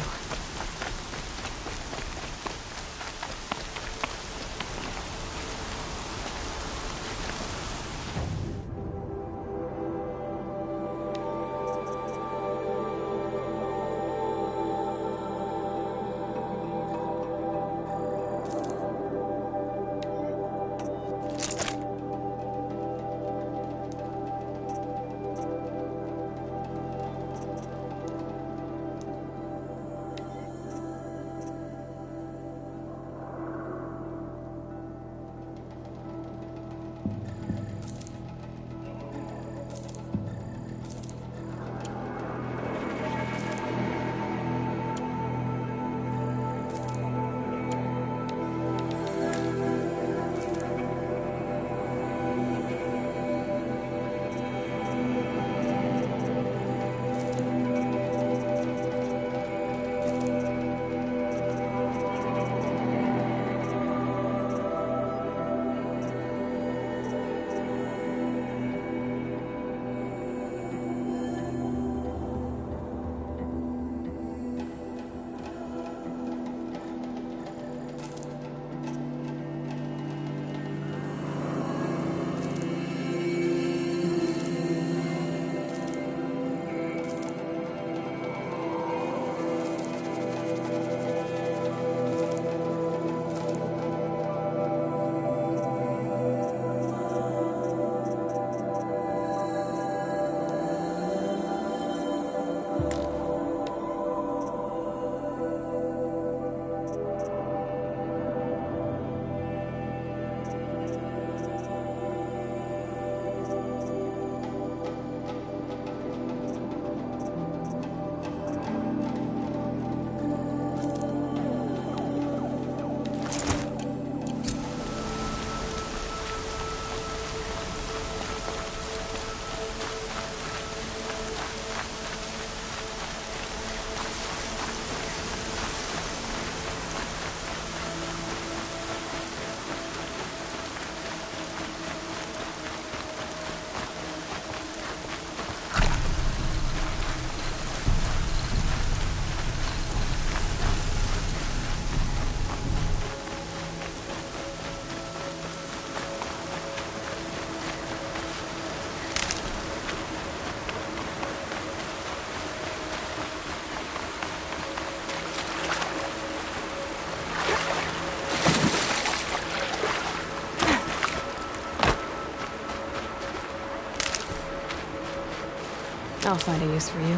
I'll find a use for you.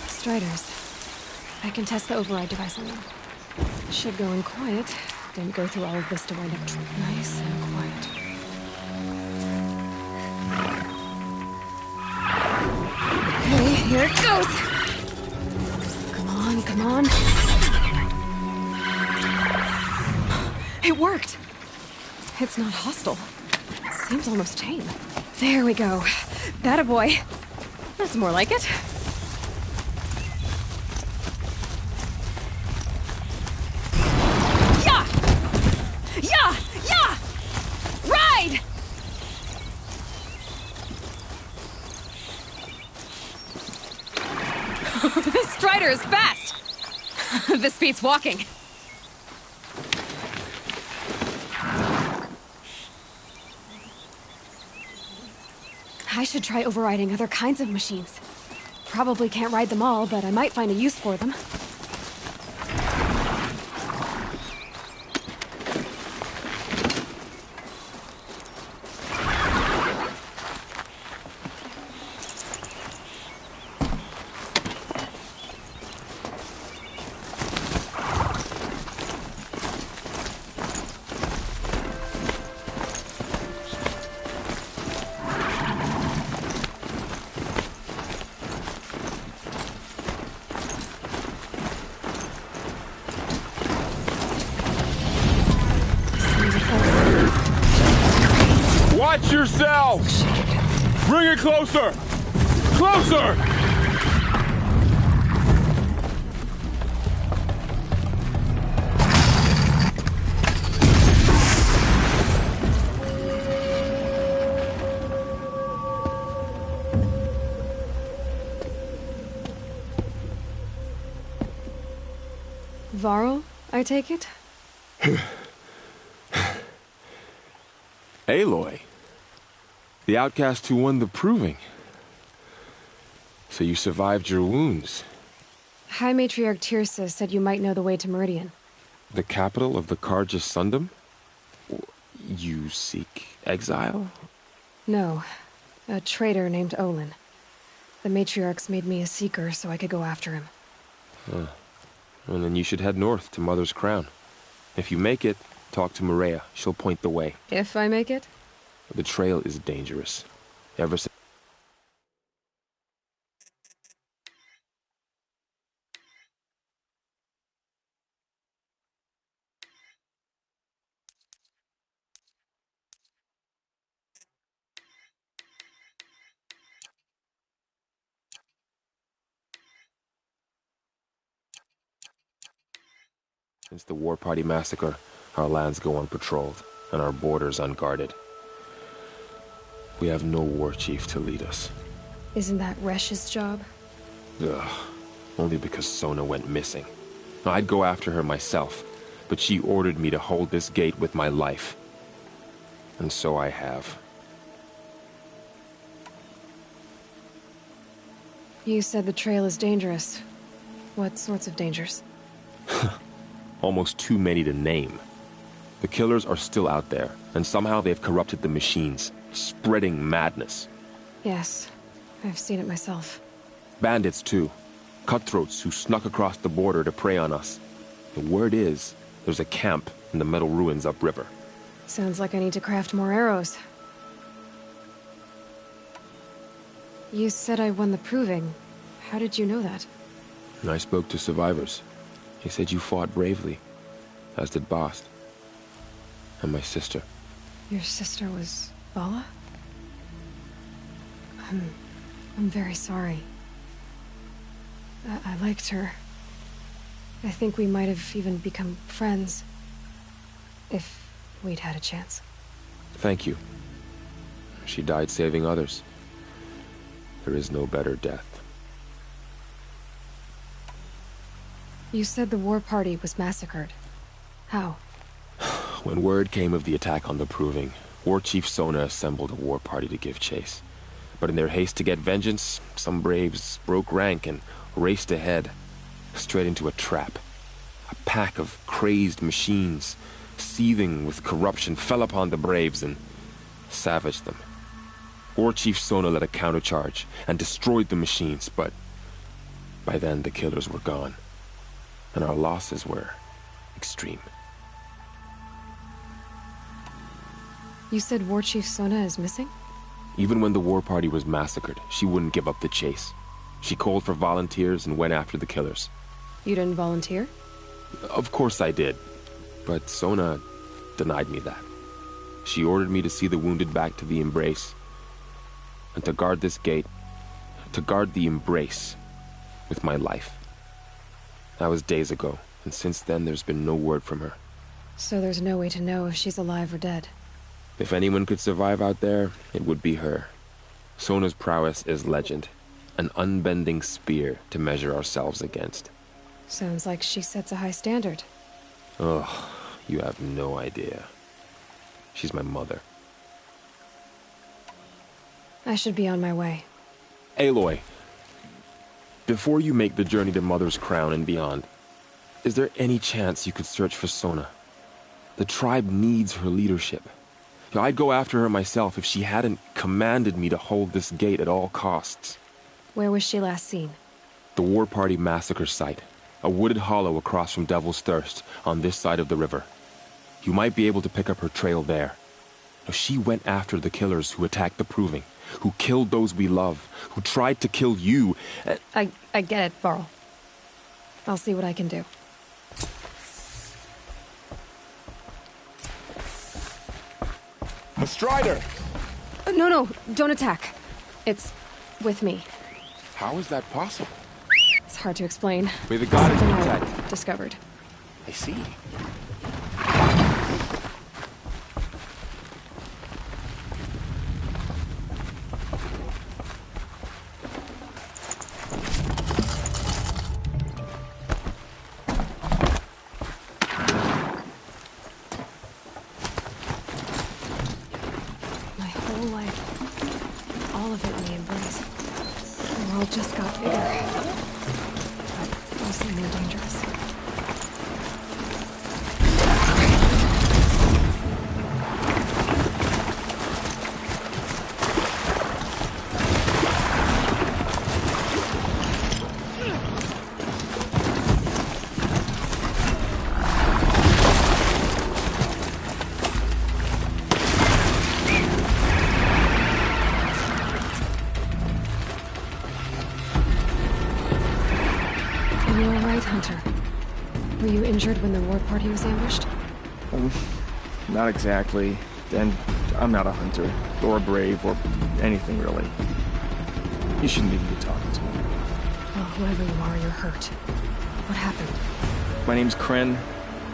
Striders. I can test the override device on them. Should go in quiet. Didn't go through all of this to wind up nice and quiet. Okay, here it goes! Come on, come on. It worked! It's not hostile. Seems almost tame. There we go. That a boy. That's more like it. This Strider is fast! This beats walking. I should try overriding other kinds of machines. Probably can't ride them all, but I might find a use for them. Watch yourself! Bring it closer! Closer! Varl, I take it? Aloy. The outcast who won the proving. So you survived your wounds. High Matriarch Tirsa said you might know the way to Meridian. The capital of the Carja Sundom? You seek exile? No. A traitor named Olin. The Matriarchs made me a seeker so I could go after him. Huh. Well, then you should head north to Mother's Crown. If you make it, talk to Maria. She'll point the way. If I make it? The trail is dangerous. Ever since... Since the War Party massacre, our lands go unpatrolled, and our borders unguarded. We have no war chief to lead us. Isn't that Resh's job? Ugh. Only because Sona went missing. I'd go after her myself, but she ordered me to hold this gate with my life. And so I have. You said the trail is dangerous. What sorts of dangers? Almost too many to name. The killers are still out there, and somehow they've corrupted the machines, spreading madness. Yes, I've seen it myself. Bandits, too. Cutthroats who snuck across the border to prey on us. The word is, there's a camp in the metal ruins upriver. Sounds like I need to craft more arrows. You said I won the proving. How did you know that? And I spoke to survivors. He said you fought bravely, as did Bast. And my sister. Your sister was Vala? I'm very sorry. I liked her. I think we might have even become friends. If we'd had a chance. Thank you. She died saving others. There is no better death. You said the war party was massacred. How? When word came of the attack on the Proving, War Chief Sona assembled a war party to give chase. But in their haste to get vengeance, some braves broke rank and raced ahead, straight into a trap. A pack of crazed machines, seething with corruption, fell upon the braves and savaged them. War Chief Sona led a countercharge and destroyed the machines, but by then the killers were gone, and our losses were extreme. You said War Chief Sona is missing? Even when the war party was massacred, she wouldn't give up the chase. She called for volunteers and went after the killers. You didn't volunteer? Of course I did, but Sona denied me that. She ordered me to see the wounded back to the Embrace, and to guard this gate, to guard the Embrace with my life. That was days ago, and since then there's been no word from her. So there's no way to know if she's alive or dead. If anyone could survive out there, it would be her. Sona's prowess is legend, an unbending spear to measure ourselves against. Sounds like she sets a high standard. Oh, you have no idea. She's my mother. I should be on my way. Aloy, before you make the journey to Mother's Crown and beyond, is there any chance you could search for Sona? The tribe needs her leadership. I'd go after her myself if she hadn't commanded me to hold this gate at all costs. Where was she last seen? The War Party massacre site. A wooded hollow across from Devil's Thirst, on this side of the river. You might be able to pick up her trail there. Now, she went after the killers who attacked the Proving, who killed those we love, who tried to kill you. I get it, Varl. I'll see what I can do. A Strider! No, don't attack. It's with me. How is that possible? It's hard to explain. May the goddess Something I protect. discovered. I see. My whole life, all of it in the Embrace. The world just got bigger. But also more dangerous. Are you all right, Hunter? Were you injured when the war party was ambushed? Not exactly. And I'm not a hunter, or a brave, or anything really. You shouldn't even be talking to me. Well, whoever you are, you're hurt. What happened? My name's Kren.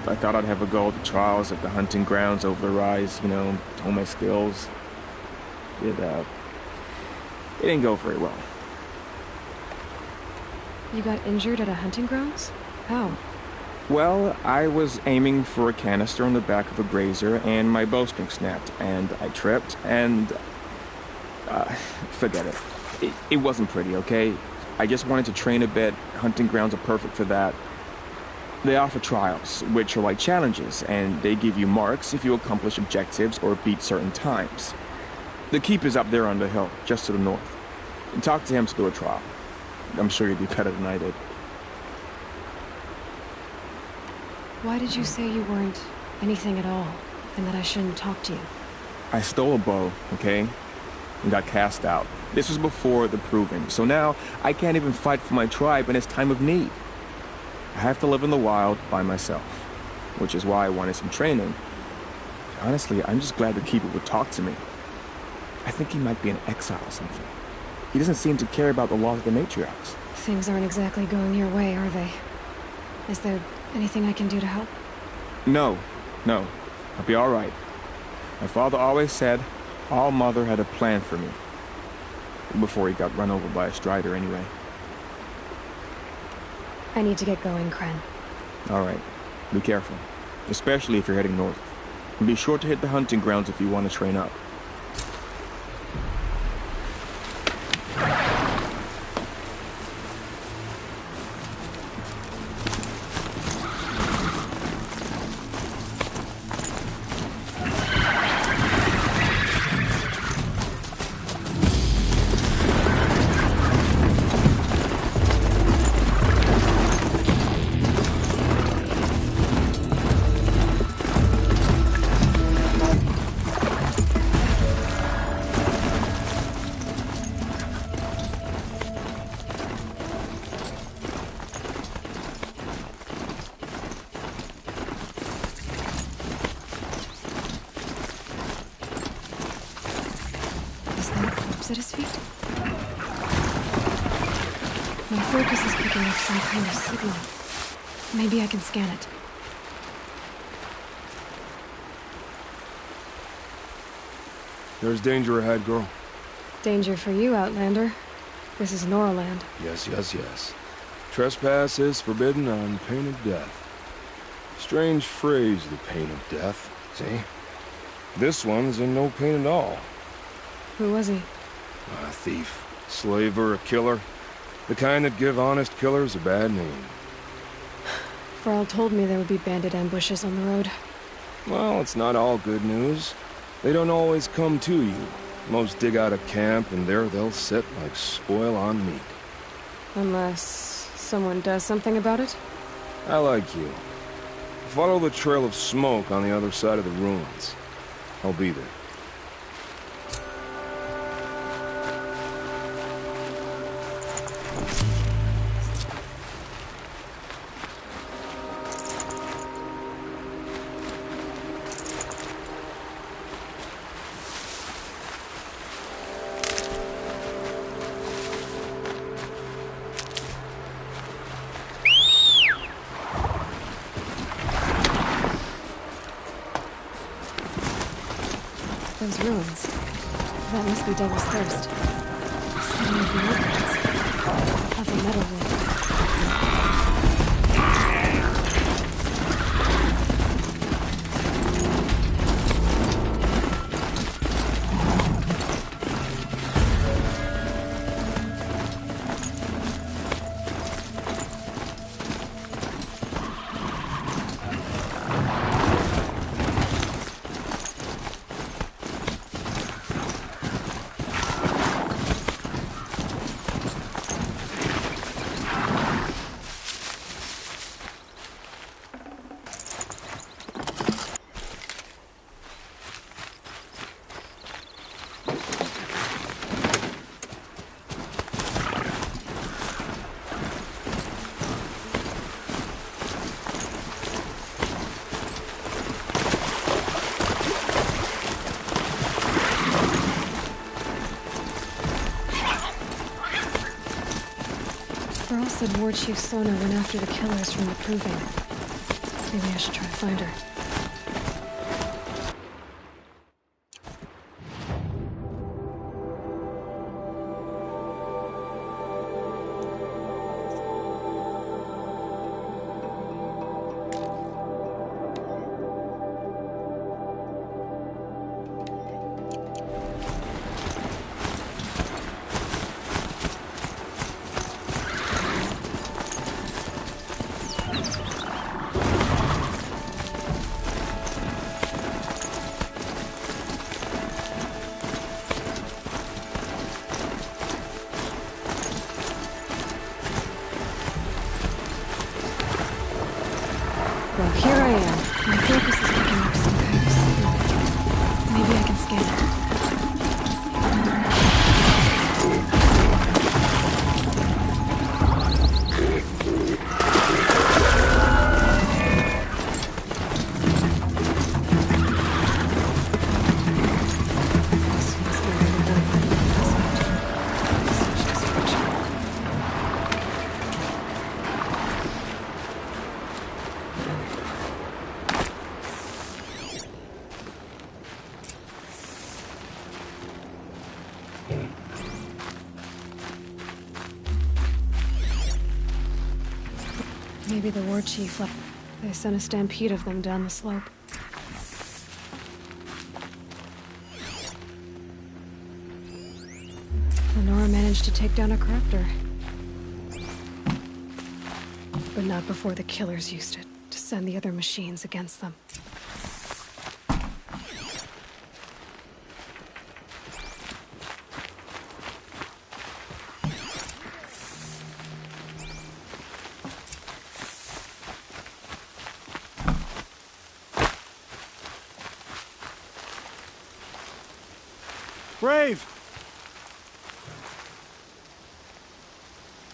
I thought I'd have a go at the trials at the hunting grounds over the rise, you know, hone my skills. It didn't go very well. You got injured at a hunting grounds? How? Well, I was aiming for a canister on the back of a grazer, and my bowstring snapped, and I tripped, and... forget it. It wasn't pretty, okay? I just wanted to train a bit. Hunting grounds are perfect for that. They offer trials, which are like challenges, and they give you marks if you accomplish objectives or beat certain times. The keep is up there on the hill, just to the north. And talk to him to do a trial. I'm sure you'd be better than I did. Why did you say you weren't anything at all, and that I shouldn't talk to you? I stole a bow, okay? And got cast out. This was before the Proving, so now I can't even fight for my tribe in its time of need. I have to live in the wild by myself, which is why I wanted some training. Honestly, I'm just glad the Keeper would talk to me. I think he might be in exile or something. He doesn't seem to care about the laws of the matriarchs. Things aren't exactly going your way, are they? Is there anything I can do to help? No. I'll be all right. My father always said All Mother had a plan for me. Before he got run over by a Strider anyway. I need to get going, Kren. All right. Be careful. Especially if you're heading north. And be sure to hit the hunting grounds if you want to train up. corpse at his feet? My focus is picking up some kind of signal. Maybe I can scan it. There's danger ahead, girl. Danger for you, Outlander. This is Noraland. Yes, yes, yes. Trespass is forbidden on pain of death. Strange phrase, the pain of death. See? This one's in no pain at all. Who was he? A thief, slaver, a killer. The kind that give honest killers a bad name. Frall told me there would be bandit ambushes on the road. Well, it's not all good news. They don't always come to you. Most dig out a camp, and there they'll sit like spoil on meat. Unless someone does something about it? I like you. Follow the trail of smoke on the other side of the ruins. I'll be there. Those ruins. That must be Devil's Thirst. A city of ruins. Of a metal world. Frall said Ward Chief Sona went after the killers from the Proving. Maybe I should try to find her. Well, here I am. My focus is picking up some kind of signal. Maybe I can scan it. Maybe the war chief left. They sent a stampede of them down the slope. Lenora managed to take down a corruptor. But not before the killers used it to send the other machines against them. Brave!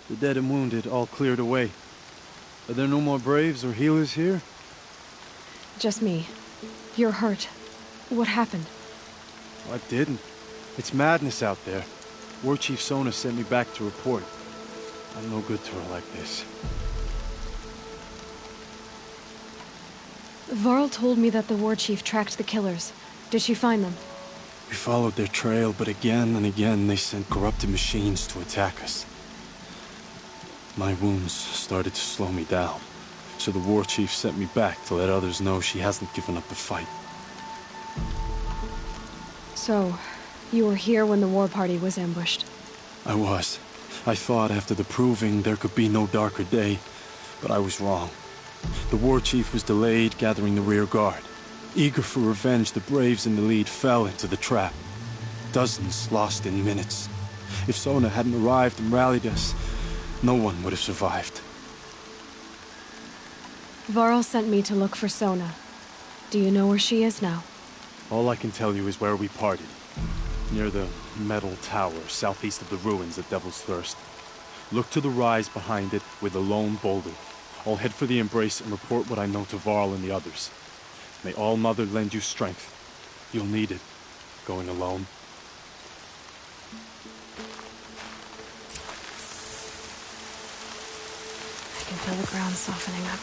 The dead and wounded all cleared away. Are there no more Braves or healers here? Just me. You're hurt. What happened? I didn't. It's madness out there. War Chief Sona sent me back to report. I'm no good to her like this. Varl told me that the War Chief tracked the killers. Did she find them? We followed their trail, but again and again they sent corrupted machines to attack us. My wounds started to slow me down, so the War Chief sent me back to let others know she hasn't given up the fight. So, you were here when the war party was ambushed? I was. I thought after the proving there could be no darker day, but I was wrong. The War Chief was delayed gathering the rear guard. Eager for revenge, the Braves in the lead fell into the trap. Dozens lost in minutes. If Sona hadn't arrived and rallied us, no one would have survived. Varl sent me to look for Sona. Do you know where she is now? All I can tell you is where we parted. Near the metal tower, southeast of the ruins at Devil's Thirst. Look to the rise behind it with a lone boulder. I'll head for the Embrace and report what I know to Varl and the others. May All Mother lend you strength. You'll need it, going alone. I can feel the ground softening up.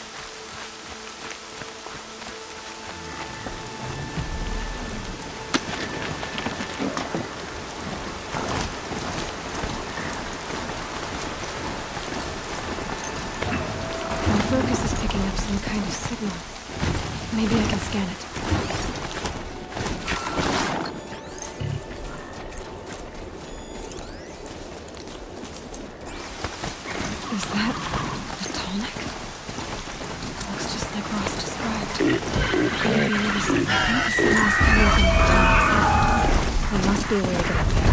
Focus is picking up some kind of signal. Maybe I can scan it. Is that a Tallneck? Looks just like Ross described. Maybe the signal is coming from the Tallneck's head. There must be a way to get up there.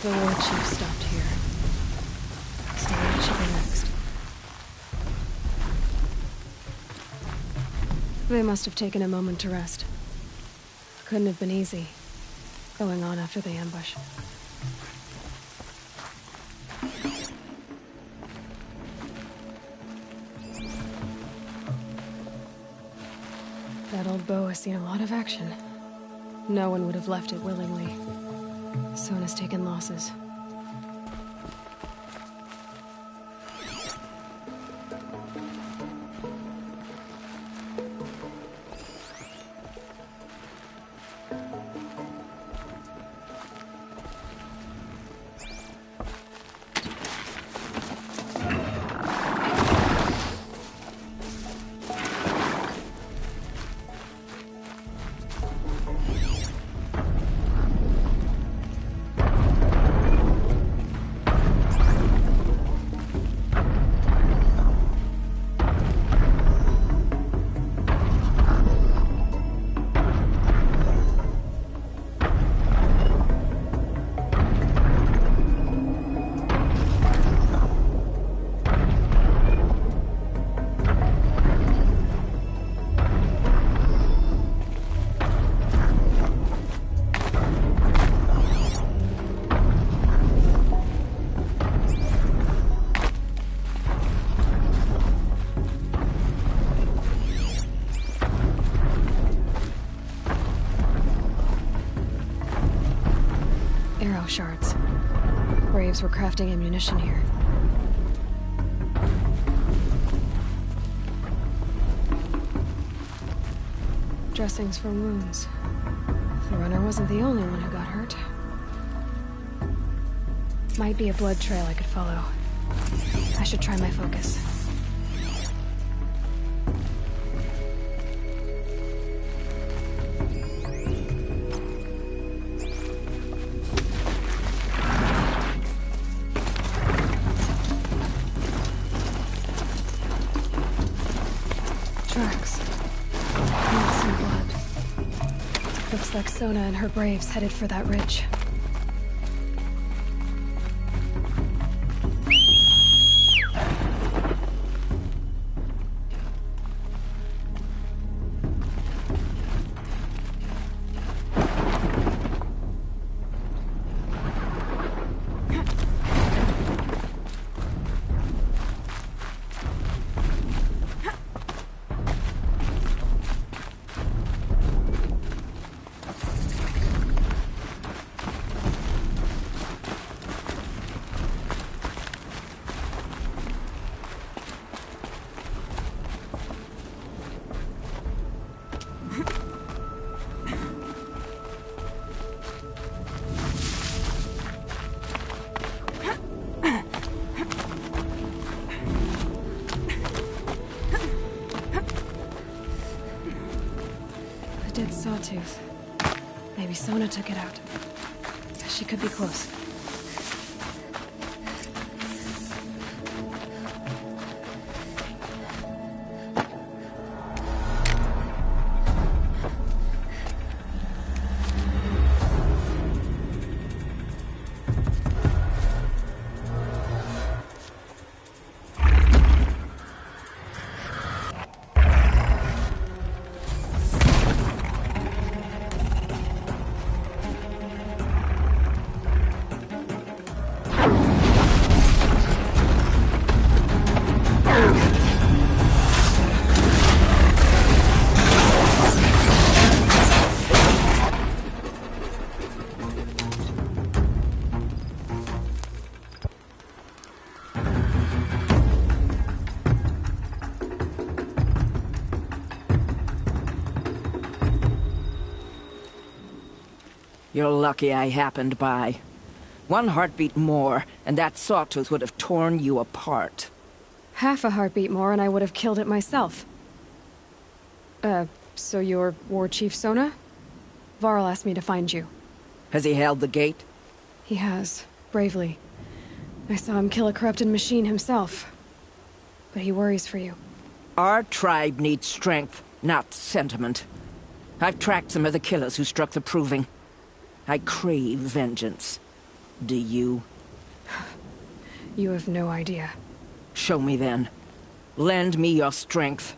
The War Chief stopped here. So what should be next? They must have taken a moment to rest. Couldn't have been easy, going on after the ambush. That old bow has seen a lot of action. No one would have left it willingly. Sona's taken losses. Shards. Braves were crafting ammunition here. Dressings for wounds. The runner wasn't the only one who got hurt. Might be a blood trail I could follow. I should try my focus. tracks. Not some blood. Looks like Sona and her braves headed for that ridge. Dead sawtooth. Maybe Sona took it out. She could be close. You're lucky I happened by. One heartbeat more, and that sawtooth would have torn you apart. Half a heartbeat more and I would have killed it myself. So you're War Chief Sona? Varl asked me to find you. Has he held the gate? He has, bravely. I saw him kill a corrupted machine himself. But he worries for you. Our tribe needs strength, not sentiment. I've tracked some of the killers who struck the Proving. I crave vengeance. Do you? You have no idea. Show me then. Lend me your strength.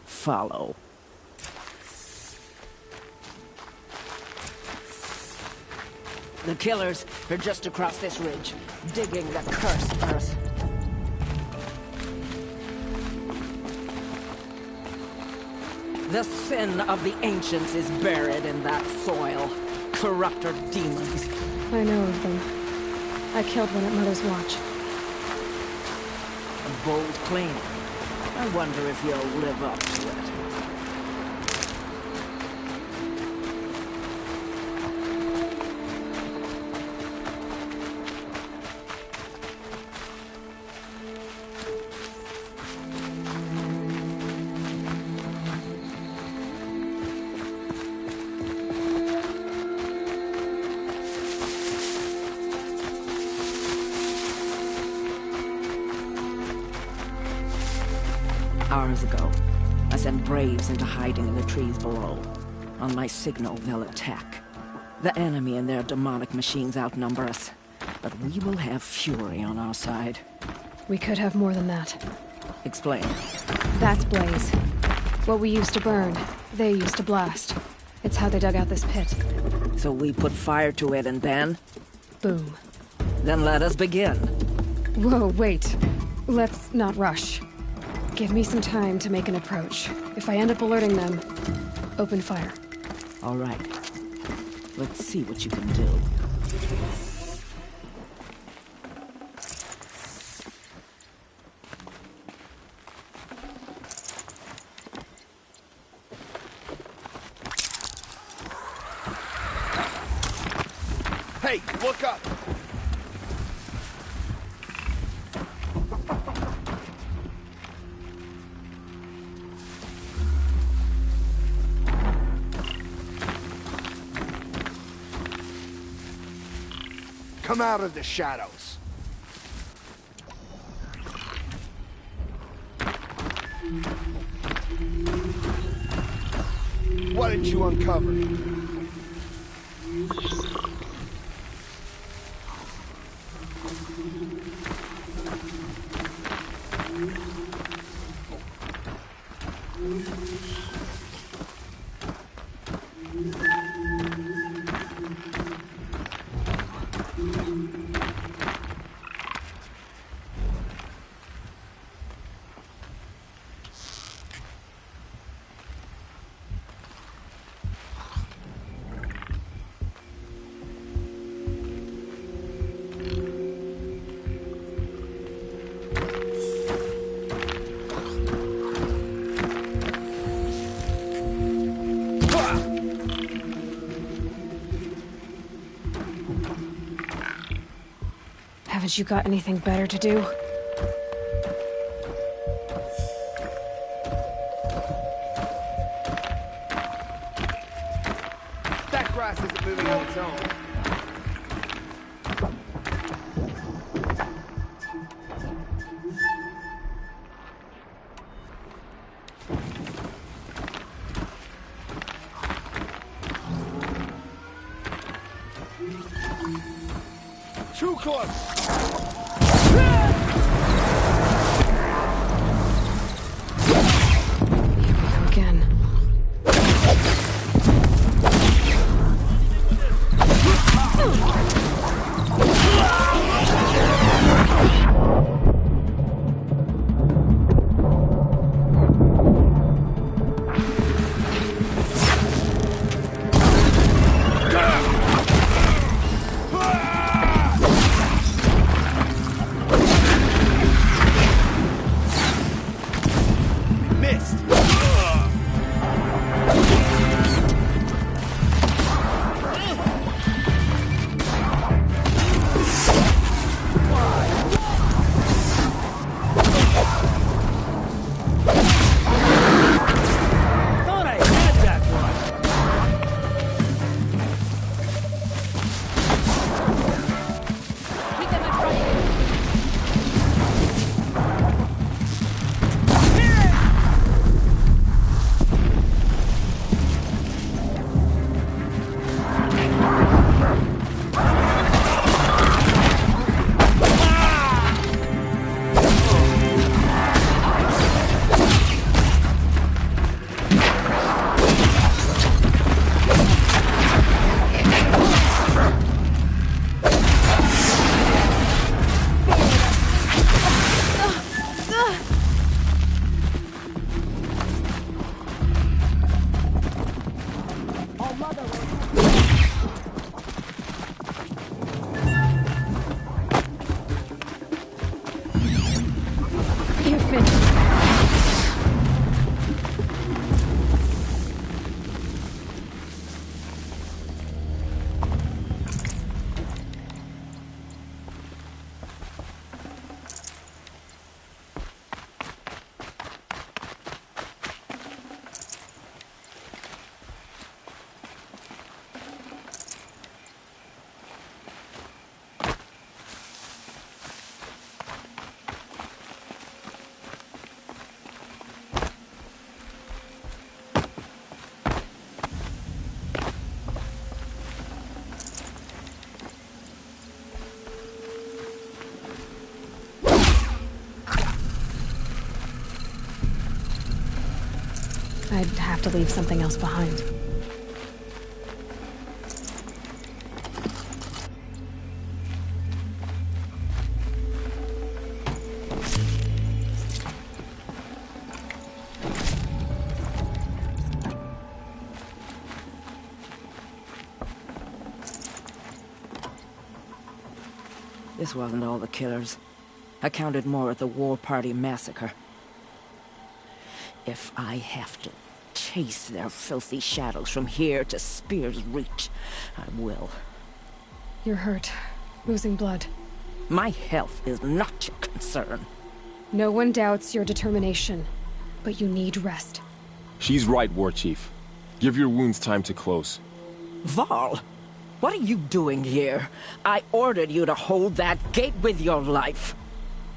Follow. The killers are just across this ridge, digging the cursed earth. The sin of the ancients is buried in that soil. Corrupter demons. I know of them. I killed one at Mother's Watch. A bold claim. I wonder if you'll live up to it. Hours ago, I sent Braves into hiding in the trees below. On my signal, they'll attack. The enemy and their demonic machines outnumber us, but we will have fury on our side. We could have more than that. Explain. That's Blaze. What we used to burn, they used to blast. It's how they dug out this pit. So we put fire to it and then? Boom. Then let us begin. Whoa, wait. Let's not rush. Give me some time to make an approach. If I end up alerting them, open fire. All right. Let's see what you can do. Hey, look up! Come out of the shadows. What did you uncover? Haven't you got anything better to do? That grass isn't moving on its own. Too close! Again. I'd have to leave something else behind. This wasn't all the killers. I counted more at the War Party massacre. If I have to chase their filthy shadows from here to Spear's Reach, I will. You're hurt. Losing blood. My health is not your concern. No one doubts your determination, but you need rest. She's right, War Chief. Give your wounds time to close. Varl, what are you doing here? I ordered you to hold that gate with your life.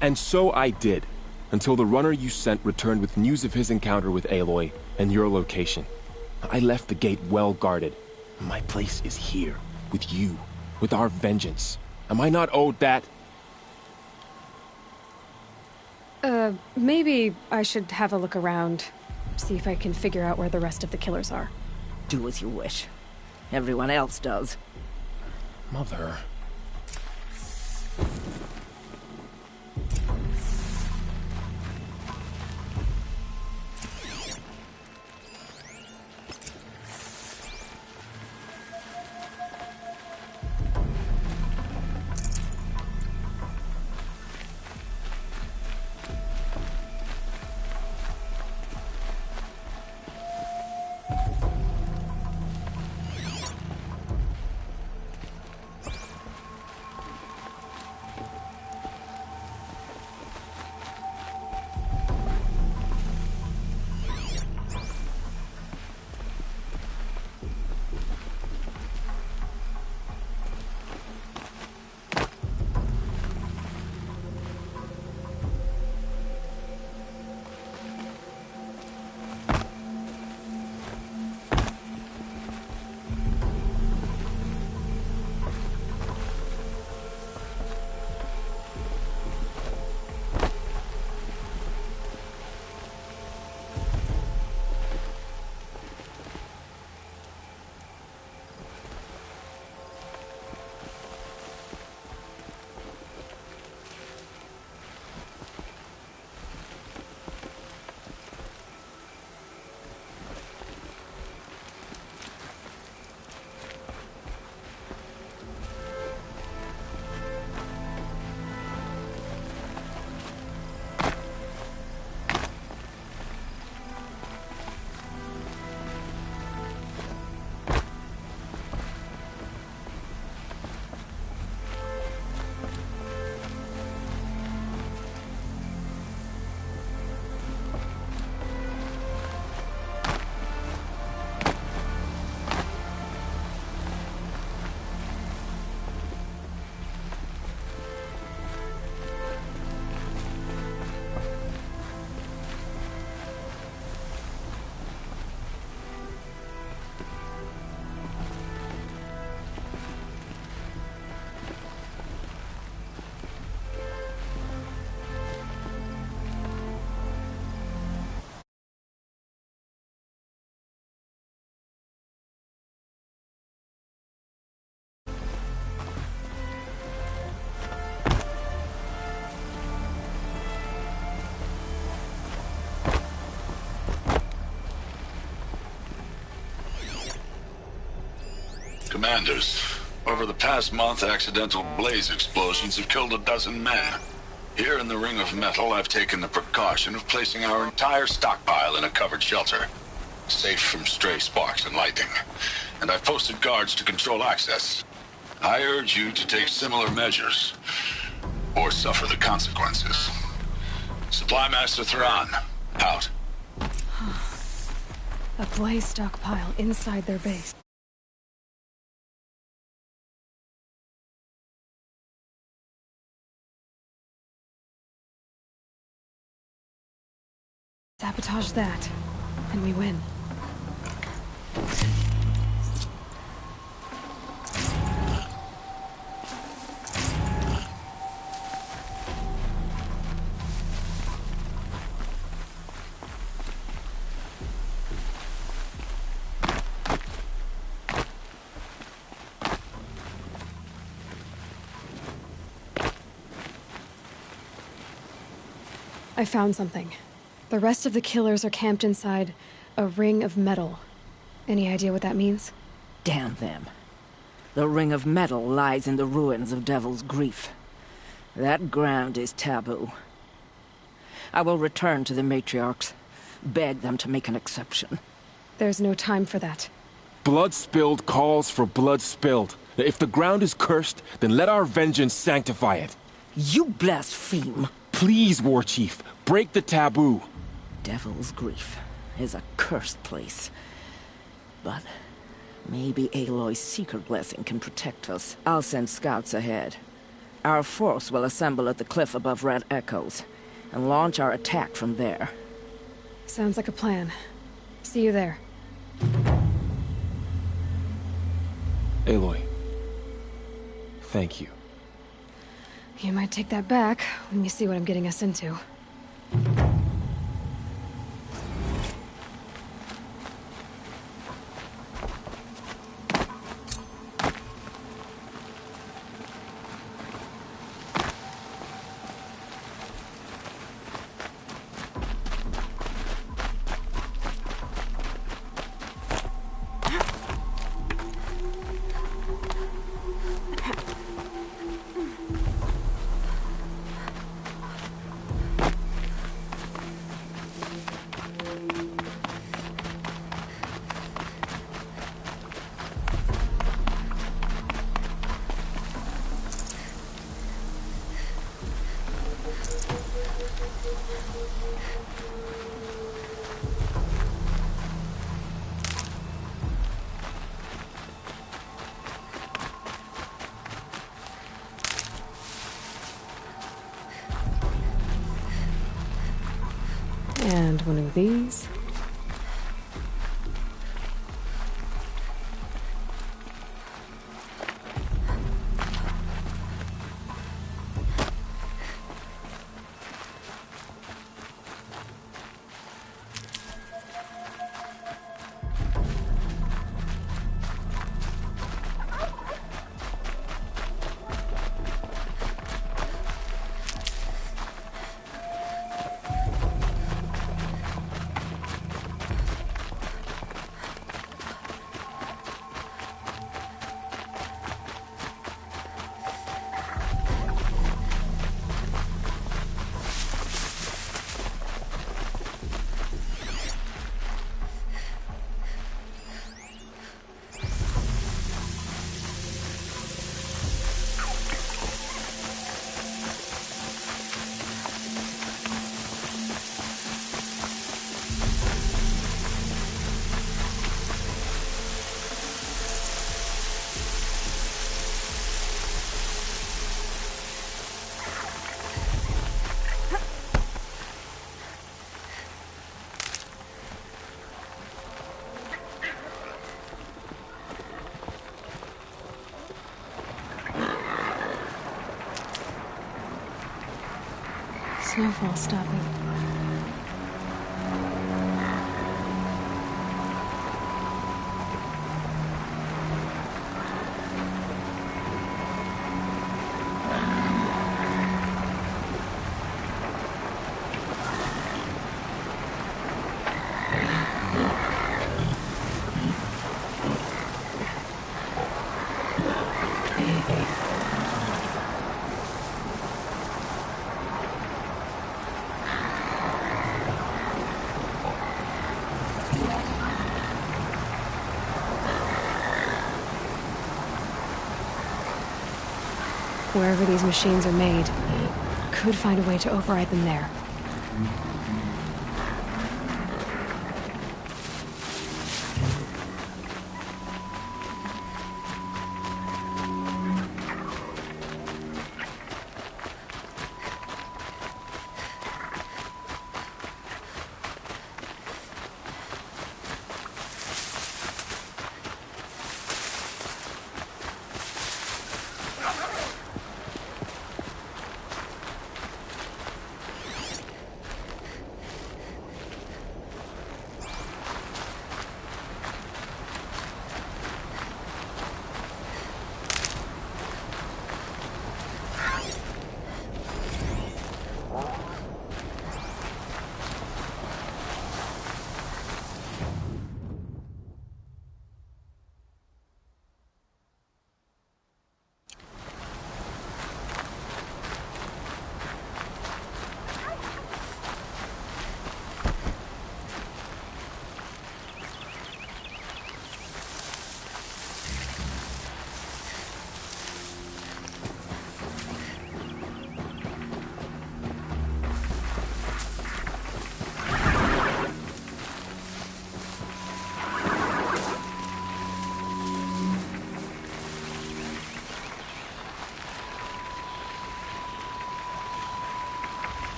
And so I did. until the runner you sent returned with news of his encounter with Aloy and your location. I left the gate well guarded. My place is here, with you, with our vengeance. Am I not owed that? Maybe I should have a look around, see if I can figure out where the rest of the killers are. Do as you wish. Everyone else does. Mother... Commanders, over the past month, accidental blaze explosions have killed a dozen men. Here in the Ring of Metal, I've taken the precaution of placing our entire stockpile in a covered shelter, safe from stray sparks and lightning. And I've posted guards to control access. I urge you to take similar measures, or suffer the consequences. Supply Master Thran, out. A blaze stockpile inside their base. Sabotage that, and we win. I found something. The rest of the killers are camped inside a ring of metal. Any idea what that means? Damn them. The Ring of Metal lies in the ruins of Devil's Grief. That ground is taboo. I will return to the matriarchs, beg them to make an exception. There's no time for that. Blood spilled calls for blood spilled. If the ground is cursed, then let our vengeance sanctify it. You blaspheme. Please, War Chief, break the taboo. Devil's Grief is a cursed place. But maybe Aloy's secret blessing can protect us. I'll send scouts ahead. Our force will assemble at the cliff above Red Echoes. and launch our attack from there. Sounds like a plan. See you there. Aloy. Thank you. You might take that back when you see what I'm getting us into. And one of these. Snowfall stopping. Wherever these machines are made, could find a way to override them there.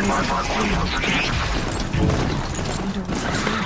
memories of the pain. I wonder what's up there.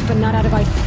But not out of ice.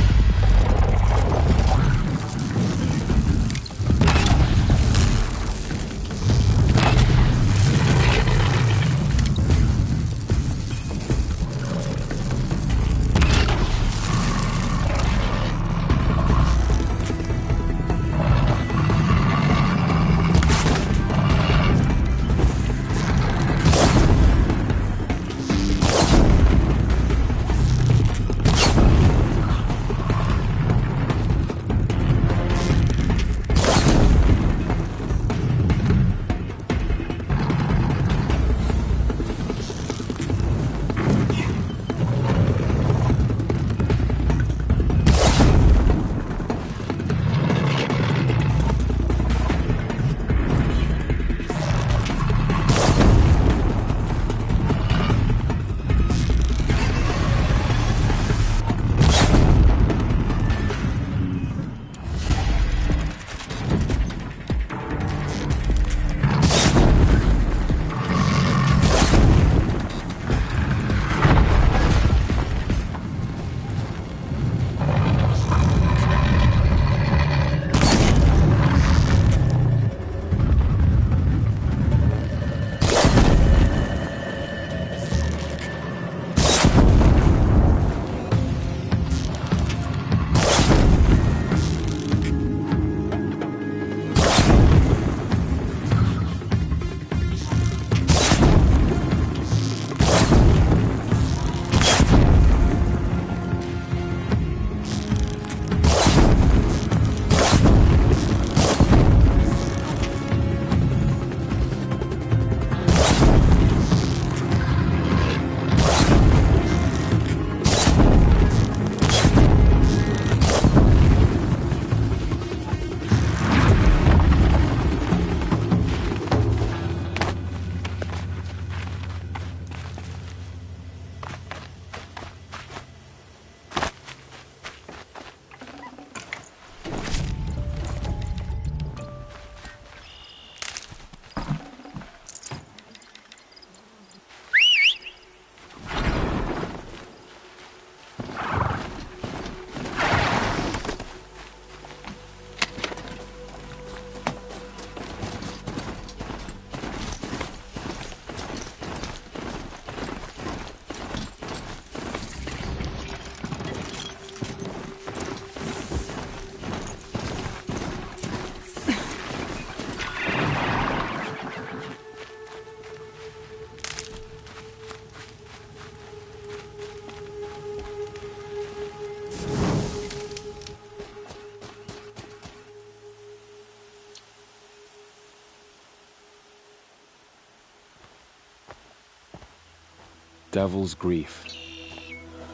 Devil's Grief.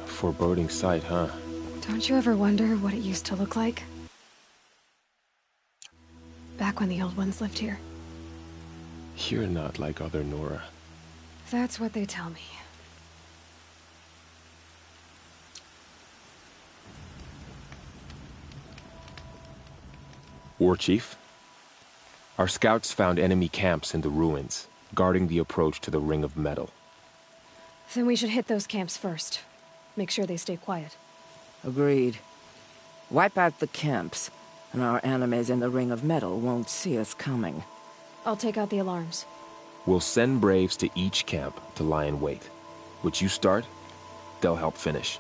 Foreboding sight, huh? Don't you ever wonder what it used to look like? Back when the old ones lived here. You're not like other Nora. That's what they tell me. War Chief? Our scouts found enemy camps in the ruins, guarding the approach to the Ring of Metal. Then we should hit those camps first. Make sure they stay quiet. Agreed. Wipe out the camps, and our enemies in the Ring of Metal won't see us coming. I'll take out the alarms. We'll send Braves to each camp to lie in wait. Which you start, they'll help finish.